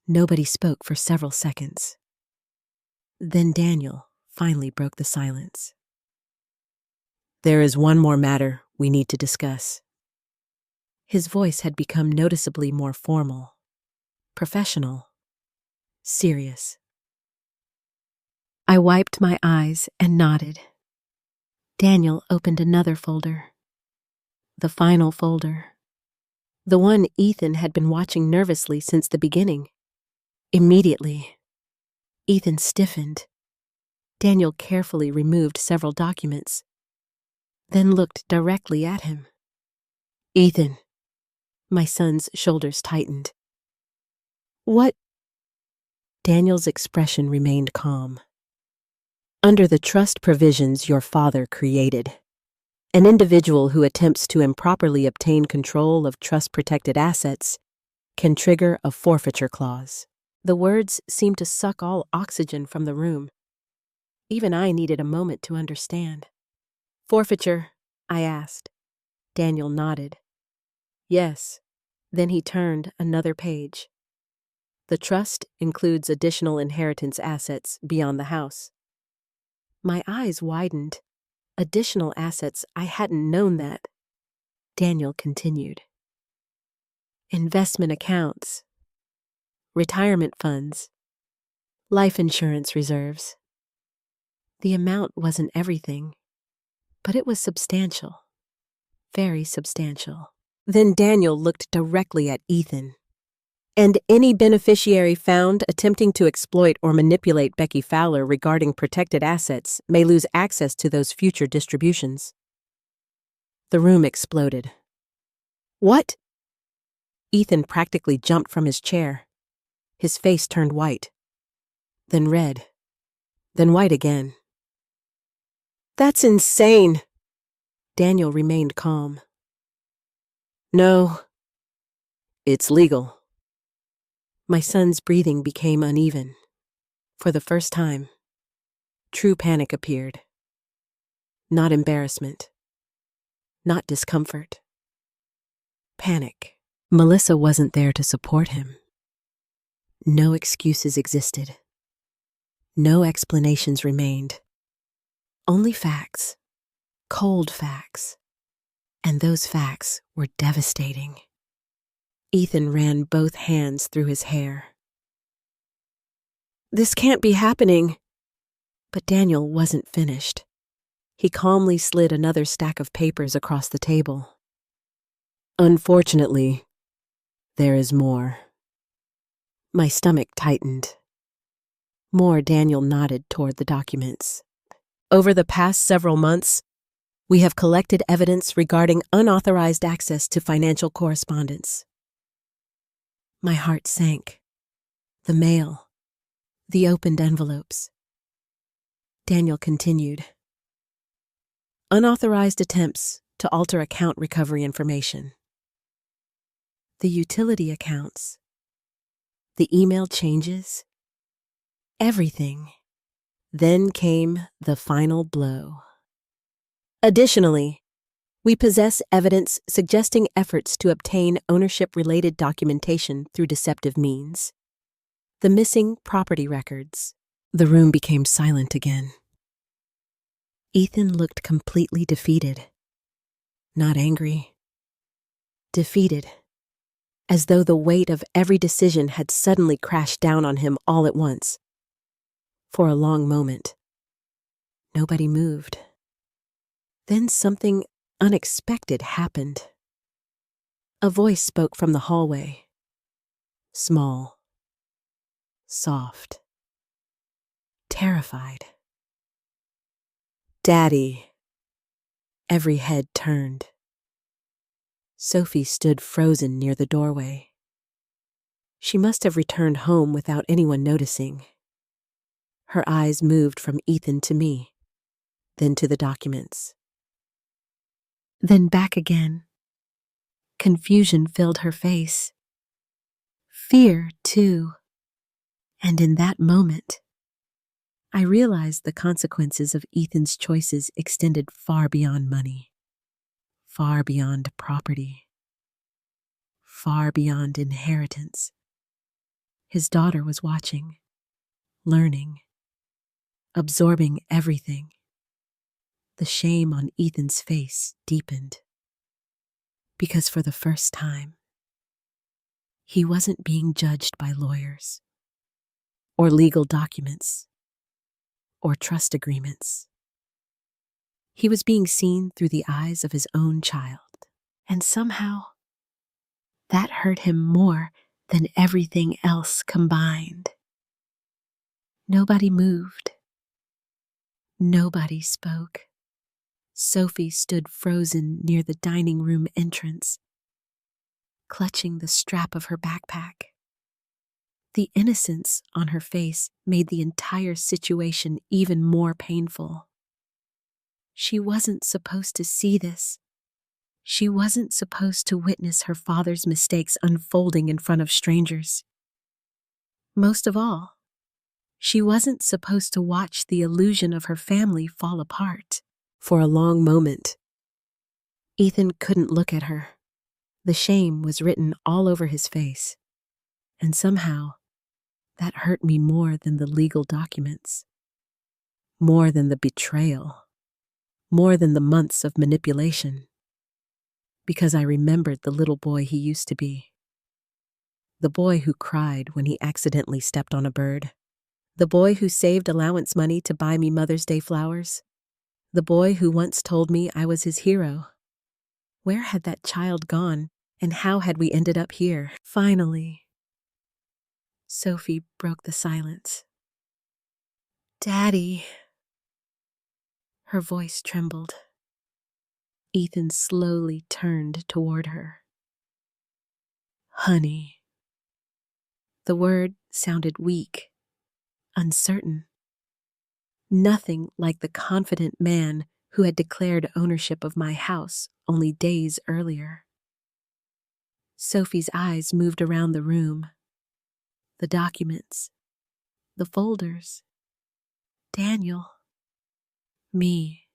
Nobody spoke for several seconds. Then Daniel finally broke the silence. There is one more matter we need to discuss. His voice had become noticeably more formal, professional, serious. I wiped my eyes and nodded. Daniel opened another folder. The final folder. The one Ethan had been watching nervously since the beginning. Immediately, Ethan stiffened. Daniel carefully removed several documents, then looked directly at him. Ethan. My son's shoulders tightened. What? Daniel's expression remained calm. Under the trust provisions your father created, an individual who attempts to improperly obtain control of trust-protected assets can trigger a forfeiture clause. The words seemed to suck all oxygen from the room. Even I needed a moment to understand. Forfeiture, I asked. Daniel nodded. Yes. Then he turned another page. The trust includes additional inheritance assets beyond the house. My eyes widened. Additional assets, I hadn't known that. Daniel continued. Investment accounts, retirement funds, life insurance reserves. The amount wasn't everything, but it was substantial, very substantial. Then Daniel looked directly at Ethan. And any beneficiary found attempting to exploit or manipulate Becky Fowler regarding protected assets may lose access to those future distributions. The room exploded. What? Ethan practically jumped from his chair. His face turned white, then red, then white again. That's insane. Daniel remained calm. No, it's legal. My son's breathing became uneven. For the first time, true panic appeared. Not embarrassment. Not discomfort. Panic. Melissa wasn't there to support him. No excuses existed. No explanations remained. Only facts. Cold facts. And those facts were devastating. Ethan ran both hands through his hair. This can't be happening. But Daniel wasn't finished. He calmly slid another stack of papers across the table. Unfortunately, there is more. My stomach tightened. More. Daniel nodded toward the documents. Over the past several months, we have collected evidence regarding unauthorized access to financial correspondence. My heart sank. The mail, the opened envelopes. Daniel continued. Unauthorized attempts to alter account recovery information. The utility accounts. The email changes. Everything. Then came the final blow. Additionally, we possess evidence suggesting efforts to obtain ownership-related documentation through deceptive means. The missing property records. The room became silent again. Ethan looked completely defeated. Not angry. Defeated. As though the weight of every decision had suddenly crashed down on him all at once. For a long moment, nobody moved. Then something unexpected happened. A voice spoke from the hallway. Small. Soft. Terrified. Daddy. Every head turned. Sophie stood frozen near the doorway. She must have returned home without anyone noticing. Her eyes moved from Ethan to me, then to the documents. Then back again. Confusion filled her face. Fear, too. And in that moment, I realized the consequences of Ethan's choices extended far beyond money, far beyond property, far beyond inheritance. His daughter was watching, learning, absorbing everything. The shame on Ethan's face deepened. Because for the first time, he wasn't being judged by lawyers, or legal documents, or trust agreements. He was being seen through the eyes of his own child, and somehow, that hurt him more than everything else combined. Nobody moved. Nobody spoke. Sophie stood frozen near the dining room entrance, clutching the strap of her backpack. The innocence on her face made the entire situation even more painful. She wasn't supposed to see this. She wasn't supposed to witness her father's mistakes unfolding in front of strangers. Most of all, she wasn't supposed to watch the illusion of her family fall apart. For a long moment, Ethan couldn't look at her. The shame was written all over his face, and somehow, that hurt me more than the legal documents, more than the betrayal, more than the months of manipulation, because I remembered the little boy he used to be. The boy who cried when he accidentally stepped on a bird. The boy who saved allowance money to buy me Mother's Day flowers. The boy who once told me I was his hero. Where had that child gone, and how had we ended up here? Finally, Sophie broke the silence. Daddy. Her voice trembled. Ethan slowly turned toward her. Honey. The word sounded weak, uncertain. Nothing like the confident man who had declared ownership of my house only days earlier. Sophie's eyes moved around the room. The documents, the folders, Daniel, me,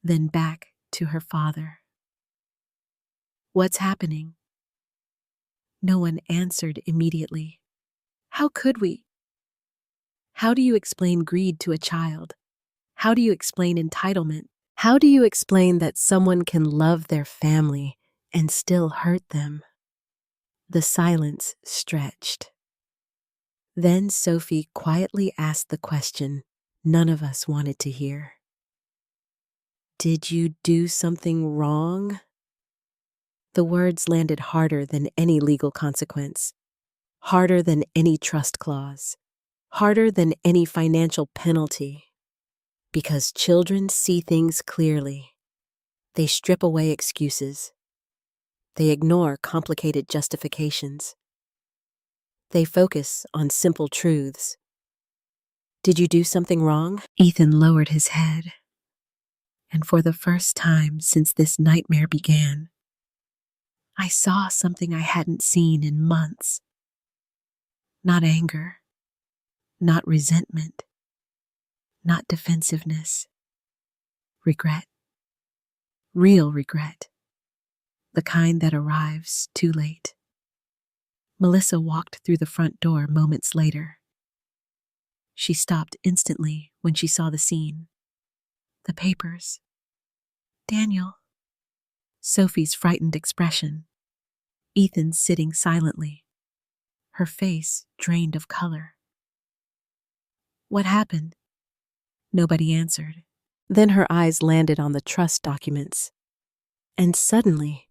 then back to her father. What's happening? No one answered immediately. How could we? How do you explain greed to a child? How do you explain entitlement? How do you explain that someone can love their family and still hurt them? The silence stretched. Then Sophie quietly asked the question none of us wanted to hear. Did you do something wrong? The words landed harder than any legal consequence, harder than any trust clause, harder than any financial penalty. Because children see things clearly. They strip away excuses. They ignore complicated justifications. They focus on simple truths. Did you do something wrong? Ethan lowered his head, and for the first time since this nightmare began, I saw something I hadn't seen in months. Not anger, not resentment, not defensiveness. Regret. Real regret. The kind that arrives too late. Melissa walked through the front door moments later. She stopped instantly when she saw the scene. The papers. Daniel. Sophie's frightened expression. Ethan sitting silently. Her face drained of color. What happened? Nobody answered. Then her eyes landed on the trust documents. And suddenly,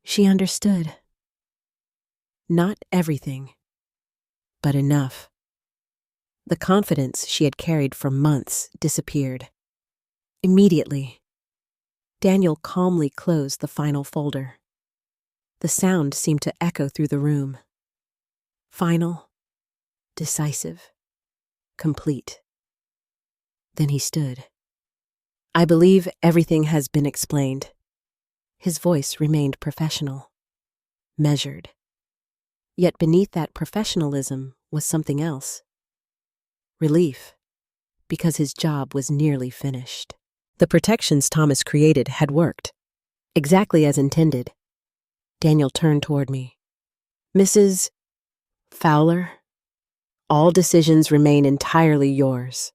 she understood. Not everything, but enough. The confidence she had carried for months disappeared. Immediately, Daniel calmly closed the final folder. The sound seemed to echo through the room. Final, decisive, complete. Then he stood. I believe everything has been explained. His voice remained professional, measured. Yet beneath that professionalism was something else. Relief, because his job was nearly finished. The protections Thomas created had worked, exactly as intended. Daniel turned toward me. Mrs. Fowler, all decisions remain entirely yours.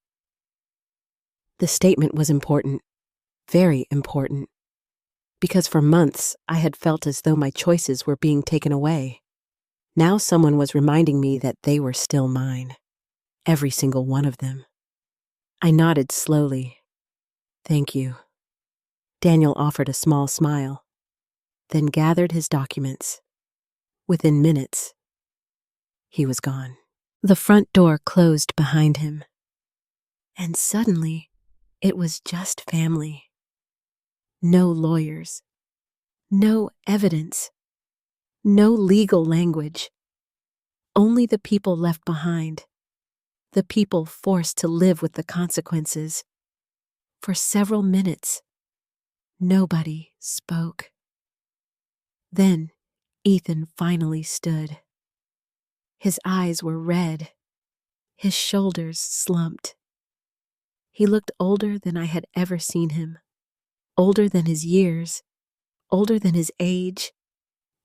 The statement was important, very important, because for months I had felt as though my choices were being taken away. Now someone was reminding me that they were still mine, every single one of them. I nodded slowly. Thank you. Daniel offered a small smile, then gathered his documents. Within minutes, he was gone. The front door closed behind him, and suddenly, it was just family. No lawyers, no evidence, no legal language. Only the people left behind, the people forced to live with the consequences. For several minutes, nobody spoke. Then Ethan finally stood. His eyes were red, his shoulders slumped. He looked older than I had ever seen him, older than his years, older than his age,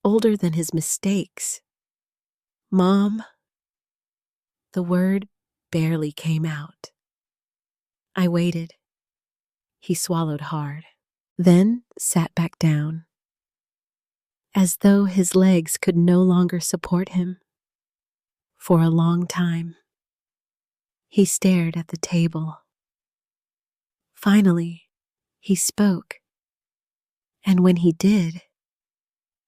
older than his mistakes. Mom. The word barely came out. I waited. He swallowed hard, then sat back down, as though his legs could no longer support him. For a long time, he stared at the table. Finally, he spoke, and when he did,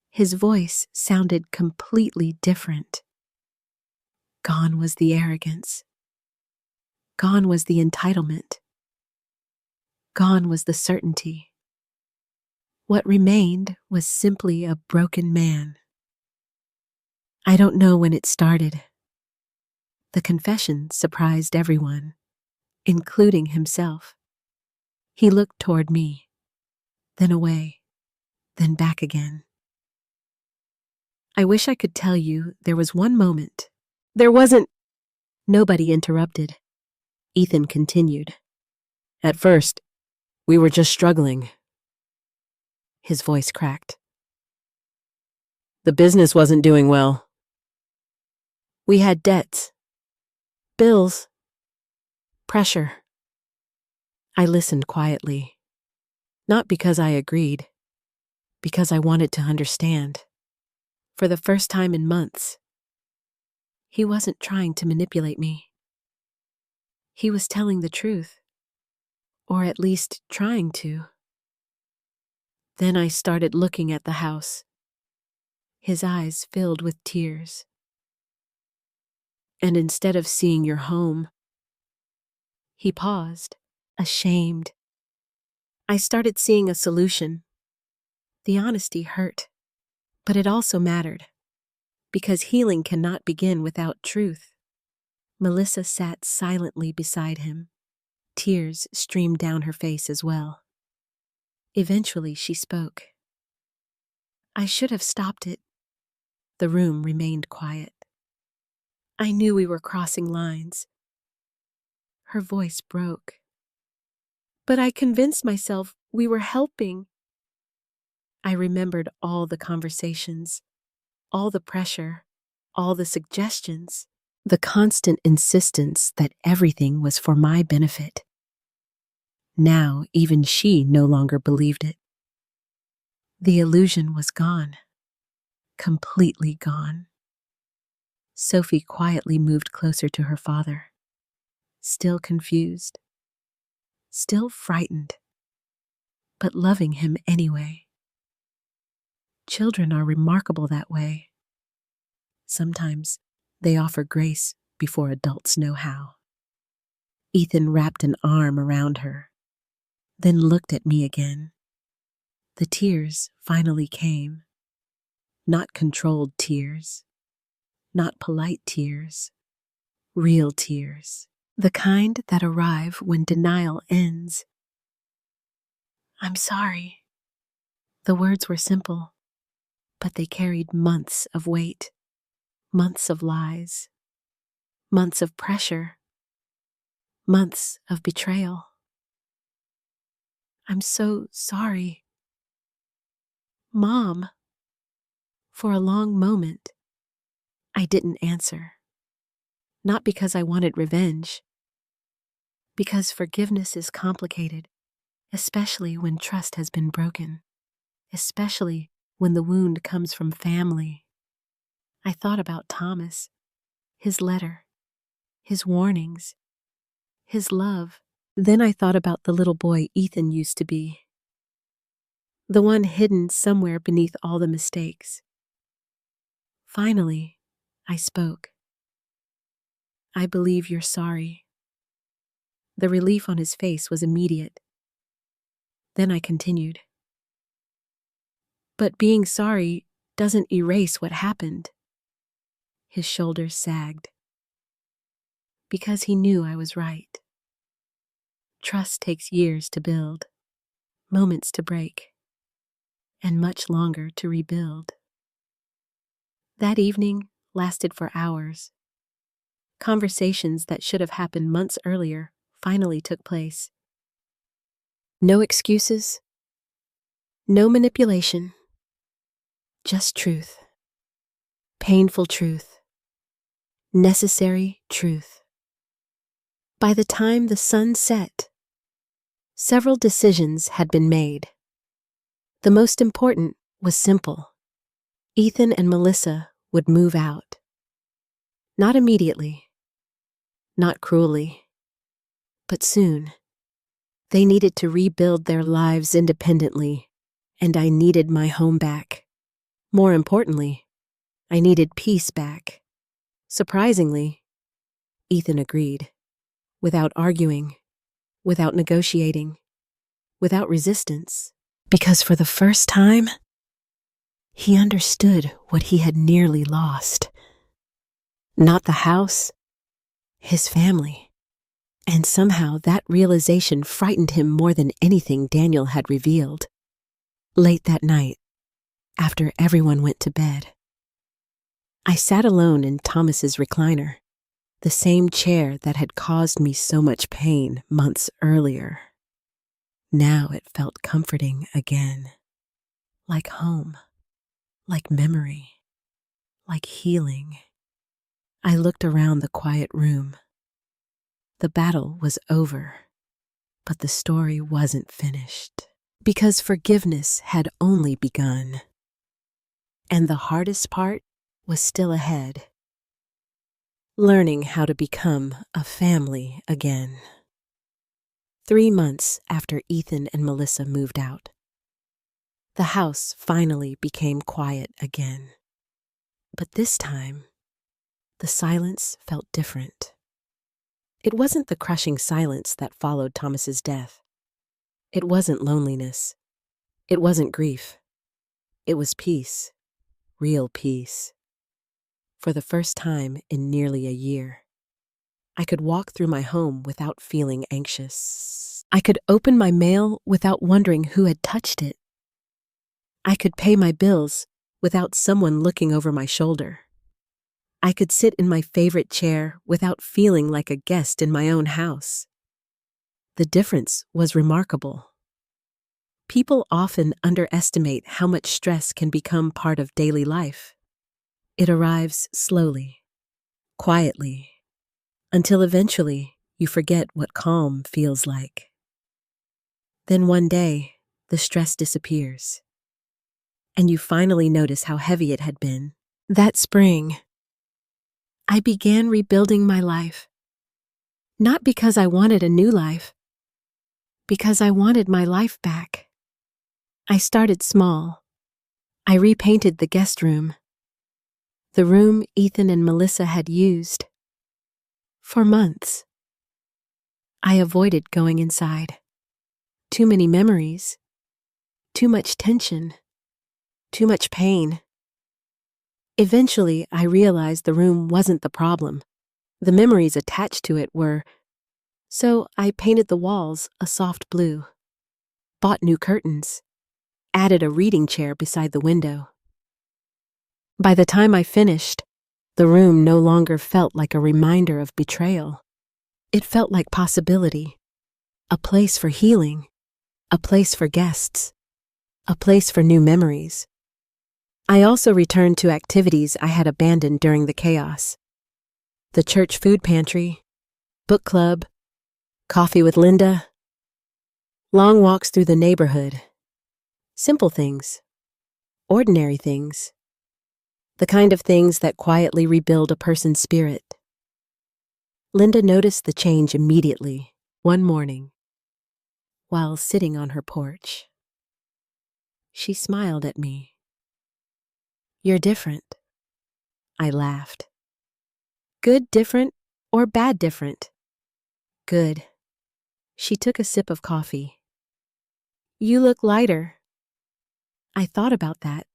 his voice sounded completely different. Gone was the arrogance. Gone was the entitlement. Gone was the certainty. What remained was simply a broken man. I don't know when it started. The confession surprised everyone, including himself. He looked toward me, then away, then back again. I wish I could tell you there was one moment. There wasn't. Nobody interrupted. Ethan continued. At first, we were just struggling. His voice cracked. The business wasn't doing well. We had debts, bills, pressure. I listened quietly, not because I agreed, because I wanted to understand. For the first time in months, He wasn't trying to manipulate me. He was telling the truth, or at least trying to. Then I started looking at the house. His eyes filled with tears. And instead of seeing your home, he paused, ashamed. I started seeing a solution. The honesty hurt, but it also mattered, because healing cannot begin without truth. Melissa sat silently beside him. Tears streamed down her face as well. Eventually she spoke. I should have stopped it. The room remained quiet. I knew we were crossing lines. Her voice broke. But I convinced myself we were helping. I remembered all the conversations, all the pressure, all the suggestions, the constant insistence that everything was for my benefit. Now even she no longer believed it. The illusion was gone, completely gone. Sophie quietly moved closer to her father, still confused, still frightened, but loving him anyway. Children are remarkable that way. Sometimes they offer grace before adults know how. Ethan wrapped an arm around her, then looked at me again. The tears finally came. Not controlled tears, not polite tears, real tears. The kind that arrive when denial ends. I'm sorry. The words were simple, but they carried months of weight, months of lies, months of pressure, months of betrayal. I'm so sorry. Mom. For a long moment, I didn't answer. Not because I wanted revenge, because forgiveness is complicated, especially when trust has been broken, especially when the wound comes from family. I thought about Thomas, his letter, his warnings, his love. Then I thought about the little boy Ethan used to be, the one hidden somewhere beneath all the mistakes. Finally, I spoke. I believe you're sorry. The relief on his face was immediate. Then I continued. But being sorry doesn't erase what happened. His shoulders sagged. Because he knew I was right. Trust takes years to build, moments to break, and much longer to rebuild. That evening lasted for hours. Conversations that should have happened months earlier finally took place. No excuses, no manipulation, just truth. Painful truth. Necessary truth. By the time the sun set, several decisions had been made. The most important was simple. Ethan and Melissa would move out. Not immediately, not cruelly, but soon. They needed to rebuild their lives independently, and I needed my home back. More importantly, I needed peace back. Surprisingly, Ethan agreed, without arguing, without negotiating, without resistance, because for the first time, he understood what he had nearly lost. Not the house, his family. And somehow that realization frightened him more than anything Daniel had revealed. Late that night, after everyone went to bed, I sat alone in Thomas's recliner, the same chair that had caused me so much pain months earlier. Now it felt comforting again, like home, like memory, like healing. I looked around the quiet room. The battle was over, but the story wasn't finished, because forgiveness had only begun. And the hardest part was still ahead. learning how to become a family again. 3 months after Ethan and Melissa moved out, the house finally became quiet again. But this time, the silence felt different. It wasn't the crushing silence that followed Thomas's death. It wasn't loneliness. It wasn't grief. It was peace, real peace. For the first time in nearly a year, I could walk through my home without feeling anxious. I could open my mail without wondering who had touched it. I could pay my bills without someone looking over my shoulder. I could sit in my favorite chair without feeling like a guest in my own house. The difference was remarkable. People often underestimate how much stress can become part of daily life. It arrives slowly, quietly, until eventually you forget what calm feels like. Then one day, the stress disappears, and you finally notice how heavy it had been. That spring, I began rebuilding my life. Not because I wanted a new life, because I wanted my life back. I started small. I repainted the guest room, the room Ethan and Melissa had used. For months, I avoided going inside. Too many memories, too much tension, too much pain. Eventually, I realized the room wasn't the problem. The memories attached to it were. So I painted the walls a soft blue, bought new curtains, added a reading chair beside the window. By the time I finished, the room no longer felt like a reminder of betrayal. It felt like possibility, a place for healing, a place for guests, a place for new memories. I also returned to activities I had abandoned during the chaos. The church food pantry, book club, coffee with Linda, long walks through the neighborhood. Simple things, ordinary things, the kind of things that quietly rebuild a person's spirit. Linda noticed the change immediately, one morning, while sitting on her porch. She smiled at me. "You're different." I laughed. "Good different or bad different?" "Good." She took a sip of coffee. "You look lighter." I thought about that,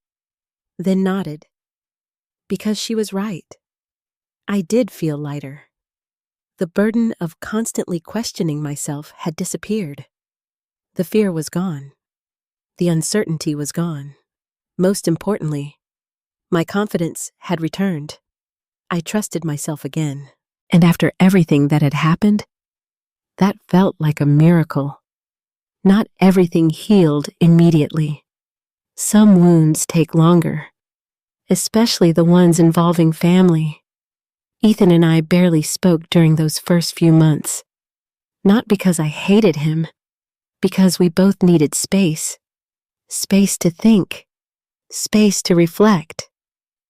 then nodded. Because she was right. I did feel lighter. The burden of constantly questioning myself had disappeared. The fear was gone. The uncertainty was gone. Most importantly, my confidence had returned. I trusted myself again. And after everything that had happened, that felt like a miracle. Not everything healed immediately. Some wounds take longer, especially the ones involving family. Ethan and I barely spoke during those first few months. Not because I hated him, because we both needed space. Space to think, space to reflect,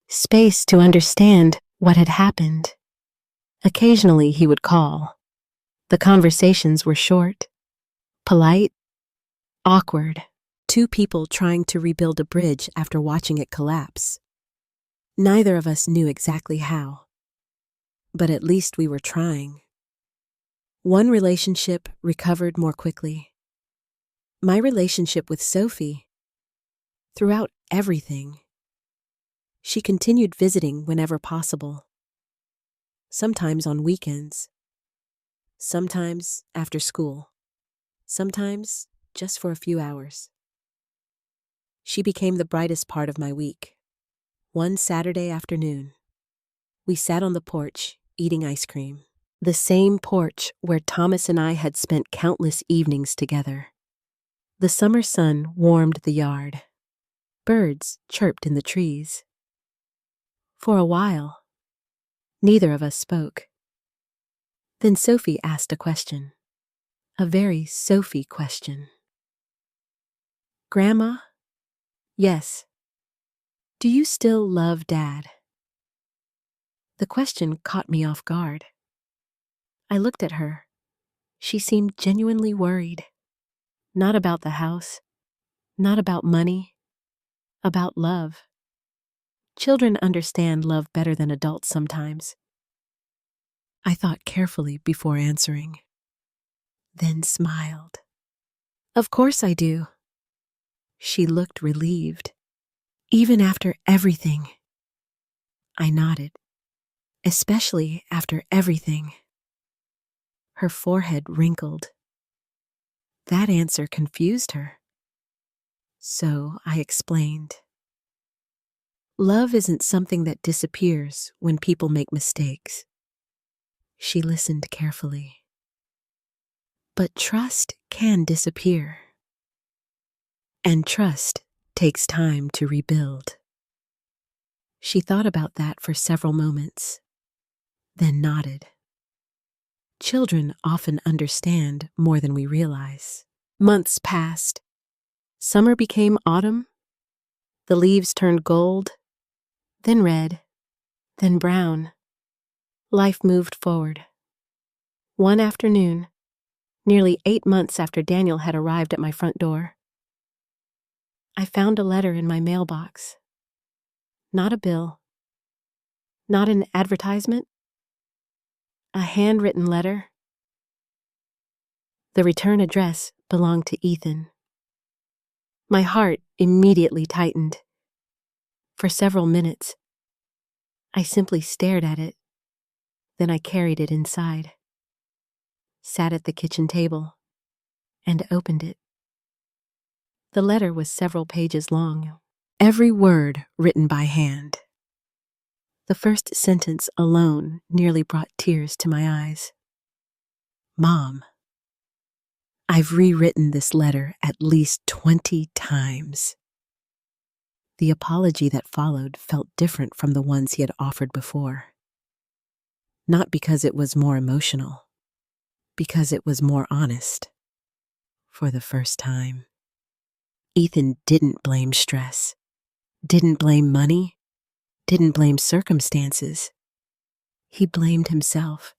space to understand what had happened. Occasionally he would call. The conversations were short, polite, awkward. Two people trying to rebuild a bridge after watching it collapse. Neither of us knew exactly how, but at least we were trying. One relationship recovered more quickly. My relationship with Sophie, throughout everything, she continued visiting whenever possible. Sometimes on weekends, sometimes after school, sometimes just for a few hours. She became the brightest part of my week. One Saturday afternoon, we sat on the porch eating ice cream. The same porch where Thomas and I had spent countless evenings together. The summer sun warmed the yard. Birds chirped in the trees. For a while, neither of us spoke. Then Sophie asked a question. A very Sophie question. "Grandma?" "Yes." "Do you still love Dad?" The question caught me off guard. I looked at her. She seemed genuinely worried. Not about the house, not about money, about love. Children understand love better than adults sometimes. I thought carefully before answering, then smiled. Of course I do. She looked relieved. Even after everything. I nodded. Especially after everything. Her forehead wrinkled. That answer confused her. So I explained. Love isn't something that disappears when people make mistakes. She listened carefully. But trust can disappear. And trust takes time to rebuild. She thought about that for several moments, then nodded. Children often understand more than we realize. Months passed. Summer became autumn. The leaves turned gold, then red, then brown. Life moved forward. One afternoon, nearly 8 months after Daniel had arrived at my front door, I found a letter in my mailbox. Not a bill. Not an advertisement. A handwritten letter. The return address belonged to Ethan. My heart immediately tightened. For several minutes, I simply stared at it. Then I carried it inside, sat at the kitchen table, and opened it. The letter was several pages long, every word written by hand. The first sentence alone nearly brought tears to my eyes. Mom, I've rewritten this letter at least 20 times. The apology that followed felt different from the ones he had offered before. Not because it was more emotional, because it was more honest. For the first time. Ethan didn't blame stress, didn't blame money, didn't blame circumstances. He blamed himself.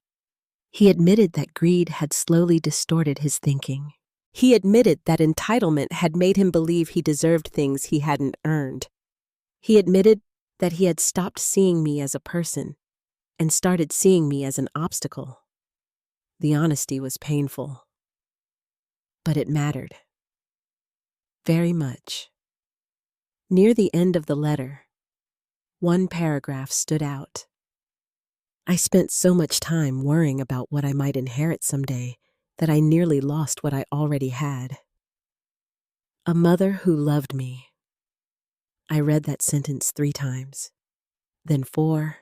He admitted that greed had slowly distorted his thinking. He admitted that entitlement had made him believe he deserved things he hadn't earned. He admitted that he had stopped seeing me as a person and started seeing me as an obstacle. The honesty was painful, but it mattered. Very much. Near the end of the letter, one paragraph stood out. I spent so much time worrying about what I might inherit someday that I nearly lost what I already had. A mother who loved me. I read that sentence 3 times, then 4,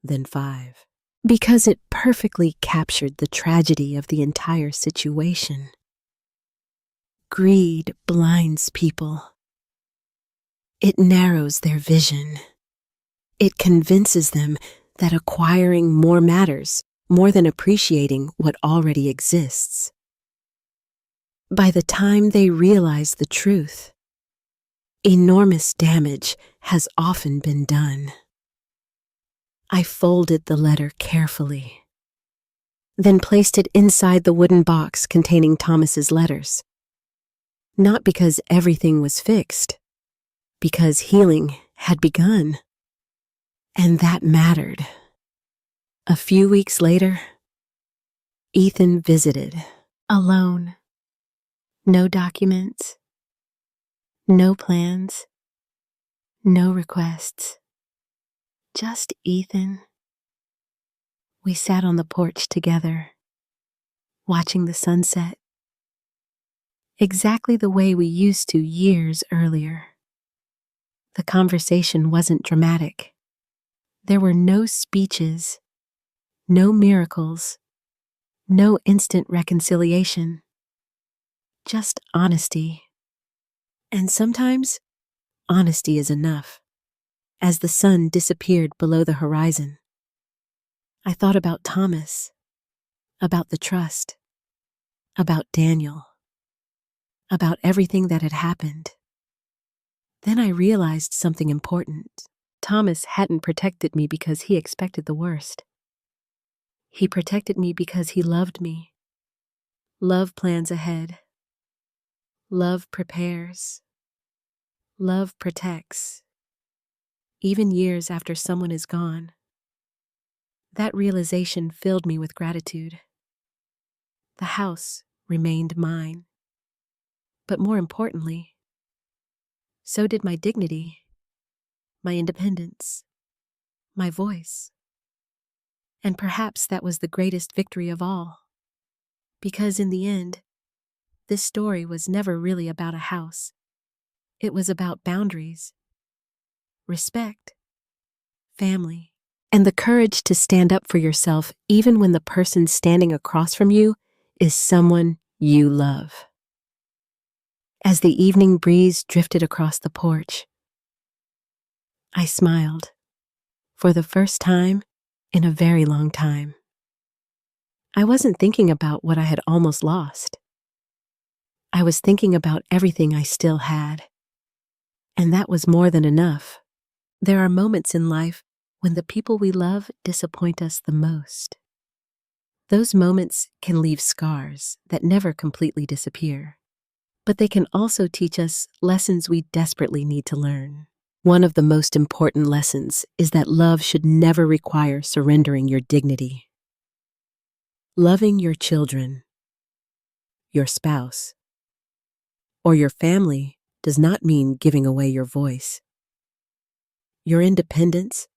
then 5, because it perfectly captured the tragedy of the entire situation. Greed blinds people. It narrows their vision. It convinces them that acquiring more matters more than appreciating what already exists. By the time they realize the truth, enormous damage has often been done. I folded the letter carefully, then placed it inside the wooden box containing Thomas's letters. Not because everything was fixed, because healing had begun. And that mattered. A few weeks later, Ethan visited, alone. No documents, no plans, no requests. Just Ethan. We sat on the porch together, watching the sunset, exactly the way we used to years earlier. The conversation wasn't dramatic. There were no speeches, no miracles, no instant reconciliation. Just honesty. And sometimes, honesty is enough. As the sun disappeared below the horizon, I thought about Thomas, about the trust, about Daniel, about everything that had happened. Then I realized something important. Thomas hadn't protected me because he expected the worst. He protected me because he loved me. Love plans ahead. Love prepares. Love protects. Even years after someone is gone. That realization filled me with gratitude. The house remained mine. But more importantly, so did my dignity, my independence, my voice. And perhaps that was the greatest victory of all. Because in the end, this story was never really about a house. It was about boundaries, respect, family, and the courage to stand up for yourself even when the person standing across from you is someone you love. As the evening breeze drifted across the porch, I smiled for the first time in a very long time. I wasn't thinking about what I had almost lost. I was thinking about everything I still had. And that was more than enough. There are moments in life when the people we love disappoint us the most. Those moments can leave scars that never completely disappear. But they can also teach us lessons we desperately need to learn. One of the most important lessons is that love should never require surrendering your dignity. Loving your children, your spouse, or your family does not mean giving away your voice, your independence,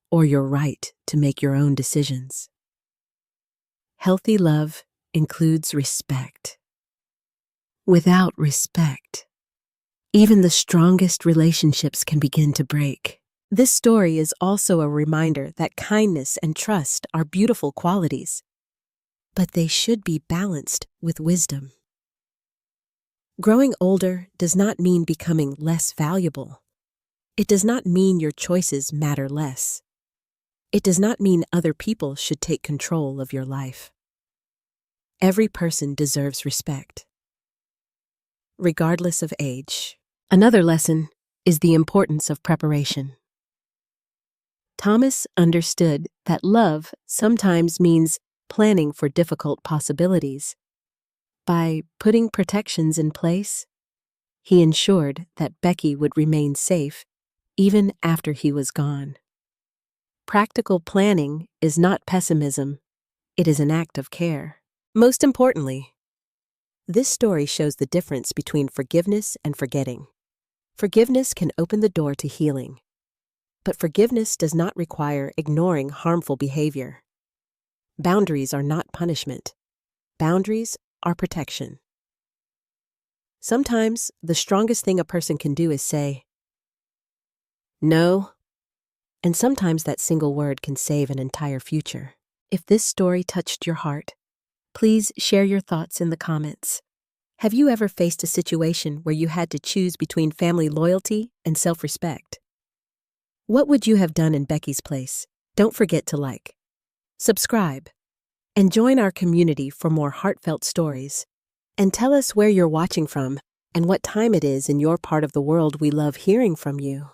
or your right to make your own decisions. Healthy love includes respect. Without respect, even the strongest relationships can begin to break. This story is also a reminder that kindness and trust are beautiful qualities, but they should be balanced with wisdom. Growing older does not mean becoming less valuable. It does not mean your choices matter less. It does not mean other people should take control of your life. Every person deserves respect, regardless of age. Another lesson is the importance of preparation. Thomas understood that love sometimes means planning for difficult possibilities. By putting protections in place, he ensured that Becky would remain safe even after he was gone. Practical planning is not pessimism, it is an act of care. Most importantly, this story shows the difference between forgiveness and forgetting. Forgiveness can open the door to healing, but forgiveness does not require ignoring harmful behavior. Boundaries are not punishment. Boundaries are protection. Sometimes the strongest thing a person can do is say, "No," and sometimes that single word can save an entire future. If this story touched your heart, please share your thoughts in the comments. Have you ever faced a situation where you had to choose between family loyalty and self-respect? What would you have done in Becky's place? Don't forget to like, subscribe, and join our community for more heartfelt stories. And tell us where you're watching from and what time it is in your part of the world. We love hearing from you.